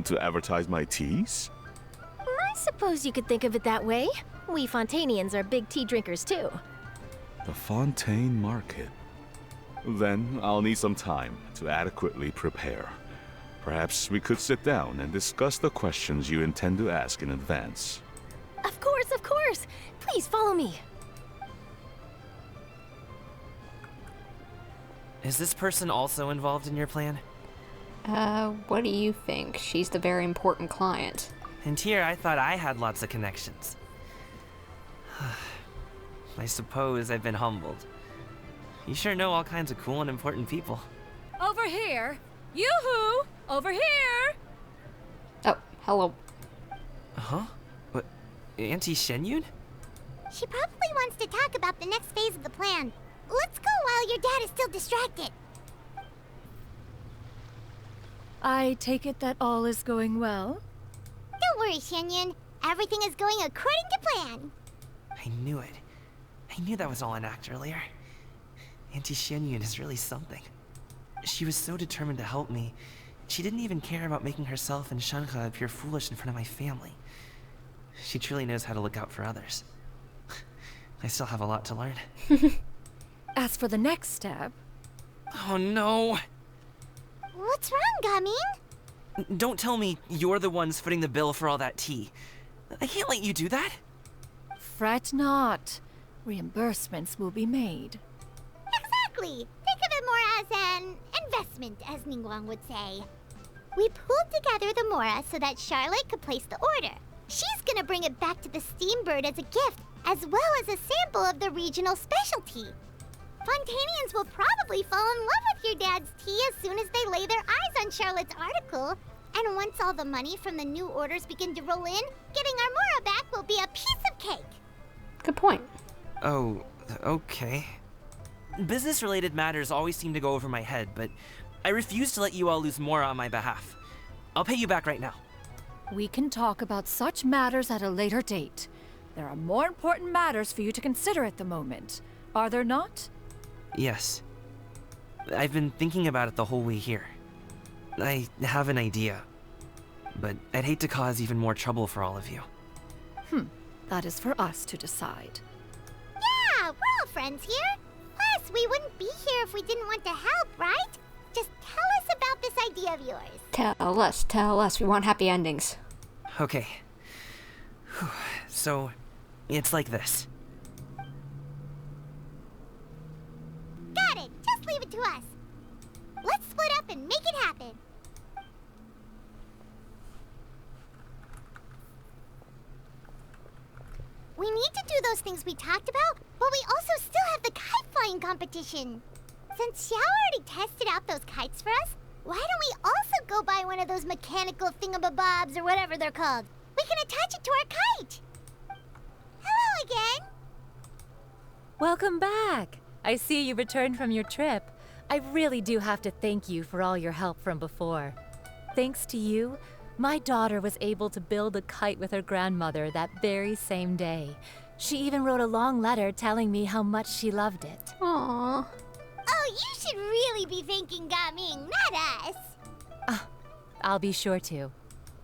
To advertise my teas?
I suppose you could think of it that way. We Fontainians are big tea drinkers too.
The Fontaine Market. Then I'll need some time to adequately prepare. Perhaps we could sit down and discuss the questions you intend to ask in advance.
Of course, of course! Please follow me.
Is this person also involved in your plan?
What do you think? She's the very important client.
And here I thought I had lots of connections. I suppose I've been humbled. You sure know all kinds of cool and important people.
Over here! Yoo-hoo! Over here!
Oh, hello.
Huh? What? Auntie Xianyun?
She probably wants to talk about the next phase of the plan. Let's go while your dad is still distracted.
I take it that all is going well?
Don't worry, Xianyun. Everything is going according to plan.
I knew it. I knew that was all an act earlier. Auntie Xianyun is really something. She was so determined to help me, She didn't even care about making herself and Shenhe appear foolish in front of my family. She truly knows how to look out for others. I still have a lot to learn.
As for the next step...
Oh no!
What's wrong, Gaming?
Don't tell me you're the ones footing the bill for all that tea. I can't let you do that.
Fret not. Reimbursements will be made.
Exactly! Think of it more as an investment, as Ningguang would say. We pooled together the Mora so that Charlotte could place the order. She's gonna bring it back to the Steambird as a gift, as well as a sample of the regional specialty. Fontanians will probably fall in love with your dad's tea as soon as they lay their eyes on Charlotte's article. And once all the money from the new orders begin to roll in, getting our Mora back will be a piece of cake.
Good point.
Oh, okay. Business-related matters always seem to go over my head, but I refuse to let you all lose Mora on my behalf. I'll pay you back right now.
We can talk about such matters at a later date. There are more important matters for you to consider at the moment, are there not?
Yes. I've been thinking about it the whole way here. I have an idea, but I'd hate to cause even more trouble for all of you.
That is for us to decide.
Yeah, we're all friends here. Plus, we wouldn't be here if we didn't want to help, right? Just tell us about this idea of yours.
Tell us. We want happy endings.
Okay. So, it's like this.
Got it. Just leave it to us. Let's split up and make it happen. We need to do those things we talked about, but we also still have the kite flying competition. Since Xiao already tested out those kites for us, why don't we also go buy one of those mechanical thingamabobs or whatever they're called? We can attach it to our kite. Hello again.
Welcome back. I see you returned from your trip. I really do have to thank you for all your help from before. Thanks to you, my daughter was able to build a kite with her grandmother that very same day. She even wrote a long letter telling me how much she loved it.
Aww.
Oh, you should really be thanking Gaming, not us.
I'll be sure to.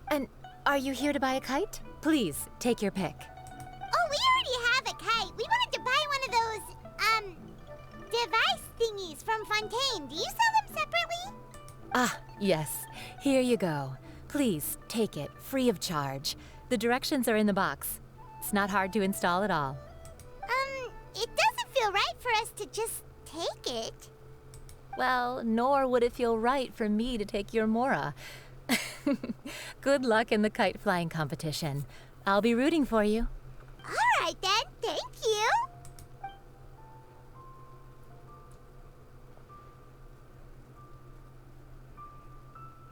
And are you here to buy a kite? Please, take your pick.
Oh, we already have a kite. We wanted to buy one of those, device thingies from Fontaine. Do you sell them separately?
Yes. Here you go. Please, take it, free of charge. The directions are in the box. It's not hard to install at all.
It doesn't feel right for us to just take it.
Well, nor would it feel right for me to take your Mora. Good luck in the kite flying competition. I'll be rooting for you.
All right then, thank you.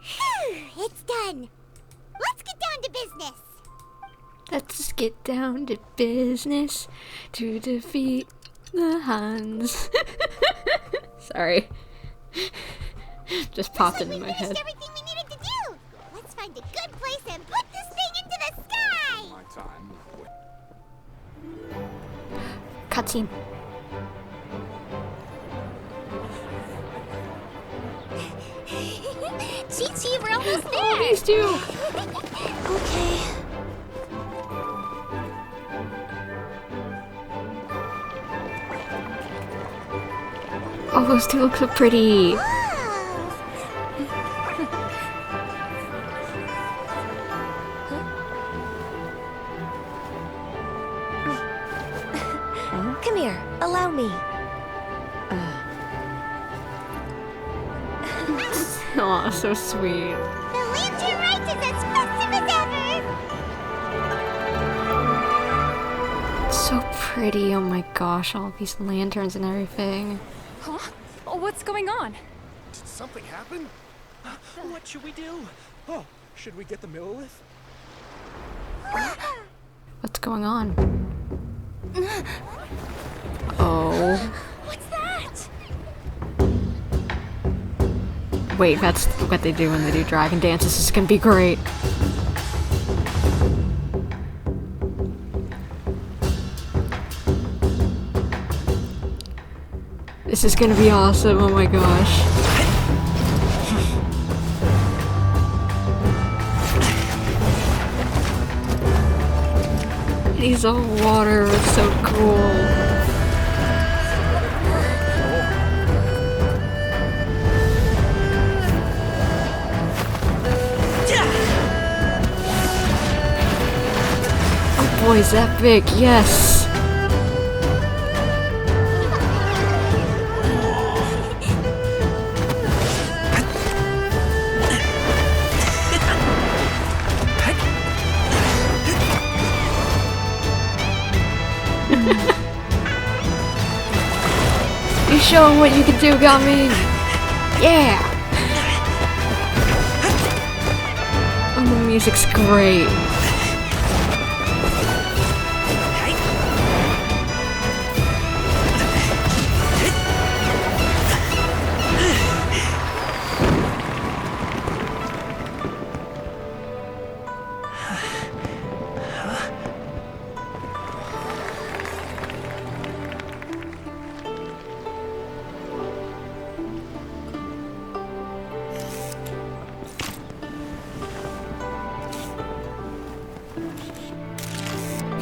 Phew, it's done. Let's get down to business.
Let's get down to business to defeat the Huns. Sorry. Just popped into my head.
Everything we needed to do. Let's find a good place and put this thing into the sky.
Cutscene.
Chi-Chi, we're almost there.
Oh, these two.
Okay.
Oh, those two look so pretty.
Come here, allow me.
Aw, so sweet.
The lantern rite is as festive as ever.
So pretty, oh my gosh, all these lanterns and everything.
Huh? Oh, what's going on?
Did something happen? What should we do? Oh, should we get the Millilith?
What's going on? Oh.
What's that?
Wait, that's what they do when they do dragon dances. This is gonna be great. This is gonna be awesome, oh my gosh. He's on water. It's so cool. Oh boy, is that big? Yes. You show him what you can do, Ganyu. Yeah. Oh, the music's great.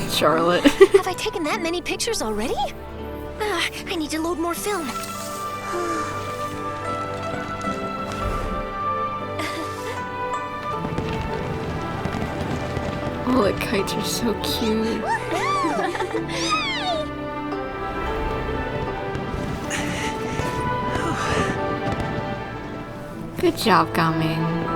Charlotte.
Have I taken that many pictures already? I need to load more film.
Oh, the kites are so cute. Good job, Ganyu.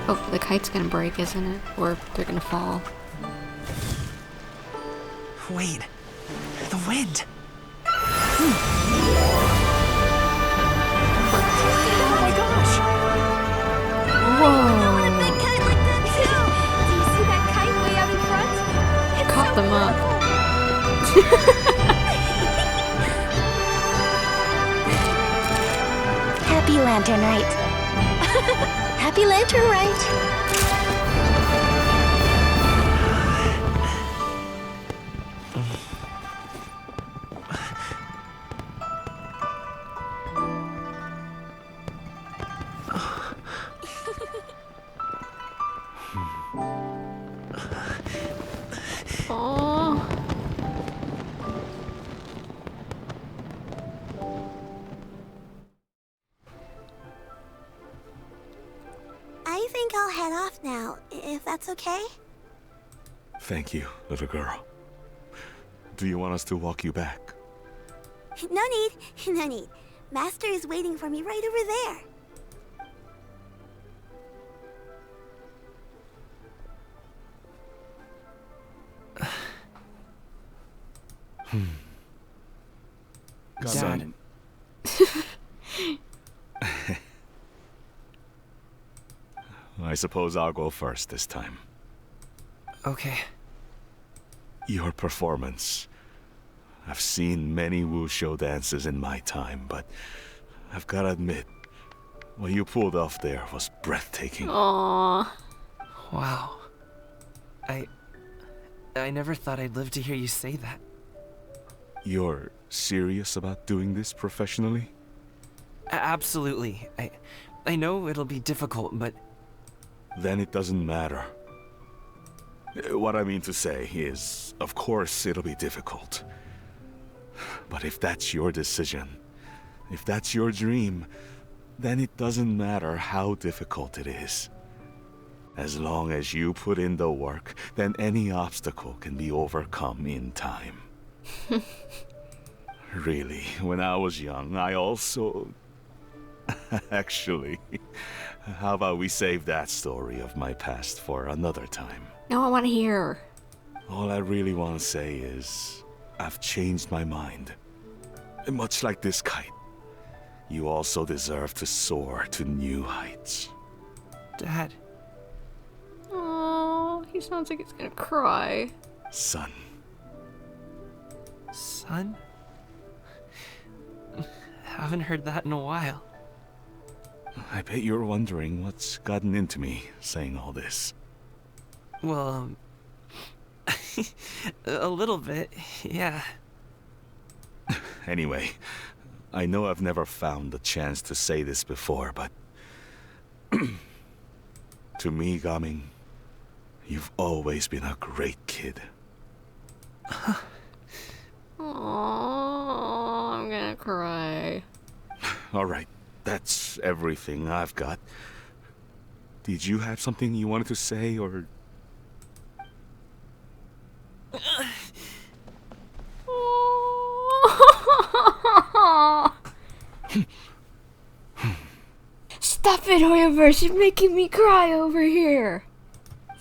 Oh, the kite's gonna break, isn't it? Or they're gonna fall.
Wait. The wind.
Oh my gosh!
Whoa!
I want a big kite like that too! Do you see that kite way out in front? It's
Caught
so
them up.
Happy Lantern Rite. Happy Lantern Rite.
Aww.
I think I'll head off now, if that's okay.
Thank you, little girl. Do you want us to walk you back?
No need, no need. Master is waiting for me right over there.
Dad.
I suppose I'll go first this time.
Okay.
Your performance. I've seen many Wushou dances in my time, but I've gotta admit, what you pulled off there was breathtaking.
Aww.
Wow. I never thought I'd live to hear you say that.
You're serious about doing this professionally?
Absolutely. I know it'll be difficult, but...
Then it doesn't matter. What I mean to say is, of course it'll be difficult. But if that's your decision, if that's your dream, then it doesn't matter how difficult it is. As long as you put in the work, then any obstacle can be overcome in time. Really, when I was young, I also... Actually, how about we save that story of my past for another time?
No, I want to hear.
All I really want to say is, I've changed my mind. Much like this kite, you also deserve to soar to new heights.
Dad.
Oh, he sounds like he's gonna cry.
Son.
Son? Haven't heard that in a while.
I bet you're wondering what's gotten into me saying all this.
Well, a little bit, yeah.
Anyway, I know I've never found the chance to say this before, but... to me, Gaming, You've always been a great kid.
Oh, I'm gonna cry.
All right, that's everything I've got. Did you have something you wanted to say, or...
Stop it, Hoyoverse. You're making me cry over here.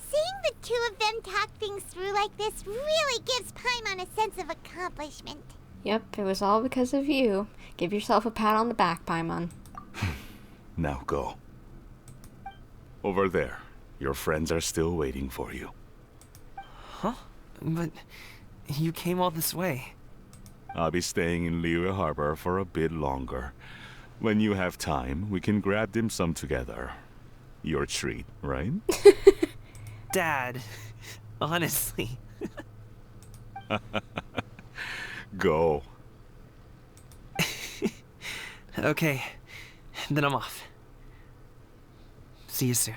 Seeing the two of them talk things through like this really gives Paimon a sense of accomplishment.
Yep, it was all because of you. Give yourself a pat on the back, Paimon.
Now go. Over there. Your friends are still waiting for you.
Huh? But you came all this way.
I'll be staying in Liyue Harbor for a bit longer. When you have time, we can grab dim sum together. Your treat, right?
Dad, honestly.
Go.
Okay, then I'm off. See you soon.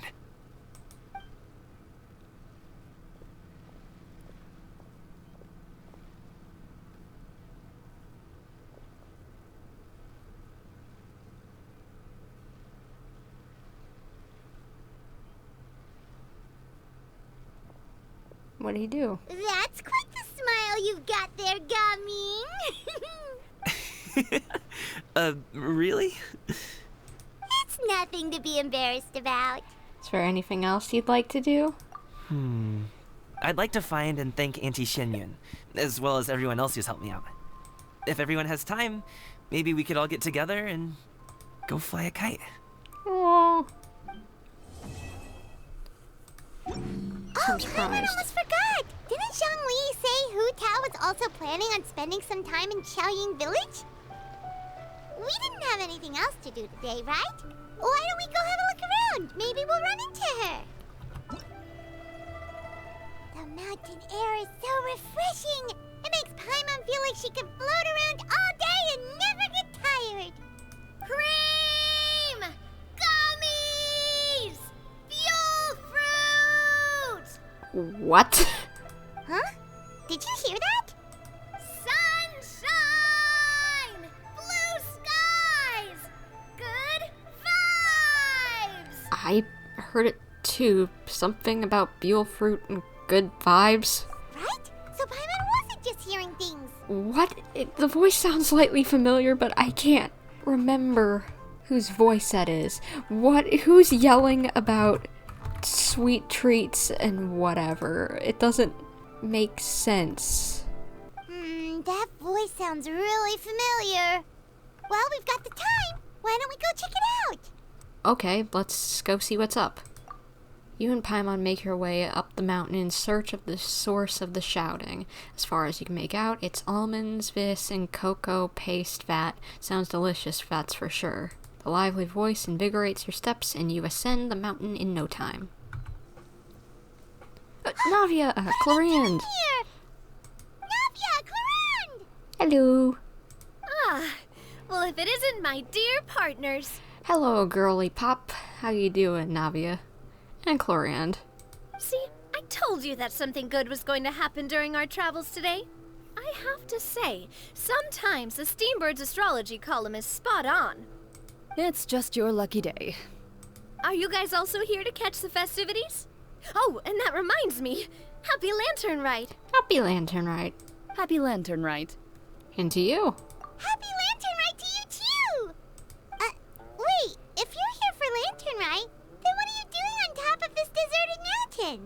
What do you do?
That's quite the smile you've got there, Gaming.
Really?
It's nothing to be embarrassed about.
Is there anything else you'd like to do?
I'd like to find and thank Auntie Xianyun, as well as everyone else who's helped me out. If everyone has time, maybe we could all get together and go fly a kite.
Aww.
Oh, I almost forgot! Didn't Zhongli say Hu Tao was also planning on spending some time in Xiaoying village? We didn't have anything else to do today, right? Why don't we go have a look around? Maybe we'll run into her. The mountain air is so refreshing! It makes Paimon feel like she could float around all day and never get tired. Cream! Gummies! Fuel fruit!
What?
Huh? Did you hear that? Sunshine! Blue skies! Good vibes!
I heard it too. Something about Buell fruit and good vibes.
Right? So Paimon wasn't just hearing things.
What? The voice sounds slightly familiar, but I can't remember whose voice that is. Who's yelling about sweet treats and whatever? It doesn't make sense.
That voice sounds really familiar. Well, we've got the time. Why don't we go check it out?
Okay, let's go see what's up. You and Paimon make your way up the mountain in search of the source of the shouting. As far as you can make out, it's almonds, vis, and cocoa paste fat. Sounds delicious, that's for sure. The lively voice invigorates your steps, and you ascend the mountain in no time. Navia, Cloriand.
Navia, Cloriand!
Hello.
Well, if it isn't my dear partners.
Hello, girly pop. How you doing, Navia? And Cloriand.
See, I told you that something good was going to happen during our travels today. I have to say, sometimes the Steambird's astrology column is spot on.
It's just your lucky day.
Are you guys also here to catch the festivities? Oh, and that reminds me. Happy Lantern Rite.
Happy Lantern Rite.
Happy Lantern Rite.
And to you.
Happy Lantern Rite to you too! Wait, if you're here for Lantern Rite, then what are you doing on top of this deserted mountain?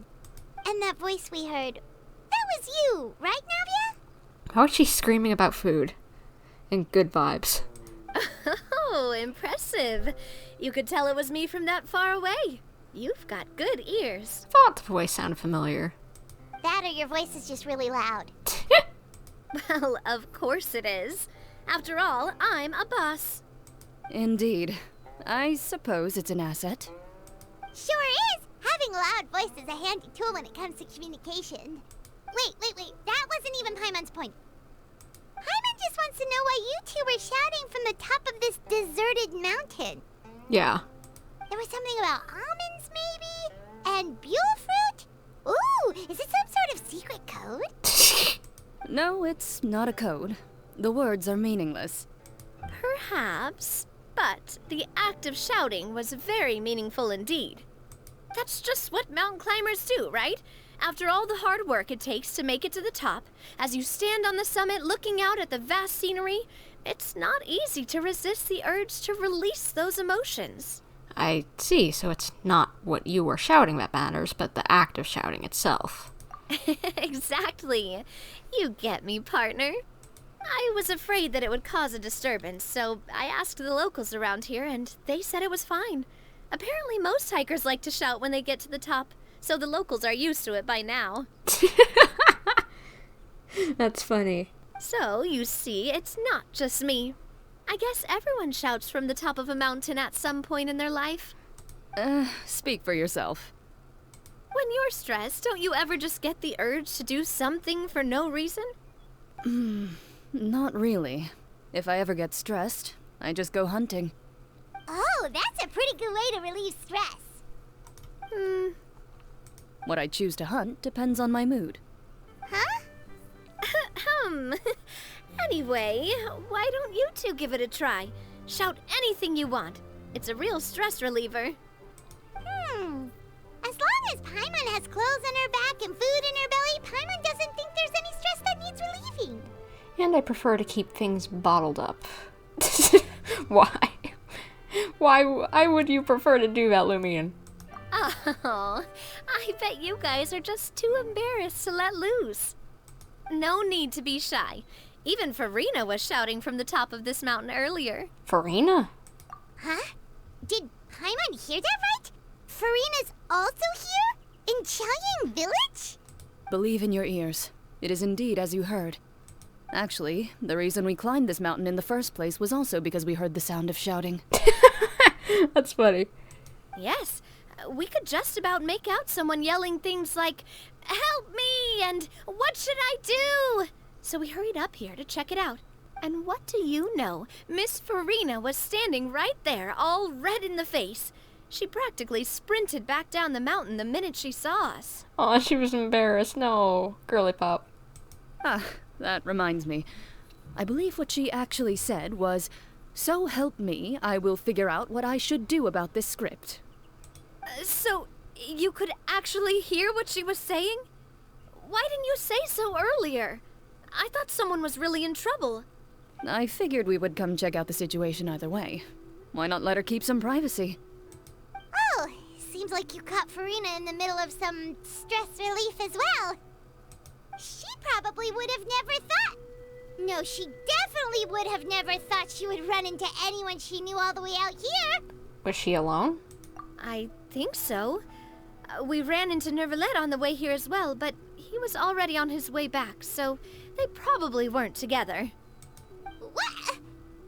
And that voice we heard, that was you, right, Navia?
How is she screaming about food? And good vibes.
Oh, impressive. You could tell it was me from that far away. You've got good ears.
Thought the voice sounded familiar.
That or your voice is just really loud.
Well, of course it is. After all, I'm a boss.
Indeed. I suppose it's an asset.
Sure is! Having a loud voice is a handy tool when it comes to communication. Wait. That wasn't even Paimon's point. Paimon just wants to know why you two were shouting from the top of this deserted mountain.
Yeah.
There was something about almonds, maybe? And Buell fruit? Ooh,
No, it's not a code. The words are meaningless.
Perhaps, but the act of shouting was very meaningful indeed. That's just what mountain climbers do, right? After all the hard work it takes to make it to the top, as you stand on the summit looking out at the vast scenery, it's not easy to resist the urge to release those emotions.
I see, so it's not what you were shouting that matters, but the act of shouting itself.
Exactly. You get me, partner. I was afraid that it would cause a disturbance, so I asked the locals around here, and they said it was fine. Apparently most hikers like to shout when they get to the top, so the locals are used to it by now.
That's funny.
So, you see, it's not just me. I guess everyone shouts from the top of a mountain at some point in their life.
Speak for yourself.
When you're stressed, don't you ever just get the urge to do something for no reason?
Not really. If I ever get stressed, I just go hunting.
Oh, that's a pretty good way to relieve stress.
What I choose to hunt depends on my mood.
Huh?
Anyway, why don't you two give it a try? Shout anything you want. It's a real stress reliever.
As long as Paimon has clothes on her back and food in her belly, Paimon doesn't think there's any stress that needs relieving.
And I prefer to keep things bottled up. Why? Why would you prefer to do that, Lumion?
Oh, I bet you guys are just too embarrassed to let loose. No need to be shy. Even Farina was shouting from the top of this mountain earlier.
Farina?
Huh? Did Paimon hear that right? Farina's also here? In Xianyun village?
Believe in your ears. It is indeed as you heard. Actually, the reason we climbed this mountain in the first place was also because we heard the sound of shouting.
That's funny.
Yes, we could just about make out someone yelling things like, "Help me!" and "What should I do?" So we hurried up here to check it out. And what do you know? Miss Farina was standing right there, all red in the face. She practically sprinted back down the mountain the minute she saw us.
Aw, she was embarrassed. No. Girly pop.
That reminds me. I believe what she actually said was, "So help me, I will figure out what I should do about this script."
So, you could actually hear what she was saying? Why didn't you say so earlier? I thought someone was really in trouble.
I figured we would come check out the situation either way. Why not let her keep some privacy?
Oh, seems like you caught Farina in the middle of some stress relief as well. She probably would have never thought... No, she definitely would have never thought she would run into anyone she knew all the way out here.
Was she alone?
I think so. We ran into Nervalet on the way here as well, but he was already on his way back, so they probably weren't together.
What?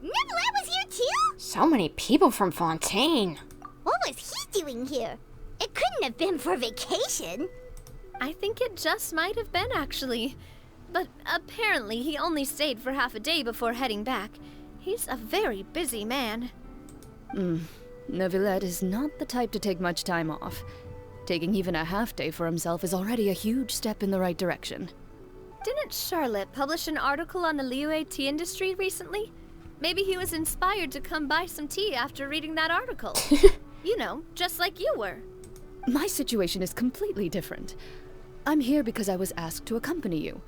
Nervalet was here too?
So many people from Fontaine.
What was he doing here? It couldn't have been for vacation.
I think it just might have been, actually. But apparently he only stayed for half a day before heading back. He's a very busy man.
Nervalet is not the type to take much time off. Taking even a half day for himself is already a huge step in the right direction.
Didn't Charlotte publish an article on the Liyue tea industry recently? Maybe he was inspired to come buy some tea after reading that article. You know, just like you were.
My situation is completely different. I'm here because I was asked to accompany you.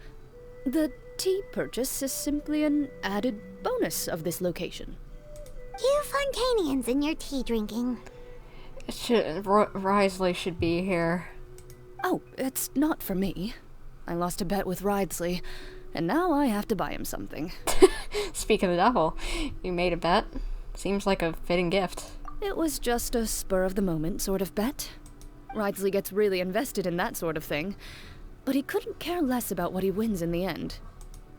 The tea purchase is simply an added bonus of this location.
You Fontainians and your tea drinking.
Risley should be here.
Oh, it's not for me. I lost a bet with Ridesley, and now I have to buy him something.
Speaking of the devil, you made a bet? Seems like a fitting gift.
It was just a spur-of-the-moment sort of bet. Ridesley gets really invested in that sort of thing, but he couldn't care less about what he wins in the end.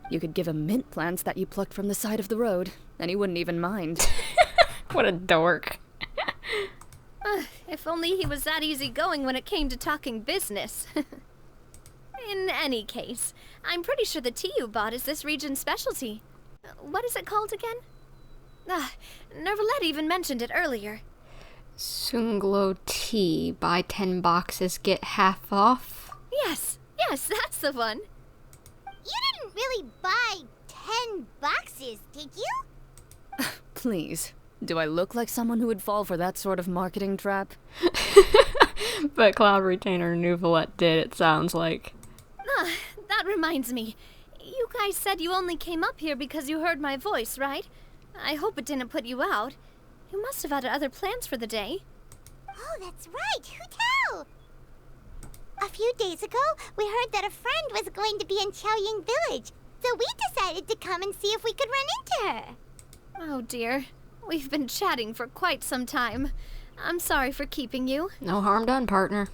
You could give him mint plants that you plucked from the side of the road, and he wouldn't even mind.
What a dork.
If only he was that easygoing when it came to talking business. In any case, I'm pretty sure the tea you bought is this region's specialty. What is it called again? Nervalet even mentioned it earlier.
Sunglo tea. Buy 10 boxes, get half off?
Yes, that's the one.
you didn't really buy 10 boxes, did you?
Please. Do I look like someone who would fall for that sort of marketing trap?
But Cloud Retainer knew what did, it sounds like.
Ah, that reminds me. You guys said you only came up here because you heard my voice, right? I hope it didn't put you out. You must have had other plans for the day.
Oh, that's right. Hu-Tao! A few days ago, we heard that a friend was going to be in Xianyun Village, so we decided to come and see if we could run into her.
Oh dear. We've been chatting for quite some time. I'm sorry for keeping you.
No harm done, partner.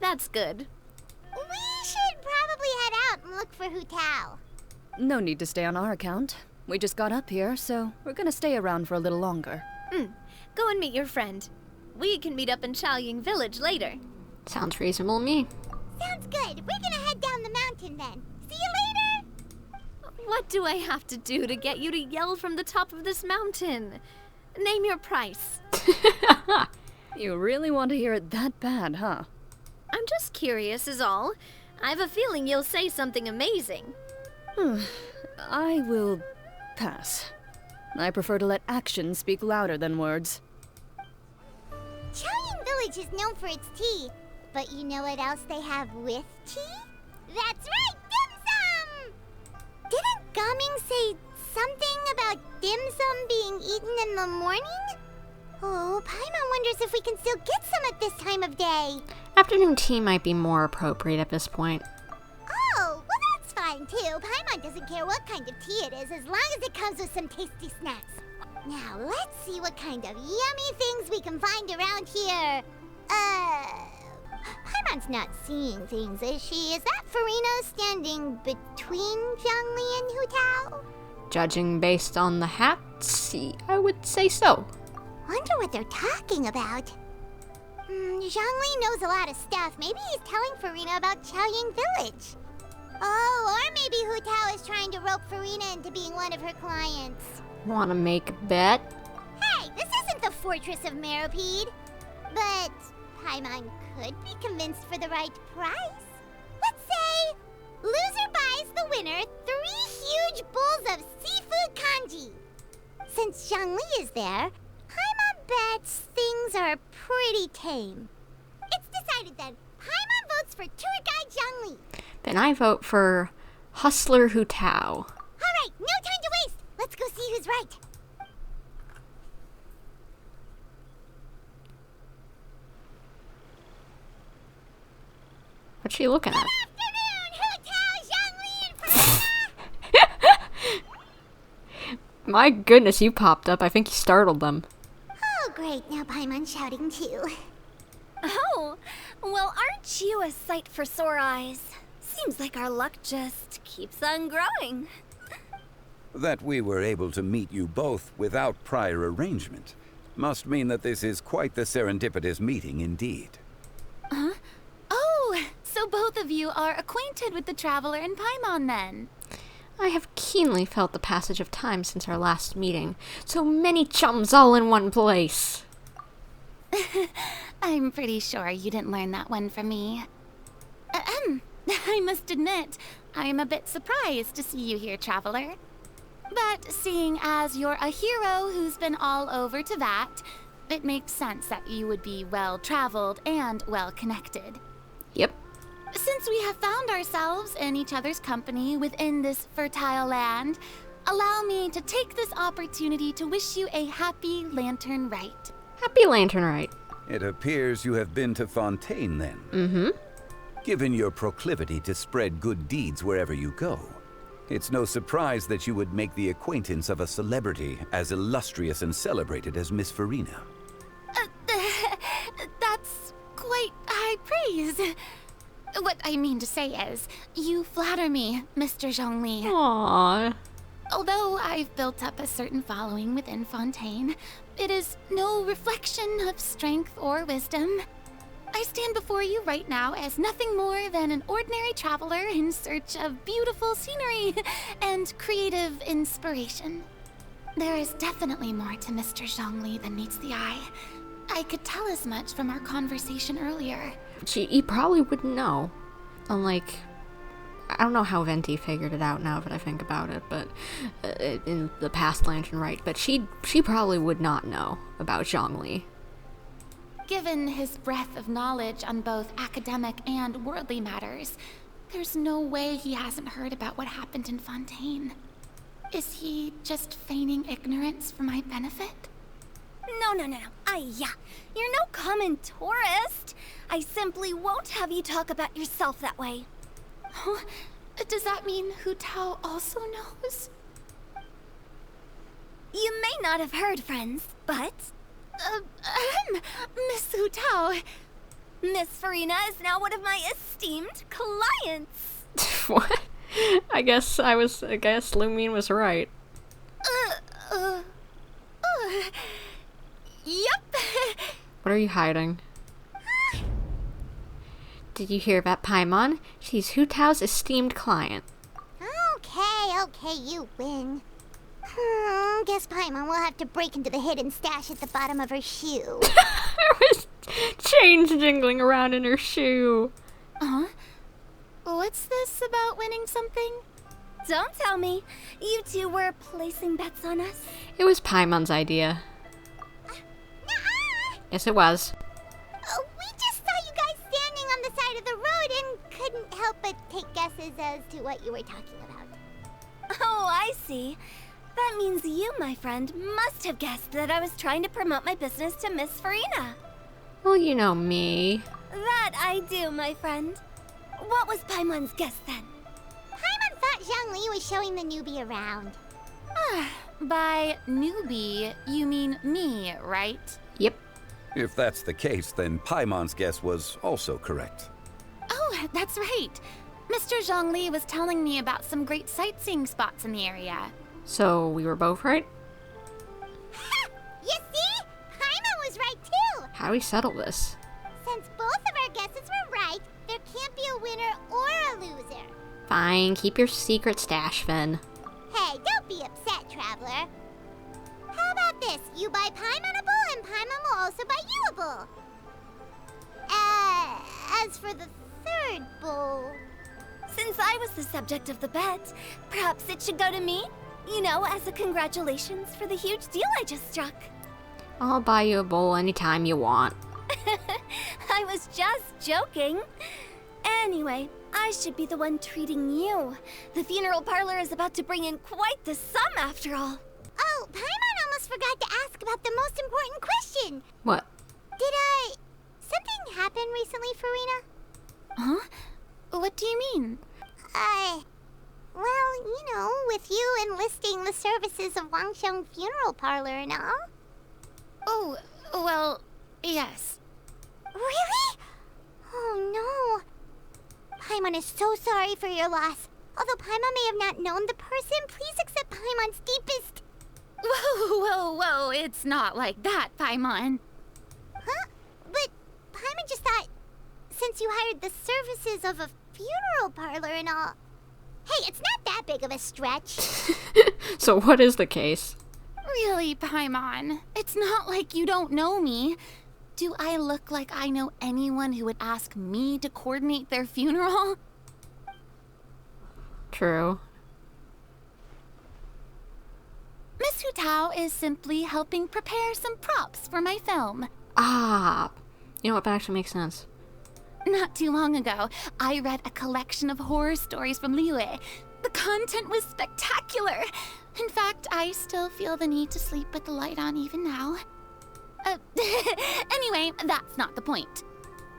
That's good.
We should probably head out and look for Hu-Tao.
No need to stay on our account. We just got up here, so we're gonna stay around for a little longer.
Go and meet your friend. We can meet up in Xiaoying Village later.
Sounds reasonable to me.
Sounds good. We're gonna head down the mountain then. See you later!
What do I have to do to get you to yell from the top of this mountain? Name your price.
You really want to hear it that bad, huh?
I'm just curious is all. I have a feeling you'll say something amazing.
I will pass. I prefer to let actions speak louder than words.
Xiaoying Village is known for its tea, but you know what else they have with tea? That's right, dim sum! Didn't Gaming say something about dim sum being eaten in the morning? Oh, Paimon wonders if we can still get some at this time of day.
Afternoon tea might be more appropriate at this point.
Oh, well that's fine too. Paimon doesn't care what kind of tea it is as long as it comes with some tasty snacks. Now let's see what kind of yummy things we can find around here. Paimon's not seeing things, is she? Is that Farina standing between Zhongli and Hu-Tao?
Judging based on the hats, I would say so.
Wonder what they're talking about. Zhongli knows a lot of stuff. Maybe he's telling Farina about Xiaoying Village. Oh, or maybe Hu-Tao is trying to rope Farina into being one of her clients.
Wanna make a bet?
Hey, this isn't the Fortress of Meropide. But Paimon could be convinced for the right price. Let's say loser buys the winner 3 huge bowls of seafood kanji. Since Zhongli is there, Paimon bets things are pretty tame. It's decided then. Paimon votes for tour guide Zhongli.
Then I vote for Hustler Hu-Tao.
All right, no time to waste. Let's go see who's right.
What's she looking at? My goodness, you popped up. I think you startled them.
Oh, great. Now Paimon's shouting too.
Oh, well, aren't you a sight for sore eyes? Seems like our luck just keeps on growing.
That we were able to meet you both without prior arrangement must mean that this is quite the serendipitous meeting indeed.
Huh? Oh, so both of you are acquainted with the Traveler and Paimon then?
I have keenly felt the passage of time since our last meeting. So many chums all in one place.
I'm pretty sure you didn't learn that one from me. I must admit, I am a bit surprised to see you here, Traveler. But seeing as you're a hero who's been all over Teyvat, it makes sense that you would be well-traveled and well-connected.
Yep.
Since we have found ourselves in each other's company within this fertile land, allow me to take this opportunity to wish you a happy Lantern Rite.
Happy Lantern Rite.
It appears you have been to Fontaine then.
Mm-hmm.
Given your proclivity to spread good deeds wherever you go, it's no surprise that you would make the acquaintance of a celebrity as illustrious and celebrated as Miss Farina.
That's quite high praise. What I mean to say is, you flatter me, Mr. Zhongli.
Aww.
Although I've built up a certain following within Fontaine, it is no reflection of strength or wisdom. I stand before you right now as nothing more than an ordinary traveler in search of beautiful scenery and creative inspiration. There is definitely more to Mr. Zhongli than meets the eye. I could tell as much from our conversation earlier.
You probably wouldn't know. Unlike I don't know how Venti figured it out now that I think about it, but in the past Lantern Rite, but she probably would not know about Zhongli.
Given his breadth of knowledge on both academic and worldly matters, there's no way he hasn't heard about what happened in Fontaine. Is he just feigning ignorance for my benefit?
No. Yeah. You're no common tourist. I simply won't have you talk about yourself that way.
Huh? Does that mean Hu Tao also knows?
You may not have heard, friends, but...
Miss Hu Tao...
Miss Farina is now one of my esteemed clients.
What? I guess Lumine was right.
Yep.
What are you hiding? Did you hear about Paimon? She's Hu Tao's esteemed client.
Okay, you win. Guess Paimon will have to break into the hidden stash at the bottom of her shoe.
There was chains jingling around in her shoe.
What's this about winning something?
Don't tell me. You two were placing bets on us.
It was Paimon's idea. Yes, it was.
We just saw you guys standing on the side of the road and couldn't help but take guesses as to what you were talking about.
Oh, I see. That means you, my friend, must have guessed that I was trying to promote my business to Miss Farina.
Well, you know me.
That I do, my friend. What was Paimon's guess then?
Paimon thought Zhongli was showing the newbie around.
By newbie, you mean me, right?
Yep.
If that's the case, then Paimon's guess was also correct.
Oh, that's right. Mr. Zhongli was telling me about some great sightseeing spots in the area.
So we were both right?
You see? Paimon was right too!
How do we settle this?
Since both of our guesses were right, there can't be a winner or a loser.
Fine, keep your secret stash, Finn.
Hey, don't be upset, Traveler. How about this? You buy Paimon a bowl, and Paimon will also buy you a bowl. As for the third bowl...
Since I was the subject of the bet, perhaps it should go to me? You know, as a congratulations for the huge deal I just struck.
I'll buy you a bowl anytime you want.
I was just joking. Anyway, I should be the one treating you. The funeral parlor is about to bring in quite the sum after all.
Oh, Paimon almost forgot to ask about the most important question.
What?
Did something happen recently, Farina?
Huh? What do you mean?
Well, you know, with you enlisting the services of Wangsheng Funeral Parlor and all.
Oh, well, yes.
Really? Oh, no. Paimon is so sorry for your loss. Although Paimon may have not known the person, please accept Paimon's deepest...
Whoa, it's not like that, Paimon.
Huh? But Paimon just thought, since you hired the services of a funeral parlor and all... Hey, it's not that big of a stretch.
So what is the case?
Really, Paimon? It's not like you don't know me. Do I look like I know anyone who would ask me to coordinate their funeral?
True.
Miss Hu Tao is simply helping prepare some props for my film.
You know what, that actually makes sense.
Not too long ago, I read a collection of horror stories from Liyue. The content was spectacular. In fact, I still feel the need to sleep with the light on even now. Anyway, that's not the point.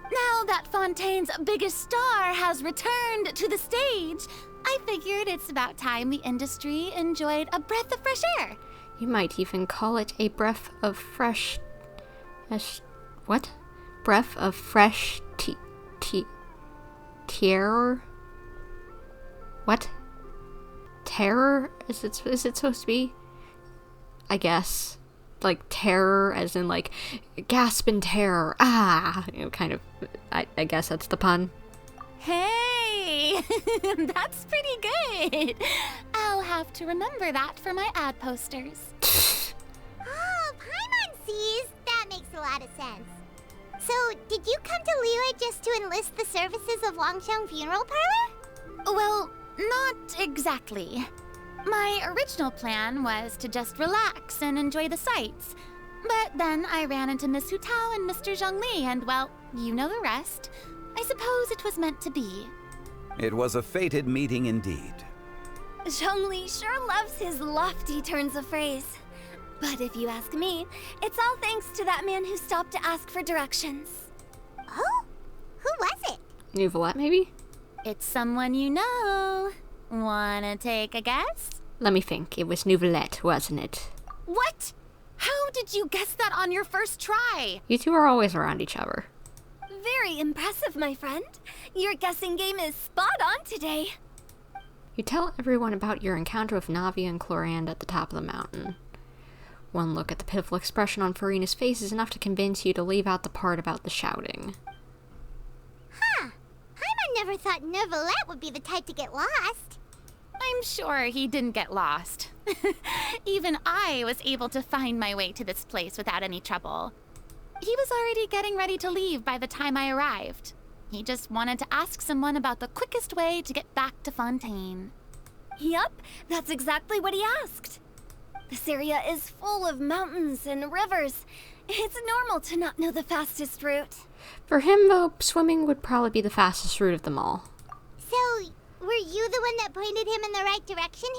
Now that Fontaine's biggest star has returned to the stage, I figured it's about time the industry enjoyed a breath of fresh air.
You might even call it a breath of fresh... What? Breath of fresh terror? What? Terror? Is it supposed to be? I guess. Like terror, as in like gasp in terror. You know, kind of. I guess that's the pun.
Hey, that's pretty good. I'll have to remember that for my ad posters.
Oh, Paimon sees. That makes a lot of sense. So, did you come to Liyue just to enlist the services of Wangsheng Funeral Parlor?
Well, not exactly. My original plan was to just relax and enjoy the sights. But then I ran into Miss Hutao and Mr. Zhongli, and well, you know the rest. I suppose it was meant to be.
It was a fated meeting indeed.
Zhongli sure loves his lofty turns of phrase. But if you ask me, it's all thanks to that man who stopped to ask for directions.
Oh? Who was it?
Nouvelette, maybe?
It's someone you know. Wanna take a guess?
Let me think. It was Nouvelette, wasn't it?
What? How did you guess that on your first try?
You two are always around each other.
Very impressive, my friend. Your guessing game is spot on today.
You tell everyone about your encounter with Navi and Chlorand at the top of the mountain. One look at the pitiful expression on Farina's face is enough to convince you to leave out the part about the shouting.
Huh. Paimon never thought Nouvelette would be the type to get lost.
I'm sure he didn't get lost. Even I was able to find my way to this place without any trouble. He was already getting ready to leave by the time I arrived. He just wanted to ask someone about the quickest way to get back to Fontaine.
Yup, that's exactly what he asked. This area is full of mountains and rivers. It's normal to not know the fastest route.
For him, though, swimming would probably be the fastest route of them all.
So, were you the one that pointed him in the right direction,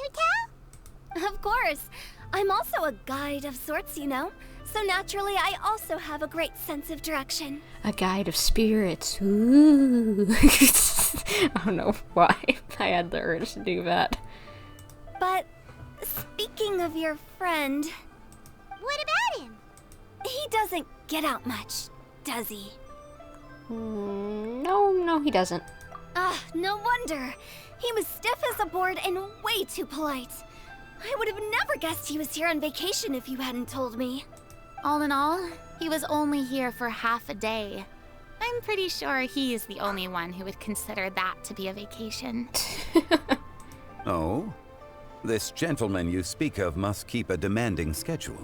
Hutao?
Of course. I'm also a guide of sorts, you know. So naturally, I also have a great sense of direction.
A guide of spirits. Ooh. I don't know why I had the urge to do that.
But speaking of your friend...
What about him?
He doesn't get out much, does he?
No, he doesn't.
Ah, no wonder. He was stiff as a board and way too polite. I would have never guessed he was here on vacation if you hadn't told me.
All in all, he was only here for half a day. I'm pretty sure he's the only one who would consider that to be a vacation.
Oh? This gentleman you speak of must keep a demanding schedule.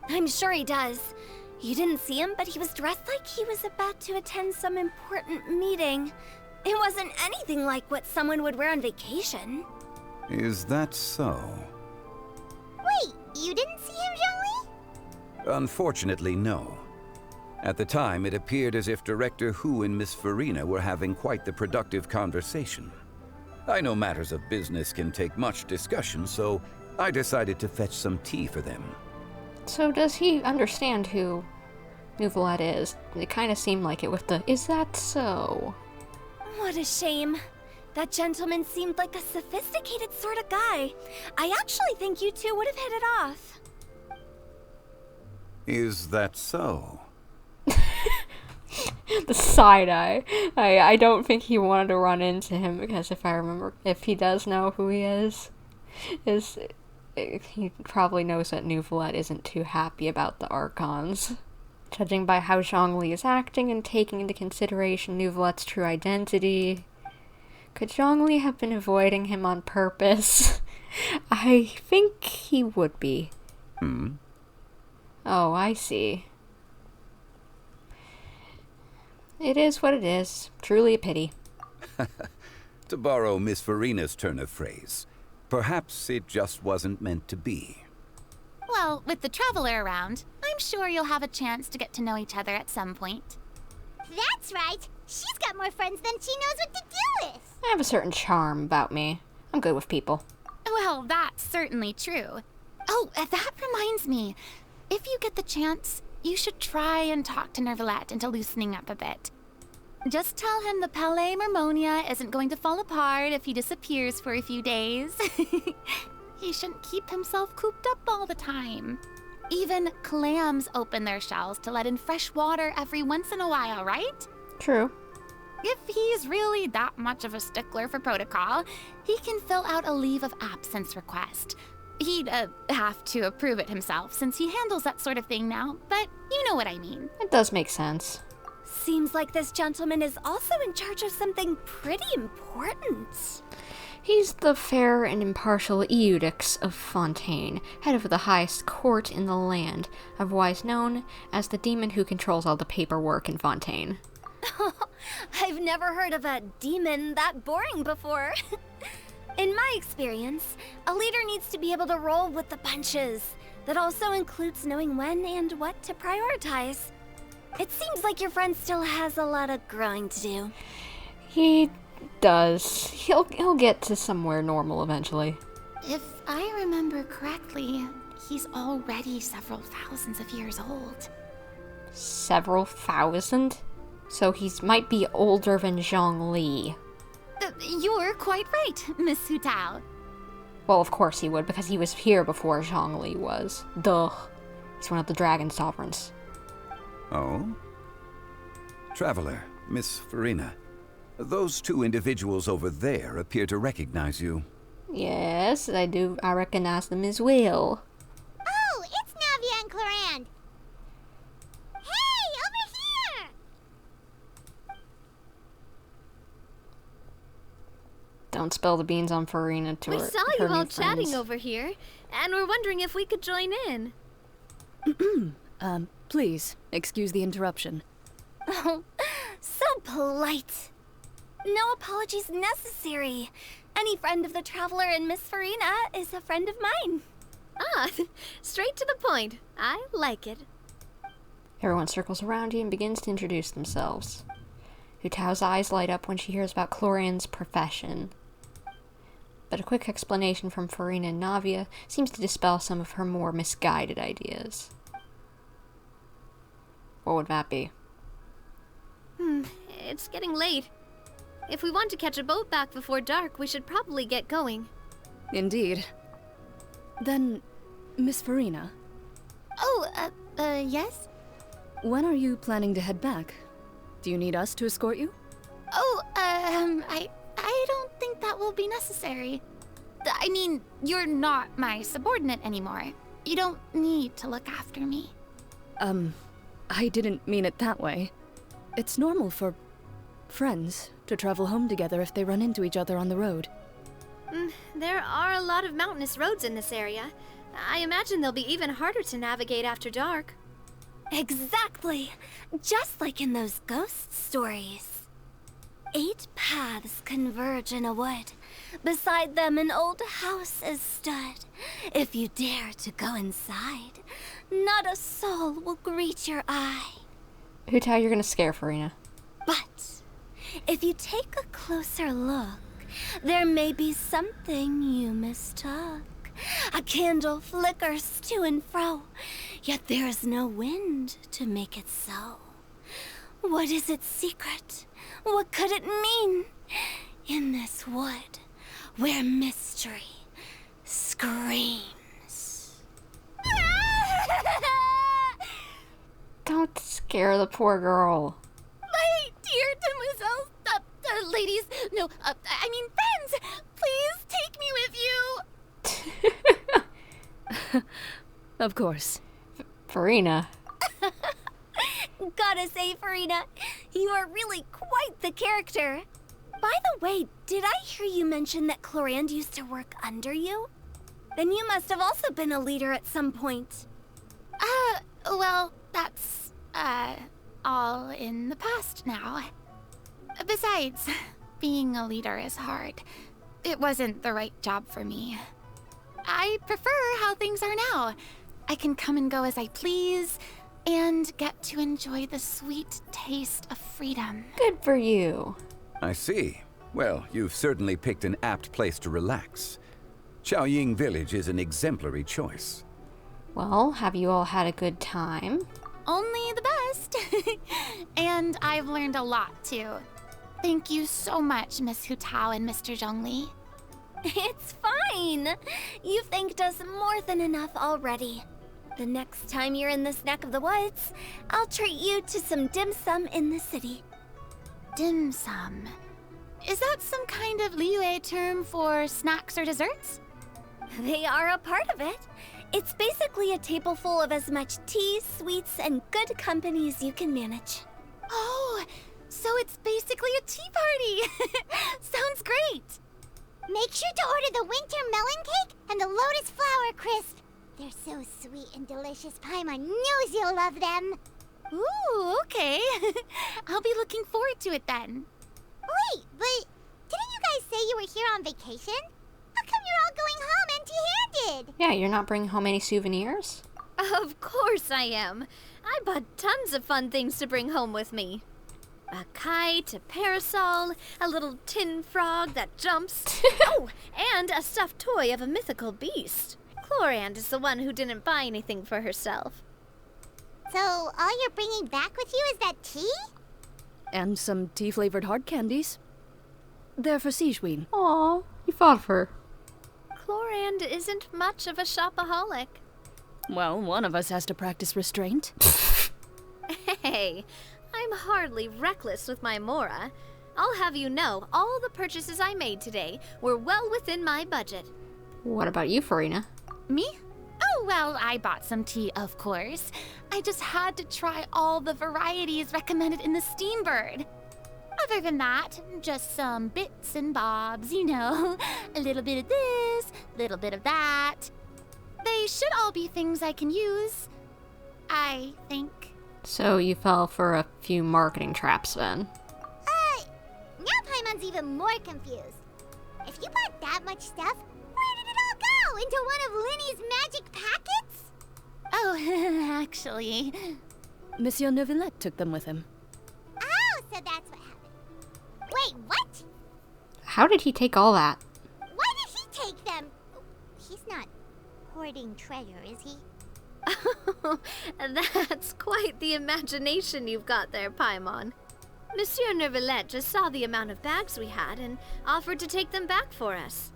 I'm sure he does. You didn't see him, but he was dressed like he was about to attend some important meeting. It wasn't anything like what someone would wear on vacation.
Is that so?
Wait, you didn't see him, Zhongli?
Unfortunately, no. At the time, it appeared as if Director Hu and Miss Farina were having quite the productive conversation. I know matters of business can take much discussion, so I decided to fetch some tea for them.
So does he understand who Nouvelette is? It kind of seemed like it with the, is that so?
What a shame. That gentleman seemed like a sophisticated sort of guy. I actually think you two would have hit it off.
Is that so?
The side eye. I don't think he wanted to run into him because if I remember, if he does know who he is he probably knows that Nouvelette isn't too happy about the Archons. Judging by how Zhongli is acting and taking into consideration Nouvelette's true identity, could Zhongli have been avoiding him on purpose? I think he would be. Oh, I see. It is what it is. Truly a pity.
To borrow Miss Farina's turn of phrase, perhaps it just wasn't meant to be.
Well, with the Traveler around, I'm sure you'll have a chance to get to know each other at some point.
That's right. She's got more friends than she knows what to do with.
I have a certain charm about me. I'm good with people.
Well, that's certainly true. Oh, that reminds me. If you get the chance, you should try and talk to Nouvelette into loosening up a bit. Just tell him the Palais Mermonia isn't going to fall apart if he disappears for a few days. He shouldn't keep himself cooped up all the time. Even clams open their shells to let in fresh water every once in a while, right?
True.
If he's really that much of a stickler for protocol, he can fill out a leave of absence request. He'd have to approve it himself since he handles that sort of thing now, but you know what I mean.
It does make sense.
Seems like this gentleman is also in charge of something pretty important.
He's the fair and impartial Eudix of Fontaine, head of the highest court in the land, otherwise known as the demon who controls all the paperwork in Fontaine.
I've never heard of a demon that boring before. In my experience, a leader needs to be able to roll with the punches. That also includes knowing when and what to prioritize. It seems like your friend still has a lot of growing to do.
He does. He'll get to somewhere normal eventually.
If I remember correctly, he's already several thousands of years old.
Several thousand? So he might be older than Zhongli.
You're quite right, Miss Hu Tao.
Well, of course he would, because he was here before Zhongli was. Duh. He's one of the dragon sovereigns.
Oh? Traveler, Miss Farina. Those two individuals over there appear to recognize you.
Yes, I do. I recognize them as well.
Oh, it's Navia and Clorand. Hey, over here!
Don't spill the beans on Farina to
We
her.
saw you all chatting over here, and we're wondering if we could join in.
Please, excuse the interruption.
Oh, so polite. No apologies necessary. Any friend of the Traveler and Miss Farina is a friend of mine.
Ah, straight to the point. I like it.
Everyone circles around you and begins to introduce themselves. Hu Tao's eyes light up when she hears about Clorand's profession. But a quick explanation from Farina and Navia seems to dispel some of her more misguided ideas. What would that be?
It's getting late. If we want to catch a boat back before dark, we should probably get going.
Indeed. Then, Miss Farina.
Oh, yes?
When are you planning to head back? Do you need us to escort you?
Oh, I don't think that will be necessary. I mean, you're not my subordinate anymore. You don't need to look after me.
I didn't mean it that way. It's normal for friends to travel home together if they run into each other on the road.
There are a lot of mountainous roads in this area. I imagine they'll be even harder to navigate after dark.
Exactly. Just like in those ghost stories. 8 paths converge in a wood. Beside them an old house is stood. If you dare to go inside, not a soul will greet your eye.
Hu Tao, you're gonna scare Farina.
But if you take a closer look, there may be something you mistook. A candle flickers to and fro, yet there is no wind to make it so. What is its secret? What could it mean? In this wood, where mystery screams.
Don't scare the poor girl.
My dear demoiselles, ladies, no, I mean friends, please take me with you.
Of course.
Farina.
Gotta say, Farina, you are really quite the character. By the way, did I hear you mention that Clorand used to work under you? Then you must have also been a leader at some point.
Well, that's, all in the past now. Besides, being a leader is hard. It wasn't the right job for me. I prefer how things are now. I can come and go as I please, and get to enjoy the sweet taste of freedom.
Good for you.
I see. Well, you've certainly picked an apt place to relax. Xiaoying Village is an exemplary choice.
Well, have you all had a good time?
Only the best. And I've learned a lot, too. Thank you so much, Miss Hu Tao and Mr. Zhongli.
It's fine. You've thanked us more than enough already. The next time you're in this neck of the woods, I'll treat you to some dim sum in the city.
Dim sum? Is that some kind of Liyue term for snacks or desserts?
They are a part of it. It's basically a table full of as much tea, sweets, and good company as you can manage.
Oh, so it's basically a tea party. Sounds great.
Make sure to order the winter melon cake and the lotus flower crisp. They're so sweet and delicious, Paimon knows you'll love them.
Ooh, okay. I'll be looking forward to it then.
Wait, but didn't you guys say you were here on vacation? How come you're all going home empty-handed?
Yeah, you're not bringing home any souvenirs?
Of course I am. I bought tons of fun things to bring home with me. A kite, a parasol, a little tin frog that jumps. Oh, and a stuffed toy of a mythical beast. Chlorand is the one who didn't buy anything for herself.
So all you're bringing back with you is that tea?
And some tea-flavored hard candies. They're for Xianyun.
Aw, you thought of her.
Chlorand isn't much of a shopaholic.
Well, one of us has to practice restraint.
Hey, I'm hardly reckless with my Mora. I'll have you know, all the purchases I made today were well within my budget.
What about you, Farina?
Me? Oh, well, I bought some tea, of course. I just had to try all the varieties recommended in the Steambird. Other than that, just some bits and bobs, you know. A little bit of this, a little bit of that. They should all be things I can use, I think.
So you fell for a few marketing traps then?
Now Paimon's even more confused. If you bought that much stuff, where did it all go? Into one of Linny's magic packets?
Oh, actually...
Monsieur Neuvillette took them with him.
Oh, so that's what happened. Wait, what?
How did he take all that?
Why did he take them? He's not hoarding treasure, is he?
That's quite the imagination you've got there, Paimon. Monsieur Neuvillette just saw the amount of bags we had and offered to take them back for us.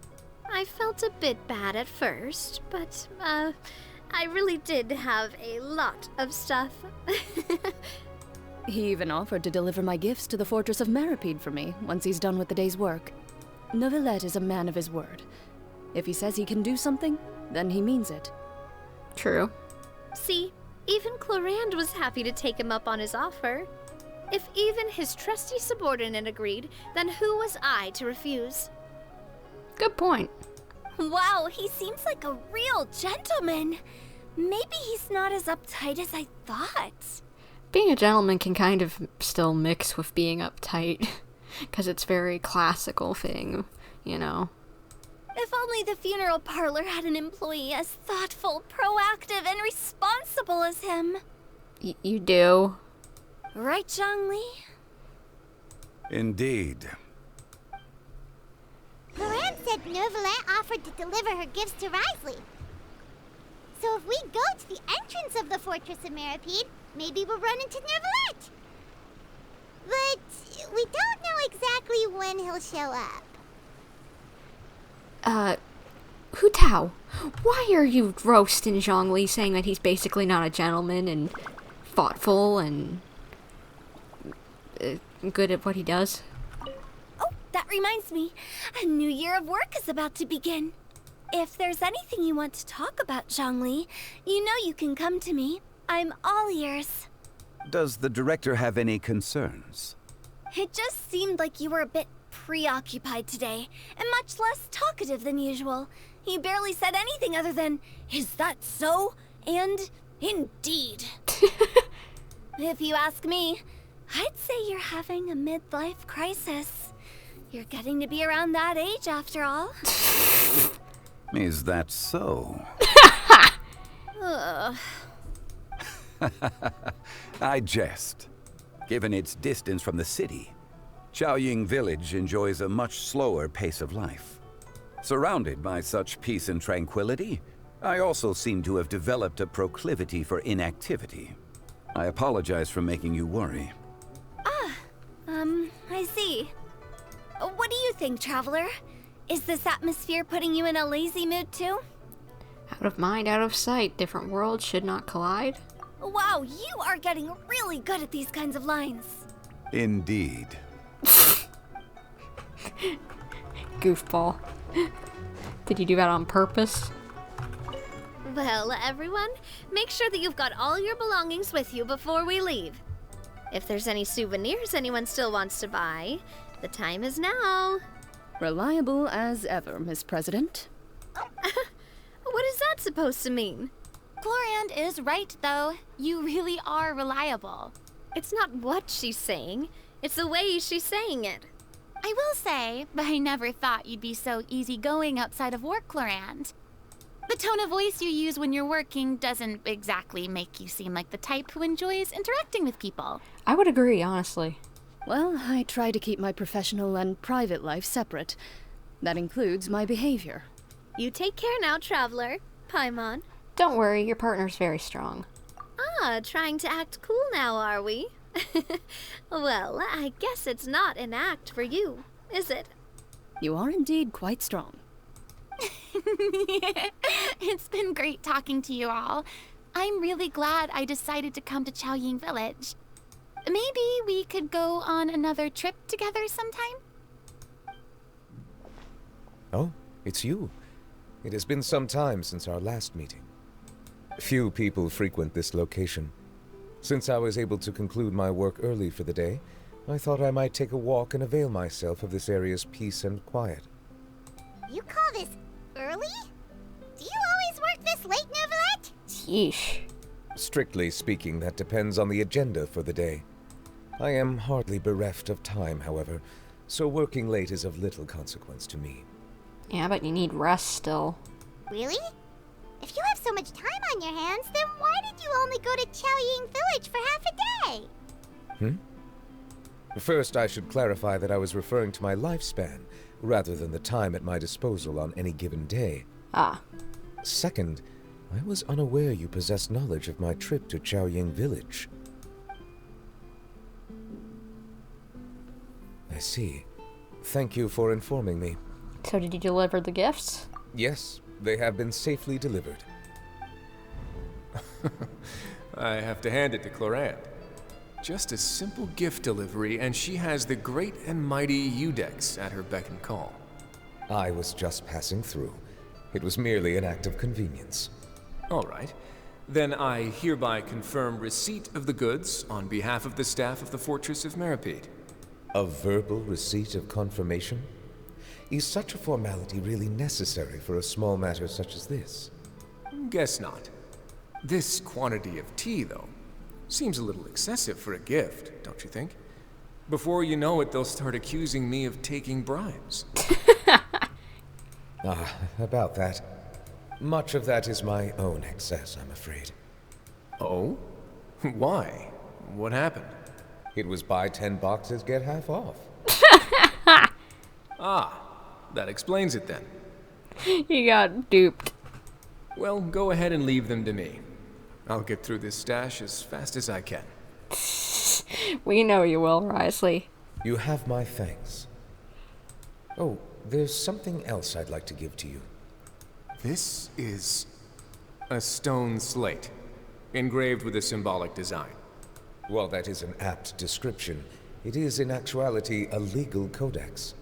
I felt a bit bad at first, but, I really did have a lot of stuff.
He even offered to deliver my gifts to the Fortress of Meripede for me once he's done with the day's work. Neuvillette is a man of his word. If he says he can do something, then he means it.
True.
See, even Chlorand was happy to take him up on his offer. If even his trusty subordinate agreed, then who was I to refuse?
Good point.
Wow, he seems like a real gentleman. Maybe he's not as uptight as I thought.
Being a gentleman can kind of still mix with being uptight, because it's very classical thing, you know.
If only the funeral parlor had an employee as thoughtful, proactive, and responsible as him.
You do.
Right, Zhongli?
Indeed.
Chlorand said Neuvillette offered to deliver her gifts to Risley. So if we go to the entrance of the Fortress of Meripede, maybe we'll run into Neuvillette. But we don't know exactly when he'll show up.
Hu Tao, why are you roasting Zhongli, saying that he's basically not a gentleman and thoughtful and good at what he does?
Oh, that reminds me. A new year of work is about to begin. If there's anything you want to talk about, Zhongli, you know you can come to me. I'm all ears.
Does the director have any concerns?
It just seemed like you were a bit preoccupied today, and much less talkative than usual. You barely said anything other than, "Is that so?" and "Indeed." If you ask me, I'd say you're having a midlife crisis. You're getting to be around that age after all.
Is that so?
Ugh.
I jest. Given its distance from the city, Xiaoying village enjoys a much slower pace of life. Surrounded by such peace and tranquility, I also seem to have developed a proclivity for inactivity. I apologize for making you worry.
I see. What do you think, Traveler? Is this atmosphere putting you in a lazy mood too?
Out of mind, out of sight. Different worlds should not collide.
Wow, you are getting really good at these kinds of lines.
Indeed.
Goofball. Did you do that on purpose?
Well, everyone, make sure that you've got all your belongings with you before we leave. If there's any souvenirs anyone still wants to buy, the time is now.
Reliable as ever, Miss President.
What is that supposed to mean?
Chlorand is right, though. You really are reliable.
It's not what she's saying, it's the way she's saying it.
I will say, I never thought you'd be so easygoing outside of work, Chlorand. The tone of voice you use when you're working doesn't exactly make you seem like the type who enjoys interacting with people.
I would agree, honestly.
Well, I try to keep my professional and private life separate. That includes my behavior.
You take care now, Traveler. Paimon.
Don't worry, your partner's very strong.
Ah, trying to act cool now, are we? Well, I guess it's not an act for you, is it?
You are indeed quite strong.
It's been great talking to you all. I'm really glad I decided to come to Xiaoying Village. Maybe we could go on another trip together sometime?
Oh, it's you. It has been some time since our last meeting. Few people frequent this location. Since I was able to conclude my work early for the day, I thought I might take a walk and avail myself of this area's peace and quiet.
You call this early? Do you always work this late, Neuvillette?
Yeesh.
Strictly speaking, that depends on the agenda for the day. I am hardly bereft of time, however, so working late is of little consequence to me.
Yeah, but you need rest still.
Really? If you have so much time on your hands, then why did you only go to Xiaoying Village for half a day?
First, I should clarify that I was referring to my lifespan, rather than the time at my disposal on any given day.
Ah.
Second, I was unaware you possessed knowledge of my trip to Xiaoying Village. I see. Thank you for informing me.
So did you deliver the gifts?
Yes, they have been safely delivered.
I have to hand it to Chlorand. Just a simple gift delivery, and she has the great and mighty Udex at her beck and call.
I was just passing through. It was merely an act of convenience.
All right. Then I hereby confirm receipt of the goods on behalf of the staff of the Fortress of Meripede.
A verbal receipt of confirmation? Is such a formality really necessary for a small matter such as this?
Guess not. This quantity of tea, though, seems a little excessive for a gift, don't you think? Before you know it, they'll start accusing me of taking bribes.
About that. Much of that is my own excess, I'm afraid.
Oh? Why? What happened?
It was buy 10 boxes, get half off.
That explains it then.
You got duped.
Well, go ahead and leave them to me. I'll get through this stash as fast as I can.
We know you will, Risley.
You have my thanks. Oh, there's something else I'd like to give to you.
This is a stone slate, engraved with a symbolic design.
While that is an apt description, it is in actuality a legal codex.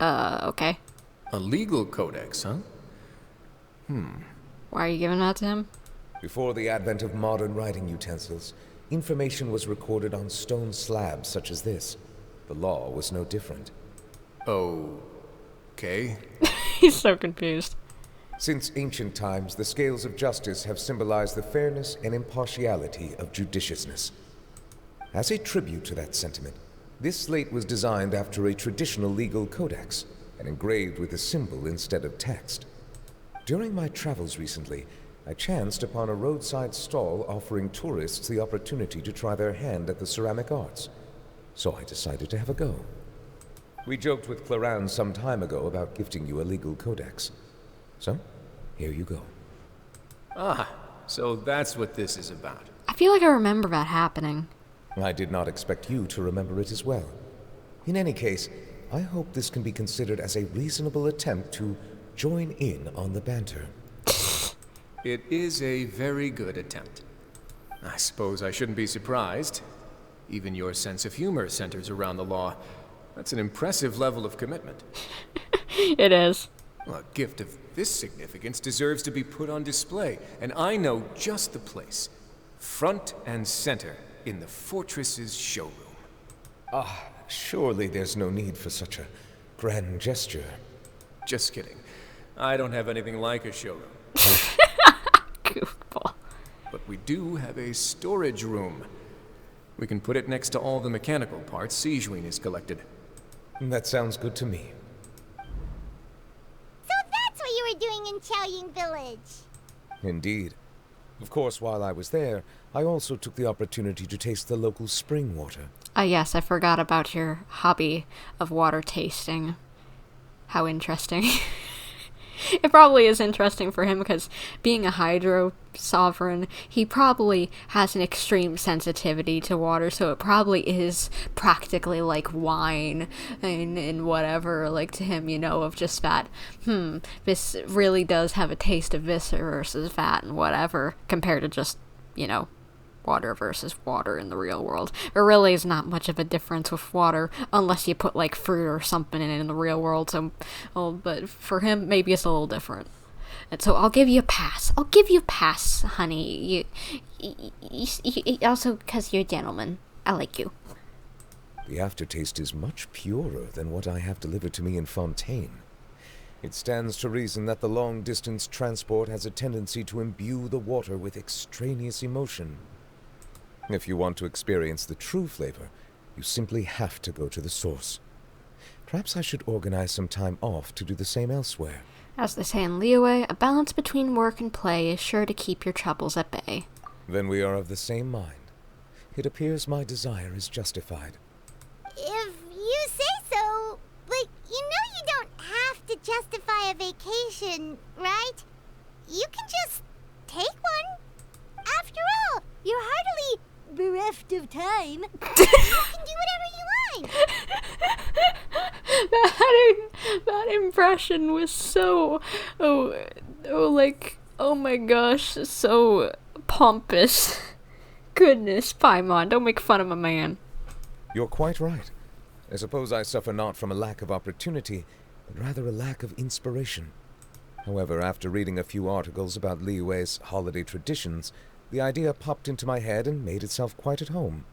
Okay.
A legal codex, huh?
Why are you giving that to him?
Before the advent of modern writing utensils, information was recorded on stone slabs such as this. The law was no different.
Okay.
He's so confused.
Since ancient times, the scales of justice have symbolized the fairness and impartiality of judiciousness. As a tribute to that sentiment, this slate was designed after a traditional legal codex and engraved with a symbol instead of text. During my travels recently, I chanced upon a roadside stall offering tourists the opportunity to try their hand at the ceramic arts, so I decided to have a go. We joked with Chlorand some time ago about gifting you a legal codex. So, here you go.
So that's what this is about.
I feel like I remember that happening.
I did not expect you to remember it as well. In any case, I hope this can be considered as a reasonable attempt to join in on the banter.
It is a very good attempt. I suppose I shouldn't be surprised. Even your sense of humor centers around the law. That's an impressive level of commitment.
It is.
Well, a gift of this significance deserves to be put on display, and I know just the place. Front and center in the fortress's showroom.
Surely there's no need for such a grand gesture.
Just kidding. I don't have anything like a showroom.
Goofball.
but we do have a storage room. We can put it next to all the mechanical parts Xianyun has collected.
That sounds good to me.
So that's what you were doing in Xiaoying Village.
Indeed. Of course, while I was there, I also took the opportunity to taste the local spring water.
Yes, I forgot about your hobby of water tasting. How interesting. It probably is interesting for him because being a hydro sovereign, he probably has an extreme sensitivity to water, so it probably is practically like wine and whatever, like to him, you know, of just that, this really does have a taste of this versus that and whatever, compared to just, you know, water versus water in the real world. There really is not much of a difference with water unless you put like fruit or something in the real world. So, but for him, maybe it's a little different. And so I'll give you a pass. I'll give you a pass, honey. You also because you're a gentleman. I like you.
The aftertaste is much purer than what I have delivered to me in Fontaine. It stands to reason that the long-distance transport has a tendency to imbue the water with extraneous emotion. If you want to experience the true flavor, you simply have to go to the source. Perhaps I should organize some time off to do the same elsewhere.
As they say in Liyue, a balance between work and play is sure to keep your troubles at bay.
Then we are of the same mind. It appears my desire is justified.
If you say so, but you know you don't have to justify a vacation, right? You can just take one. After all, you're hardly bereft of time. You can do whatever you want.
That impression was so, oh my gosh, so pompous. Goodness, Paimon, don't make fun of my man.
You're quite right. I suppose I suffer not from a lack of opportunity, but rather a lack of inspiration. However, after reading a few articles about Liyue's holiday traditions, the idea popped into my head and made itself quite at home.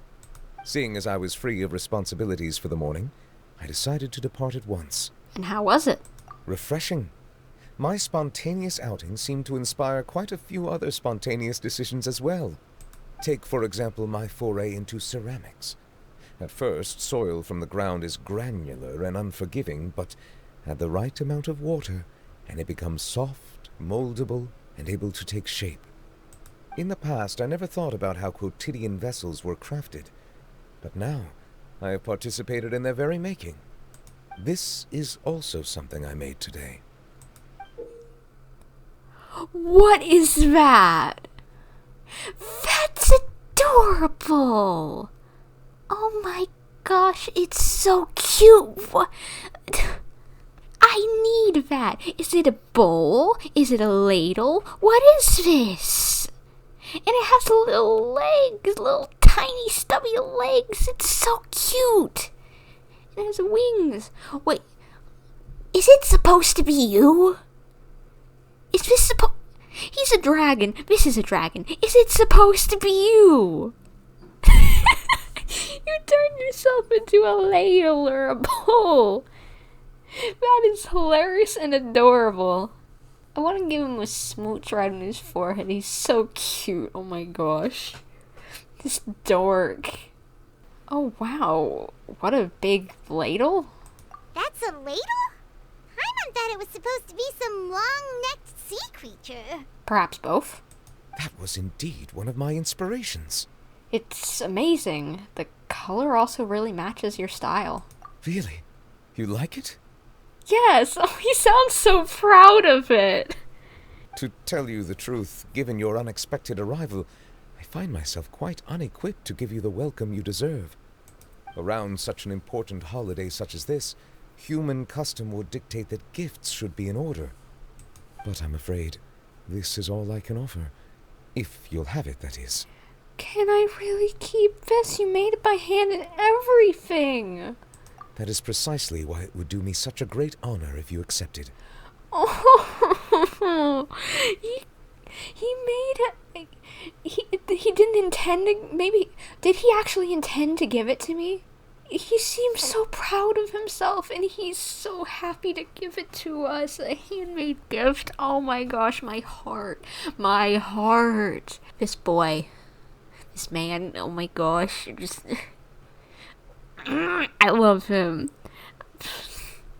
Seeing as I was free of responsibilities for the morning, I decided to depart at once.
And how was it?
Refreshing. My spontaneous outing seemed to inspire quite a few other spontaneous decisions as well. Take, for example, my foray into ceramics. At first, soil from the ground is granular and unforgiving, but add the right amount of water, and it becomes soft, moldable, and able to take shape. In the past, I never thought about how quotidian vessels were crafted, but now I have participated in their very making. This is also something I made today.
What is that? That's adorable! Oh my gosh, it's so cute! What? I need that. Is it a bowl? Is it a ladle? What is this? And it has little legs, little tiny stubby legs. It's so cute. It has wings. Wait, is it supposed to be you? Is this supposed... He's a dragon. This is a dragon. Is it supposed to be you? You turned yourself into a ladle or a bowl. That is hilarious and adorable. I want to give him a smooch right on his forehead. He's so cute. Oh my gosh. This dork. Oh wow. What a big ladle.
That's a ladle? Paimon thought it was supposed to be some long-necked sea creature.
Perhaps both.
That was indeed one of my inspirations.
It's amazing. The color also really matches your style.
Really? You like it?
Yes! Oh, he sounds so proud of it!
To tell you the truth, given your unexpected arrival, I find myself quite unequipped to give you the welcome you deserve. Around such an important holiday such as this, human custom would dictate that gifts should be in order. But I'm afraid this is all I can offer. If you'll have it, that is.
Can I really keep this? You made it by hand and everything!
That is precisely why it would do me such a great honor if you accepted.
Oh, he made it. He didn't intend to. Maybe did he actually intend to give it to me? he seems so proud of himself, and he's so happy to give it to us. A handmade gift. Oh my gosh, my heart. My heart. This boy. This man. Oh my gosh. Just... I love him.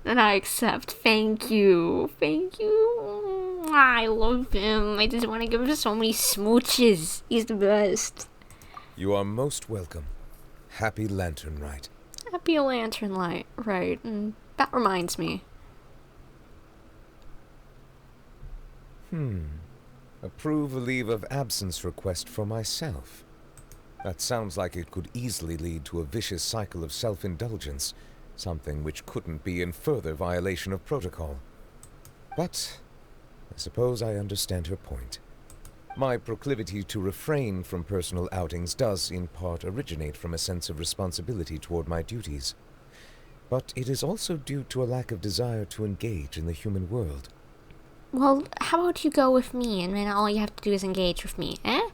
And I accept. Thank you. Thank you. I love him. I just want to give him so many smooches. He's the best.
You are most welcome. Happy Lantern Rite.
Happy Lantern Light, right. And that reminds me.
Approve a leave of absence request for myself. That sounds like it could easily lead to a vicious cycle of self-indulgence, something which couldn't be in further violation of protocol. But I suppose I understand her point. My proclivity to refrain from personal outings does, in part, originate from a sense of responsibility toward my duties. But it is also due to a lack of desire to engage in the human world.
Well, how about you go with me, and then all you have to do is engage with me, eh?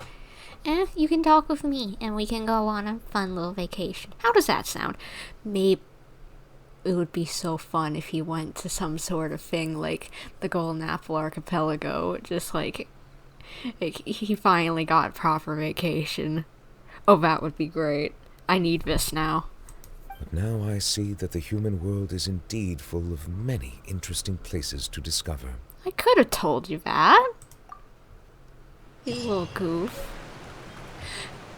You can talk with me, and we can go on a fun little vacation. How does that sound? Maybe it would be so fun if he went to some sort of thing like the Golden Apple Archipelago, just like he finally got proper vacation. Oh, that would be great. I need this now.
But now I see that the human world is indeed full of many interesting places to discover.
I could have told you that. You little goof.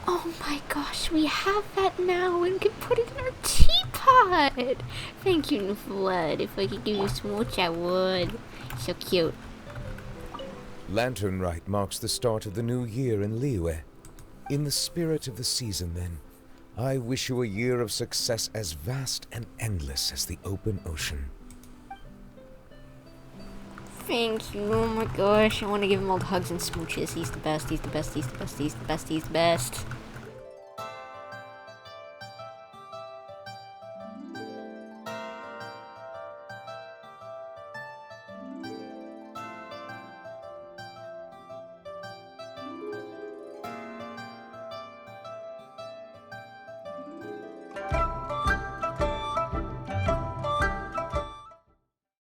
Oh my gosh, we have that now and can put it in our teapot. Thank you, Blood. If I could give you a smooch, I would. So cute.
Lantern Rite marks the start of the new year in Liyue. In the spirit of the season, then, I wish you a year of success as vast and endless as the open ocean.
Thank you. Oh my gosh, I want to give him all the hugs and smooches. He's the best, he's the best, he's the best, he's the best, he's the best.